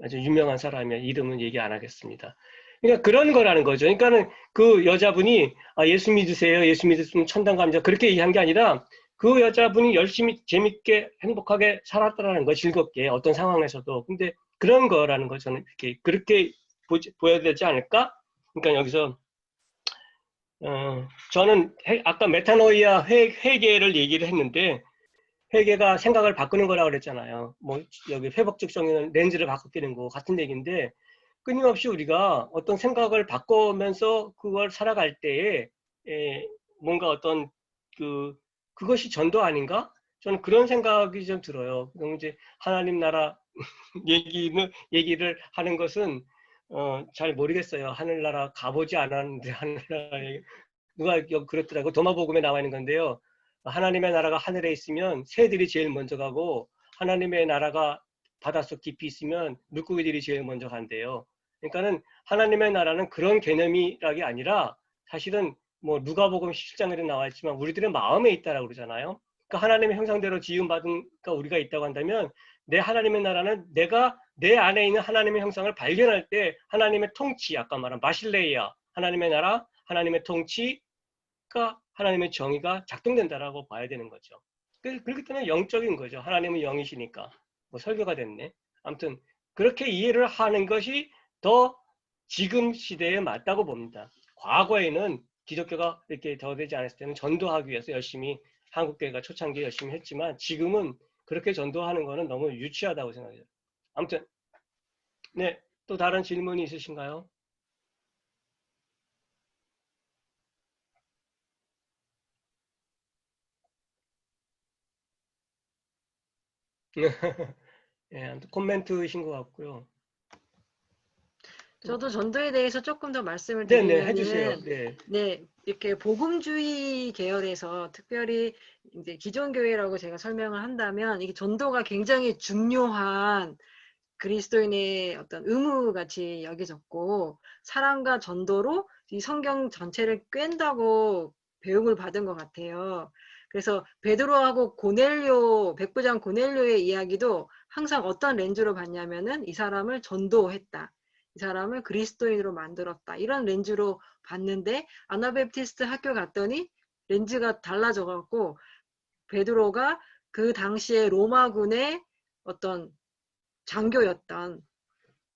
아주 유명한 사람이야. 이름은 얘기 안 하겠습니다. 그러니까 그런 거라는 거죠. 그러니까는 그 여자분이 예수 믿으세요. 예수 믿으시면 천당 갑니다. 그렇게 얘기한 게 아니라 그 여자분이 열심히 재밌게 행복하게 살았다라는 거, 즐겁게 어떤 상황에서도. 근데 그런 거라는 거 저는 그렇게 보여야 되지 않을까? 그러니까 여기서 저는 아까 메타노이아 회개를 얘기를 했는데 회개가 생각을 바꾸는 거라고 그랬잖아요. 여기 회복적 정의는 렌즈를 바꾸는 거 같은 얘기인데 끊임없이 우리가 어떤 생각을 바꾸면서 그걸 살아갈 때에 뭔가 어떤 그것이 전도 아닌가? 저는 그런 생각이 좀 들어요. 그럼 이제 하나님 나라 얘기를 하는 것은 잘 모르겠어요. 하늘나라 가보지 않았는데 하늘나라 누가 여기 그랬더라고. 도마복음에 나와 있는 건데요. 하나님의 나라가 하늘에 있으면 새들이 제일 먼저 가고 하나님의 나라가 바닷속 깊이 있으면 물고기들이 제일 먼저 간대요. 그러니까는 하나님의 나라는 그런 개념이라기 아니라 사실은 누가복음 17장에도 나와 있지만 우리들의 마음에 있다라고 그러잖아요. 그러니까 하나님의 형상대로 지음받은 우리가 있다고 한다면 내 하나님의 나라는 내가 내 안에 있는 하나님의 형상을 발견할 때 하나님의 통치, 아까 말한 마실레이아, 하나님의 나라, 하나님의 통치가 하나님의 정의가 작동된다라고 봐야 되는 거죠. 그렇기 때문에 영적인 거죠. 하나님은 영이시니까. 설교가 됐네. 아무튼 그렇게 이해를 하는 것이 더 지금 시대에 맞다고 봅니다. 과거에는 기독교가 이렇게 더 되지 않았을 때는 전도하기 위해서 열심히 한국교회가 초창기에 열심히 했지만 지금은 그렇게 전도하는 거는 너무 유치하다고 생각해요. 아무튼 네, 또 다른 질문이 있으신가요? 예, 아무튼 코멘트이신 것 같고요. 저도 전도에 대해서 조금 더 말씀을 네네, 해주세요. 드리면은, 네. 네, 이렇게 복음주의 계열에서 특별히 이제 기존 교회라고 제가 설명을 한다면, 이게 전도가 굉장히 중요한 그리스도인의 어떤 의무 같이 여겨졌고, 사랑과 전도로 이 성경 전체를 꿰다고 배움을 받은 것 같아요. 그래서 베드로하고 고넬료, 백부장 고넬료의 이야기도 항상 어떤 렌즈로 봤냐면은 이 사람을 전도했다. 이 사람을 그리스도인으로 만들었다. 이런 렌즈로 봤는데 아나베프티스트 학교 갔더니 렌즈가 달라져 갖고 베드로가 그 당시에 로마군의 어떤 장교였던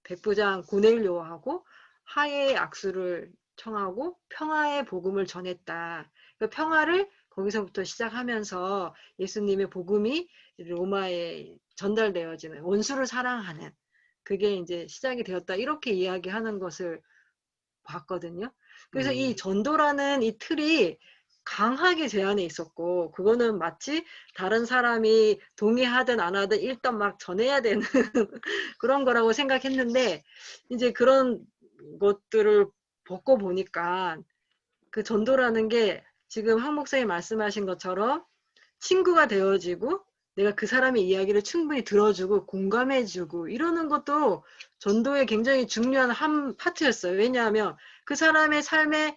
백부장 고넬료하고 화해의 악수를 청하고 평화의 복음을 전했다. 그 평화를 거기서부터 시작하면서 예수님의 복음이 로마에 전달되어지는 원수를 사랑하는 그게 이제 시작이 되었다. 이렇게 이야기하는 것을 봤거든요. 그래서 이 전도라는 이 틀이 강하게 제 안에 있었고 그거는 마치 다른 사람이 동의하든 안 하든 일단 막 전해야 되는 그런 거라고 생각했는데 이제 그런 것들을 벗고 보니까 그 전도라는 게 지금 황 목사님 말씀하신 것처럼 친구가 되어지고 내가 그 사람의 이야기를 충분히 들어주고 공감해주고 이러는 것도 전도의 굉장히 중요한 한 파트였어요. 왜냐하면 그 사람의 삶의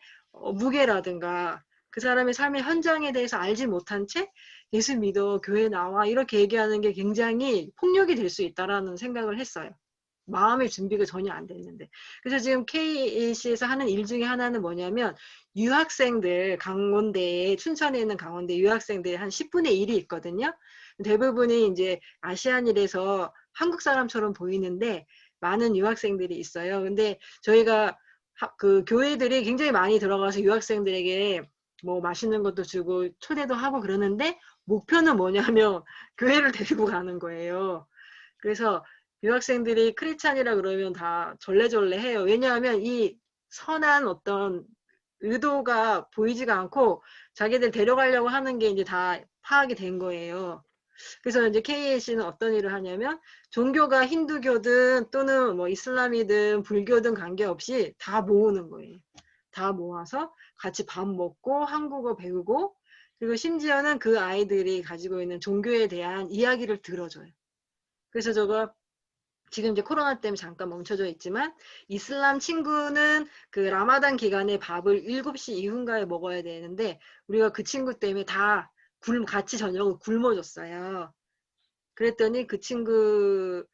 무게라든가 그 사람의 삶의 현장에 대해서 알지 못한 채 예수 믿어 교회 나와 이렇게 얘기하는 게 굉장히 폭력이 될 수 있다라는 생각을 했어요. 마음의 준비가 전혀 안 됐는데. 그래서 지금 KC에서 하는 일 중에 하나는 뭐냐면 유학생들 강원대에 춘천에 있는 강원대 유학생들이 한 10분의 1이 있거든요. 대부분이 이제 아시안일에서 한국 사람처럼 보이는데 많은 유학생들이 있어요. 근데 저희가 그 교회들이 굉장히 많이 들어가서 유학생들에게 뭐 맛있는 것도 주고 초대도 하고 그러는데 목표는 뭐냐면 교회를 데리고 가는 거예요. 그래서 유학생들이 크리스찬이라 그러면 다 절레절레 해요. 왜냐하면 이 선한 어떤 의도가 보이지가 않고 자기들 데려가려고 하는 게 이제 다 파악이 된 거예요. 그래서 이제 KAC는 어떤 일을 하냐면 종교가 힌두교든 또는 뭐 이슬람이든 불교든 관계없이 다 모으는 거예요. 다 모아서 같이 밥 먹고 한국어 배우고 그리고 심지어는 그 아이들이 가지고 있는 종교에 대한 이야기를 들어줘요. 그래서 저거 지금 이제 코로나 때문에 잠깐 멈춰져 있지만 이슬람 친구는 그 라마단 기간에 밥을 7시 이후인가에 먹어야 되는데 우리가 그 친구 때문에 다 같이 저녁을 굶어줬어요. 그랬더니 그 친구는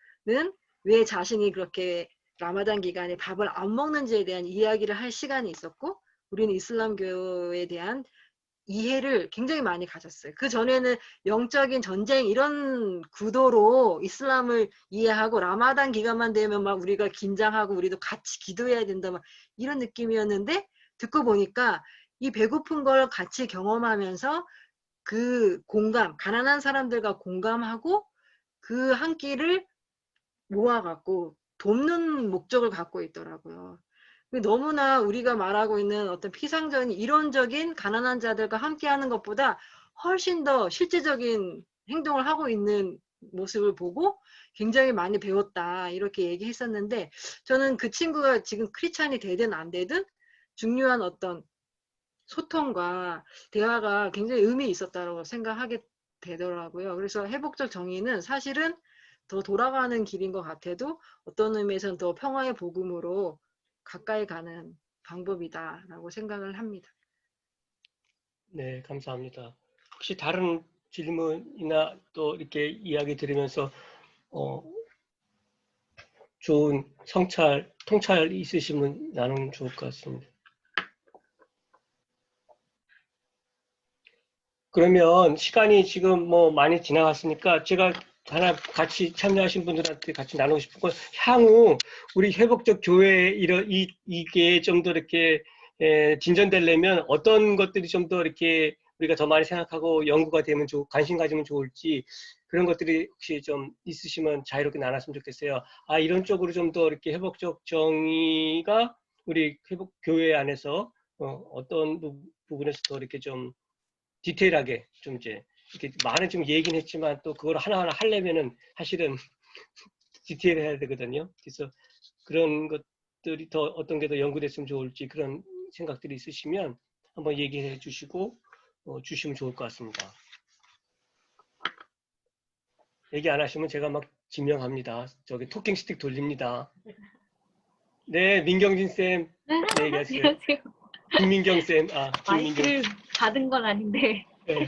왜 자신이 그렇게 라마단 기간에 밥을 안 먹는지에 대한 이야기를 할 시간이 있었고 우리는 이슬람교에 대한 이해를 굉장히 많이 가졌어요. 그 전에는 영적인 전쟁 이런 구도로 이슬람을 이해하고 라마단 기간만 되면 막 우리가 긴장하고 우리도 같이 기도해야 된다 막 이런 느낌이었는데 듣고 보니까 이 배고픈 걸 같이 경험하면서 그 공감, 가난한 사람들과 공감하고 그 한 끼를 모아갖고 돕는 목적을 갖고 있더라고요. 너무나 우리가 말하고 있는 어떤 피상적인 이론적인 가난한 자들과 함께하는 것보다 훨씬 더 실제적인 행동을 하고 있는 모습을 보고 굉장히 많이 배웠다 이렇게 얘기했었는데 저는 그 친구가 지금 크리스찬이 되든 안 되든 중요한 어떤 소통과 대화가 굉장히 의미 있었다고 생각하게 되더라고요. 그래서 회복적 정의는 사실은 더 돌아가는 길인 것 같아도 어떤 의미에서는 더 평화의 복음으로 가까이 가는 방법이다라고 생각을 합니다. 네, 감사합니다. 혹시 다른 질문이나 또 이렇게 이야기 들으면서 좋은 통찰 있으시면 나누면 좋을 것 같습니다. 그러면 시간이 지금 뭐 많이 지나갔으니까 제가 하나 같이 참여하신 분들한테 같이 나누고 싶은 건 향후 우리 회복적 교회 이게 좀 더 이렇게 진전되려면 어떤 것들이 좀 더 이렇게 우리가 더 많이 생각하고 연구가 되면 관심 가지면 좋을지 그런 것들이 혹시 좀 있으시면 자유롭게 나눴으면 좋겠어요. 아, 이런 쪽으로 좀 더 이렇게 회복적 정의가 우리 회복 교회 안에서 어떤 부분에서 더 이렇게 좀 디테일하게 좀 이제 이렇게 많은 좀 얘기는 했지만 또 그걸 하나하나 하려면은 사실은 디테일해야 되거든요. 그래서 그런 것들이 더 어떤 게 더 연구됐으면 좋을지 그런 생각들이 있으시면 한번 얘기해 주시고 주시면 좋을 것 같습니다. 얘기 안 하시면 제가 막 지명합니다. 저기 토킹 스틱 돌립니다. 네, 민경진 쌤. 네, 얘기하세요. 안녕하세요. 김민경 쌤. 김민경. 마이크를 받은 건 아닌데 네.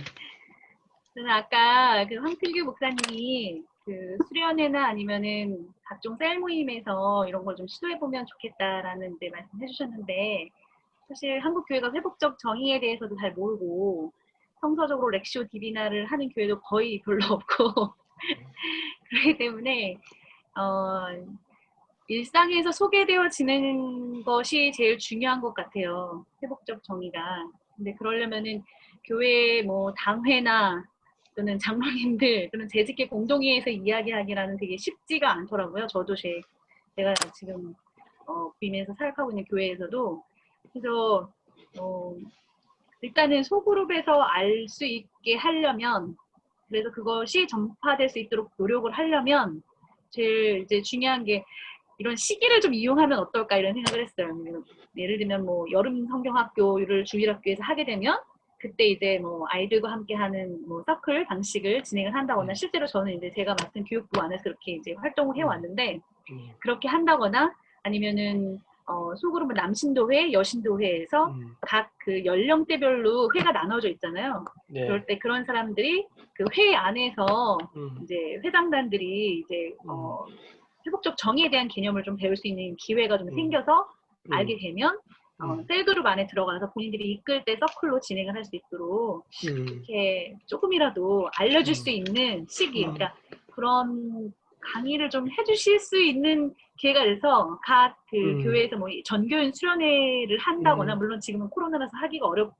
저는 아까 그 황필규 목사님이 그 수련회나 아니면은 각종 셀 모임에서 이런 걸 좀 시도해 보면 좋겠다라는 데 말씀해 주셨는데 사실 한국 교회가 회복적 정의에 대해서도 잘 모르고 성서적으로 렉시오 디비나를 하는 교회도 거의 별로 없고 그렇기 때문에 일상에서 소개되어지는 것이 제일 중요한 것 같아요. 회복적 정의가. 근데 그러려면은 교회 뭐 당회나 또는 장로님들 또는 재직계 공동회에서 이야기하기라는 되게 쉽지가 않더라고요. 저도 제가 지금 부임해서 사역하고 있는 교회에서도. 그래서 일단은 소그룹에서 알 수 있게 하려면, 그래서 그것이 전파될 수 있도록 노력을 하려면 제일 이제 중요한 게 이런 시기를 좀 이용하면 어떨까 이런 생각을 했어요. 예를 들면 뭐 여름 성경학교를 주일학교에서 하게 되면 그때 이제 뭐 아이들과 함께 하는 뭐 서클 방식을 진행을 한다거나, 실제로 저는 이제 제가 맡은 교육부 안에서 그렇게 이제 활동을 해왔는데, 그렇게 한다거나 아니면은 소그룹은 남신도회, 여신도회에서 각 그 연령대별로 회가 나눠져 있잖아요. 네. 그럴 때 그런 사람들이 그 회 안에서 이제 회장단들이 이제 회복적 정의에 대한 개념을 좀 배울 수 있는 기회가 좀 생겨서 알게 되면 셀그룹 안에 들어가서 본인들이 이끌 때 서클로 진행을 할 수 있도록 이렇게 조금이라도 알려줄 수 있는 시기, 그러니까 그런 강의를 좀 해주실 수 있는 기회가 돼서 각 그 교회에서 뭐 전교인 수련회를 한다거나, 물론 지금은 코로나라서 하기가 어려운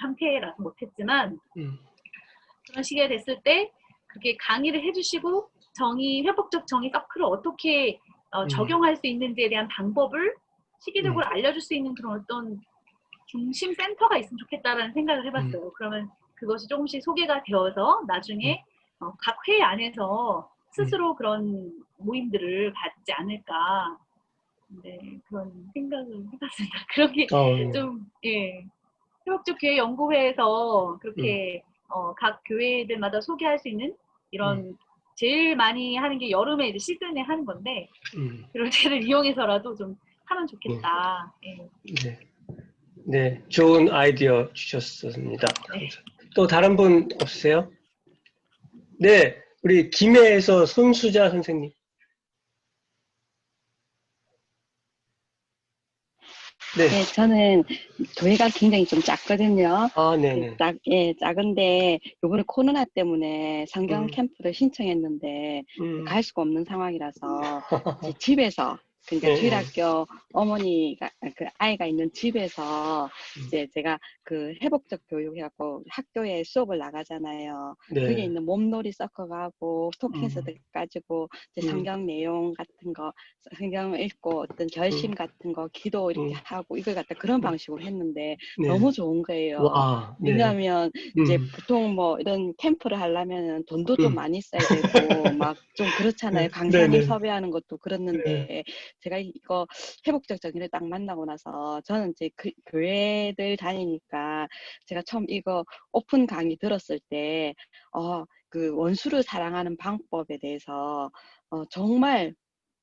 상태라서 못했지만 그런 시기가 됐을 때 그렇게 강의를 해주시고 회복적 정의 서클을 어떻게 적용할 수 있는지에 대한 방법을 시기적으로 알려줄 수 있는 그런 어떤 중심 센터가 있으면 좋겠다라는 생각을 해봤어요. 그러면 그것이 조금씩 소개가 되어서 나중에 각 회의 안에서 스스로 그런 모임들을 갖지 않을까, 네, 그런 생각을 해봤습니다. 그렇게 좀, 예, 회복적 교회 연구회에서 그렇게 각 교회들마다 소개할 수 있는 이런 제일 많이 하는 게 여름에 이제 시즌에 하는 건데, 그럴 때를 이용해서라도 좀 하면 좋겠다. 예. 네. 네, 좋은 아이디어 주셨습니다. 네. 또 다른 분 없으세요? 네, 우리 김해에서 손수자 선생님. 네. 네, 저는 교회가 굉장히 좀 작거든요. 네네. 작은데 요번에 코로나 때문에 성경 캠프를 신청했는데 갈 수가 없는 상황이라서 이제 집에서, 그러니까 주일학교 어머니가 그 아이가 있는 집에서 이제 제가 그 회복적 교육해갖고 학교에 수업을 나가잖아요. 네. 그게 있는 몸놀이 섞어가고 토킹스들 가지고 이제 성경 내용 같은 거, 성경 읽고 어떤 결심 같은 거, 기도 이렇게 하고 이걸 갖다 그런 방식으로 했는데 너무 좋은 거예요. 와, 네. 왜냐하면 이제 보통 뭐 이런 캠프를 하려면 돈도 좀 많이 써야 되고 막 좀 그렇잖아요. 강사님 섭외하는 것도 그렇는데 제가 이거 회복적 정의를 딱 만나고 나서 저는 이제 그 교회들 다니니까 제가 처음 이거 오픈 강의 들었을 때 그 원수를 사랑하는 방법에 대해서 정말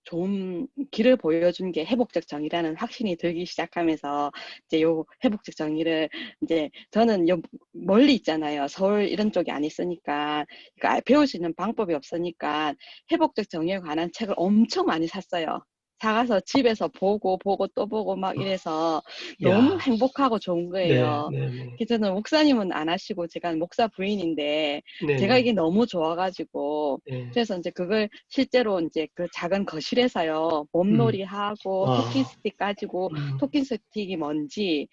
좋은 길을 보여준 게 회복적 정의라는 확신이 들기 시작하면서 이제 요 회복적 정의를 이제 저는 멀리 있잖아요. 서울 이런 쪽이 안 있으니까 그러니까 배울 수 있는 방법이 없으니까 회복적 정의에 관한 책을 엄청 많이 샀어요. 사가서 집에서 보고 또 보고 막 이래서 너무 행복하고 좋은 거예요. 그래서 저는 목사님은 안 하시고 제가 목사 부인인데 제가 이게 너무 좋아가지고 그래서 이제 그걸 실제로 이제 그 작은 거실에서요 몸놀이 하고 토킹 스틱 가지고 토킹 스틱이 뭔지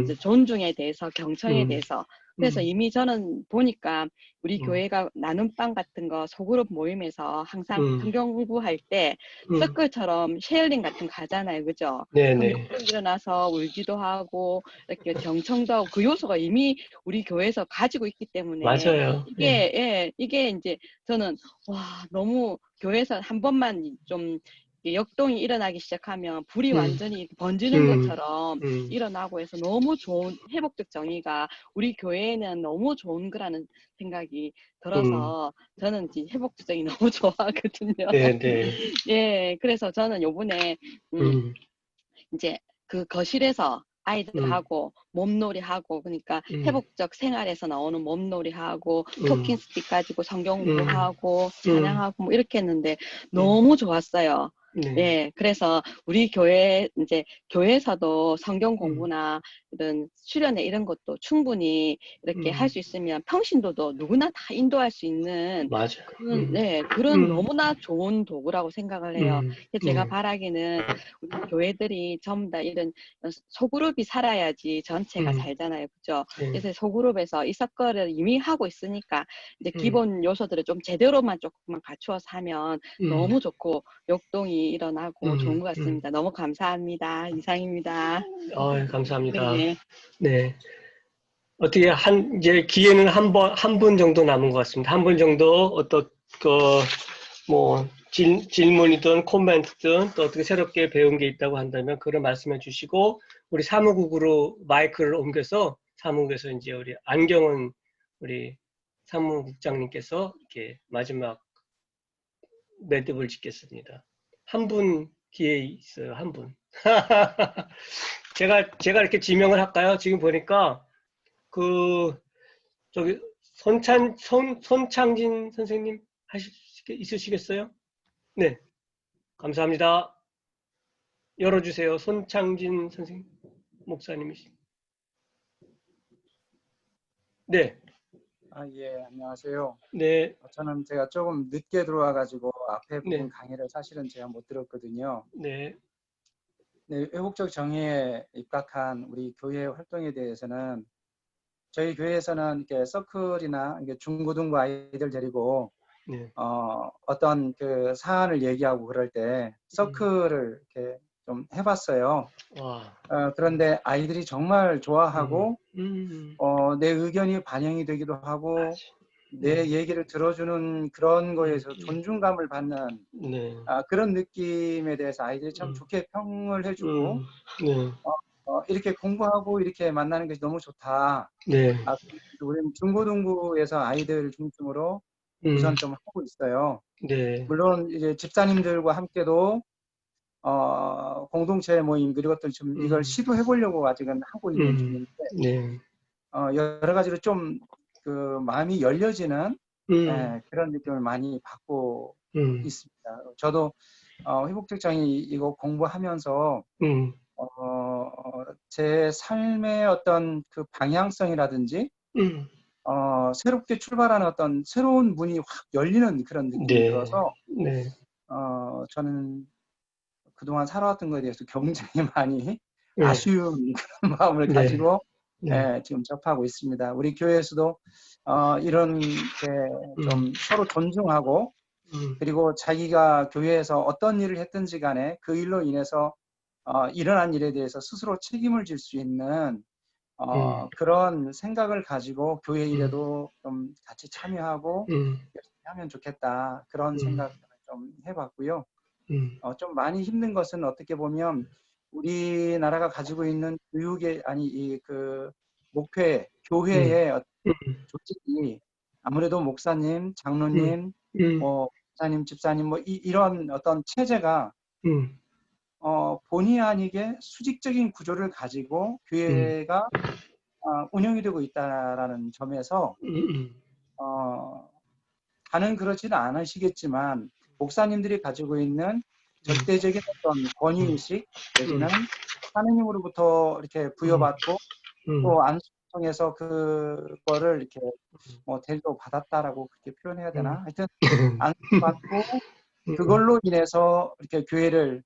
이제 존중에 대해서 경청에 대해서 그래서 이미 저는 보니까 우리 음. 교회가 나눔방 같은 거 소그룹 모임에서 항상 성경 공부할 때 서클처럼 쉐어링 같은 거 하잖아요. 그죠? 그럼 네네. 역동 일어나서 울기도 하고 이렇게 경청도 하고 그 요소가 이미 우리 교회에서 가지고 있기 때문에 맞아요. 이게 이게 이제 저는 와 너무 교회에서 한 번만 좀 역동이 일어나기 시작하면 불이 완전히 번지는 것처럼 일어나고 해서 너무 좋은 회복적 정의가 우리 교회에는 너무 좋은 거라는 생각이 들어서 저는 이제 회복적 정의 너무 좋아하거든요. 네네. 예, 그래서 저는 요번에 이제 그 거실에서 아이들하고 몸놀이하고 그러니까 회복적 생활에서 나오는 몸놀이하고 토킹 스틱 가지고 성경 공부하고 찬양하고 뭐 이렇게 했는데 너무 좋았어요. 예, 그래서 우리 교회 이제 교회에서도 성경 공부나 이런 수련회 이런 것도 충분히 이렇게 할 수 있으면 평신도도 누구나 다 인도할 수 있는 맞아. 그런 그런 너무나 좋은 도구라고 생각을 해요. 그래서 제가 바라기는 우리 교회들이 전부 다 이런 소그룹이 살아야지 전체가 살잖아요, 그죠? 그래서 소그룹에서 이 사건을 이미 하고 있으니까 이제 기본 요소들을 좀 제대로만 조금만 갖추어서 하면 너무 좋고 역동이 일어나고 좋은 것 같습니다. 너무 감사합니다. 이상입니다. 감사합니다. 네. 네. 어떻게 이제 기회는 한 분 정도 남은 것 같습니다. 한 분 정도 뭐 질문이든 코멘트든 또 어떻게 새롭게 배운 게 있다고 한다면 그걸 말씀해 주시고 우리 사무국으로 마이크를 옮겨서 사무국에서 이제 우리 안경은 우리 사무국장님께서 이렇게 마지막 매듭을 짓겠습니다. 한 분 기회 있어요. 한 분. 제가 이렇게 지명을 할까요? 지금 보니까 저기 손창진 선생님 있으시겠어요? 네, 감사합니다. 열어주세요. 손창진 선생님, 목사님이시. 네. 예, 안녕하세요. 네. 저는 제가 조금 늦게 들어와가지고 앞에 부분 네. 강의를 사실은 제가 못 들었거든요. 네. 네, 회복적 정의에 입각한 우리 교회 활동에 대해서는 저희 교회에서는 이렇게 서클이나 이게 중고등부 아이들 데리고 네. 어떤 그 사안을 얘기하고 그럴 때 서클을 이렇게 좀 해봤어요. 와. 그런데 아이들이 정말 좋아하고 내 의견이 반영이 되기도 하고 내 얘기를 들어주는 그런 거에서 존중감을 받는 네. 그런 느낌에 대해서 아이들이 참 좋게 평을 해주고 네. 이렇게 공부하고 이렇게 만나는 것이 너무 좋다. 네. 우리는 중고등부에서 아이들 중심으로 우선 좀 하고 있어요. 네. 물론 이제 집사님들과 함께도 공동체 모임 그리고 또 좀 이걸 시도해 보려고 아직은 하고 있는 중인데 네. 여러 가지로 좀 그 마음이 열려지는 그런 느낌을 많이 받고 있습니다. 저도 회복적 정의 이거 공부하면서 제 삶의 어떤 그 방향성이라든지 새롭게 출발하는 어떤 새로운 문이 확 열리는 그런 느낌이 들어서 네. 저는 그동안 살아왔던 것에 대해서 굉장히 많이 아쉬운 그런 마음을 가지고 지금 접하고 있습니다. 우리 교회에서도 이런 좀 서로 존중하고 그리고 자기가 교회에서 어떤 일을 했든지 간에 그 일로 인해서 일어난 일에 대해서 스스로 책임을 질 수 있는 그런 생각을 가지고 교회 일에도 좀 같이 참여하고 열심히 하면 좋겠다 그런 생각을 좀 해봤고요. 좀 많이 힘든 것은 어떻게 보면 우리나라가 가지고 있는 교육의 그 목회 교회의 조직이 아무래도 목사님, 장로님, 뭐 목사님, 집사님 뭐 이런 어떤 체제가 본의 아니게 수직적인 구조를 가지고 교회가 운영이 되고 있다라는 점에서 다는 그렇지는 않으시겠지만 목사님들이 가지고 있는 절대적인 어떤 권위의식 내지는 하느님으로부터 이렇게 부여받고 또 안수통해서 그거를 이렇게 뭐 대로 받았다라고 그렇게 표현해야 되나? 하여튼 안수받고 그걸로 인해서 이렇게 교회를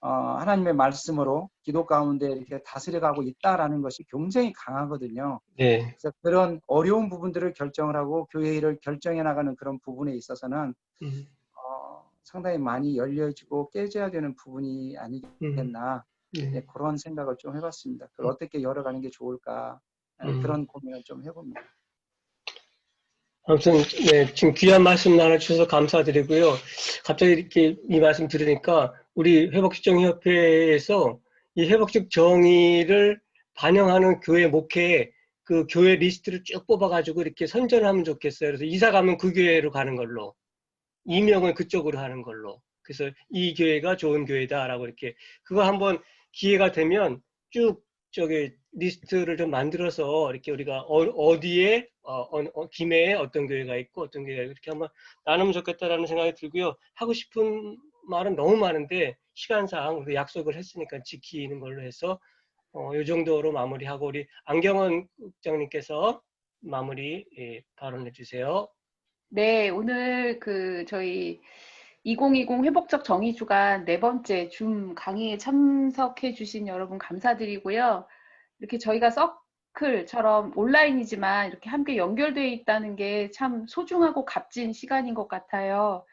하나님의 말씀으로 기도 가운데 이렇게 다스려가고 있다라는 것이 굉장히 강하거든요. 네. 그래서 그런 어려운 부분들을 결정을 하고 교회 일을 결정해 나가는 그런 부분에 있어서는 상당히 많이 열려지고 깨져야 되는 부분이 아니겠나 네, 그런 생각을 좀 해봤습니다. 그걸 어떻게 열어가는 게 좋을까 그런 고민을 좀 해봅니다. 아무튼 네, 지금 귀한 말씀 나눠주셔서 감사드리고요. 갑자기 이렇게 이 말씀 들으니까 우리 회복정의협회에서 이 회복적 정의를 반영하는 교회 목회에 그 교회 리스트를 쭉 뽑아가지고 이렇게 선전하면 좋겠어요. 그래서 이사 가면 그 교회로 가는 걸로, 이명을 그쪽으로 하는 걸로. 그래서 이 교회가 좋은 교회다라고 이렇게 그거 한번 기회가 되면 쭉 저기 리스트를 좀 만들어서 이렇게 우리가 어디에 김해에 어떤 교회가 있고 어떤 교회가 있고 이렇게 한번 나누면 좋겠다라는 생각이 들고요. 하고 싶은 말은 너무 많은데 시간상 우리 약속을 했으니까 지키는 걸로 해서 이 정도로 마무리하고 우리 안경원 국장님께서 마무리 발언해 주세요. 네, 오늘 저희 2020 회복적 정의 주간 4번째 줌 강의에 참석해 주신 여러분 감사드리고요. 이렇게 저희가 서클처럼 온라인이지만 이렇게 함께 연결되어 있다는 게 참 소중하고 값진 시간인 것 같아요.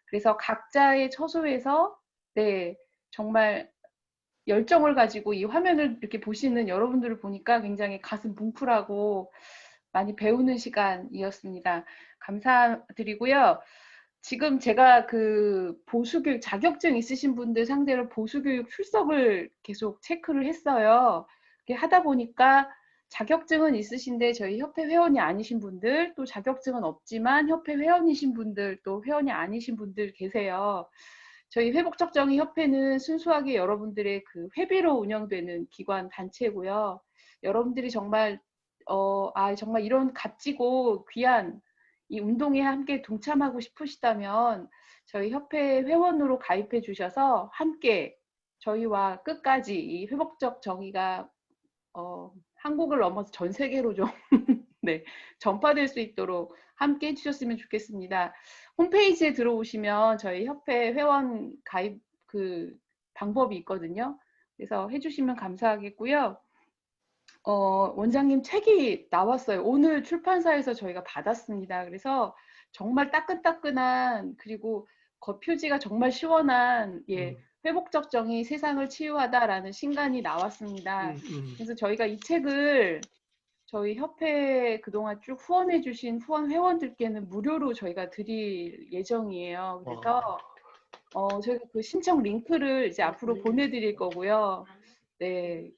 그래서 각자의 처소에서 네, 정말 열정을 가지고 이 화면을 이렇게 보시는 여러분들을 보니까 굉장히 가슴 뭉클하고 많이 배우는 시간이었습니다. 감사드리고요. 지금 제가 보수교육 자격증 있으신 분들 상대로 보수교육 출석을 계속 체크를 했어요. 이렇게 하다 보니까 자격증은 있으신데 저희 협회 회원이 아니신 분들, 또 자격증은 없지만 협회 회원이신 분들, 또 회원이 아니신 분들 계세요. 저희 회복적 정의 협회는 순수하게 여러분들의 회비로 운영되는 기관 단체고요. 여러분들이 정말 정말 이런 값지고 귀한 이 운동에 함께 동참하고 싶으시다면 저희 협회 회원으로 가입해 주셔서 함께 저희와 끝까지 이 회복적 정의가 한국을 넘어서 전 세계로 좀 네, 전파될 수 있도록 함께 해주셨으면 좋겠습니다. 홈페이지에 들어오시면 저희 협회 회원 가입 방법이 있거든요. 그래서 해주시면 감사하겠고요. 원장님 책이 나왔어요. 오늘 출판사에서 저희가 받았습니다. 그래서 정말 따끈따끈한 그리고 겉표지가 정말 시원한 회복적 정의 세상을 치유하다라는 신간이 나왔습니다. 그래서 저희가 이 책을 저희 협회 그동안 쭉 후원해 주신 후원 회원들께는 무료로 저희가 드릴 예정이에요. 그래서 저희가 신청 링크를 이제 앞으로 보내드릴 거고요. 네,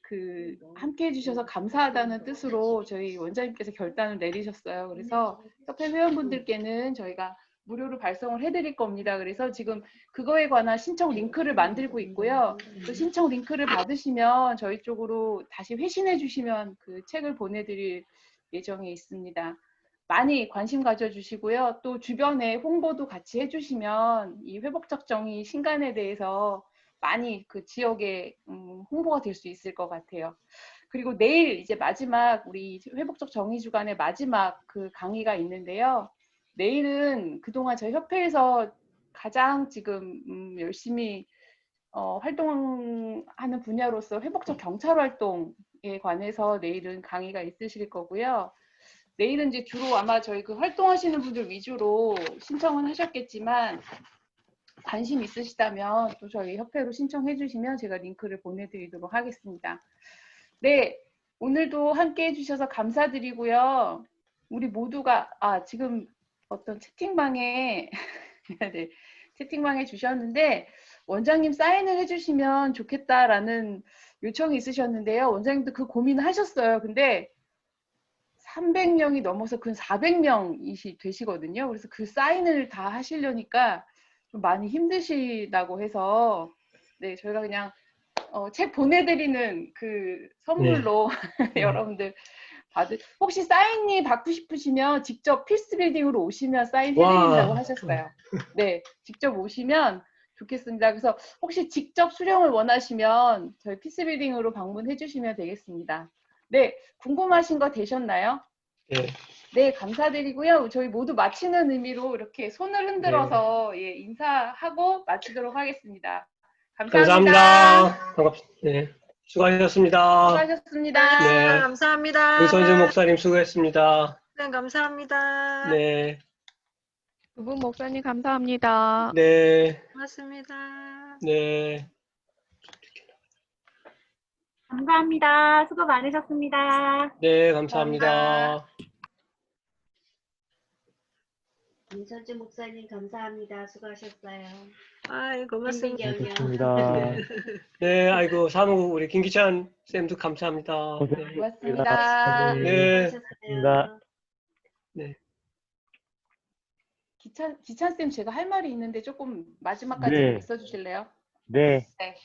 함께 해주셔서 감사하다는 뜻으로 저희 원장님께서 결단을 내리셨어요. 그래서 협회 회원분들께는 저희가 무료로 발송을 해드릴 겁니다. 그래서 지금 그거에 관한 신청 링크를 만들고 있고요. 그 신청 링크를 받으시면 저희 쪽으로 다시 회신해 주시면 그 책을 보내드릴 예정에 있습니다. 많이 관심 가져주시고요. 또 주변에 홍보도 같이 해주시면 이 회복적 정의 신간에 대해서 많이 지역에 홍보가 될 수 있을 것 같아요. 그리고 내일 이제 마지막 우리 회복적 정의 주간의 마지막 강의가 있는데요. 내일은 그동안 저희 협회에서 가장 지금 열심히 활동하는 분야로서 회복적 경찰 활동에 관해서 내일은 강의가 있으실 거고요. 내일은 이제 주로 아마 저희 활동하시는 분들 위주로 신청은 하셨겠지만 관심 있으시다면 또 저희 협회로 신청해 주시면 제가 링크를 보내드리도록 하겠습니다. 네, 오늘도 함께 해주셔서 감사드리고요. 우리 모두가 지금 어떤 채팅방에 네, 채팅방에 주셨는데 원장님 사인을 해주시면 좋겠다라는 요청이 있으셨는데요. 원장님도 그 고민을 하셨어요. 근데 300명이 넘어서 근 400명이 되시거든요. 그래서 그 사인을 다 하시려니까 좀 많이 힘드시다고 해서 네, 저희가 그냥 책 보내드리는 선물로 네. 여러분들 혹시 사인이 받고 싶으시면 직접 피스빌딩으로 오시면 사인 해드린다고 하셨어요. 네, 직접 오시면 좋겠습니다. 그래서 혹시 직접 수령을 원하시면 저희 피스빌딩으로 방문해 주시면 되겠습니다. 네, 궁금하신 거 되셨나요? 네. 네, 감사드리고요. 저희 모두 마치는 의미로 이렇게 손을 흔들어서 인사하고 마치도록 하겠습니다. 감사합니다. 네. 수고하셨습니다. 수고하셨습니다. 네. 감사합니다. 윤선주 목사님 수고했습니다. 네, 감사합니다. 네. 두분 목사님 감사합니다. 네. 고맙습니다. 네. 감사합니다. 수고 많으셨습니다. 네, 감사합니다. 윤선주 목사님 감사합니다. 수고하셨어요. 아이, 고맙습니다. 좋습니다. 네, 아이고, 사무 우리 김기찬 쌤도 감사합니다. 네. 고맙습니다. 네. 고맙습니다. 기찬 쌤 제가 할 말이 있는데 조금 마지막까지 네. 있어주실래요? 네. 네.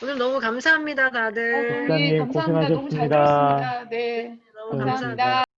오늘 너무 감사합니다, 다들. 목사님 감사합니다. 너무 잘 고생하셨습니다. 들었습니다. 네. 너무 고생하셨습니다. 감사합니다.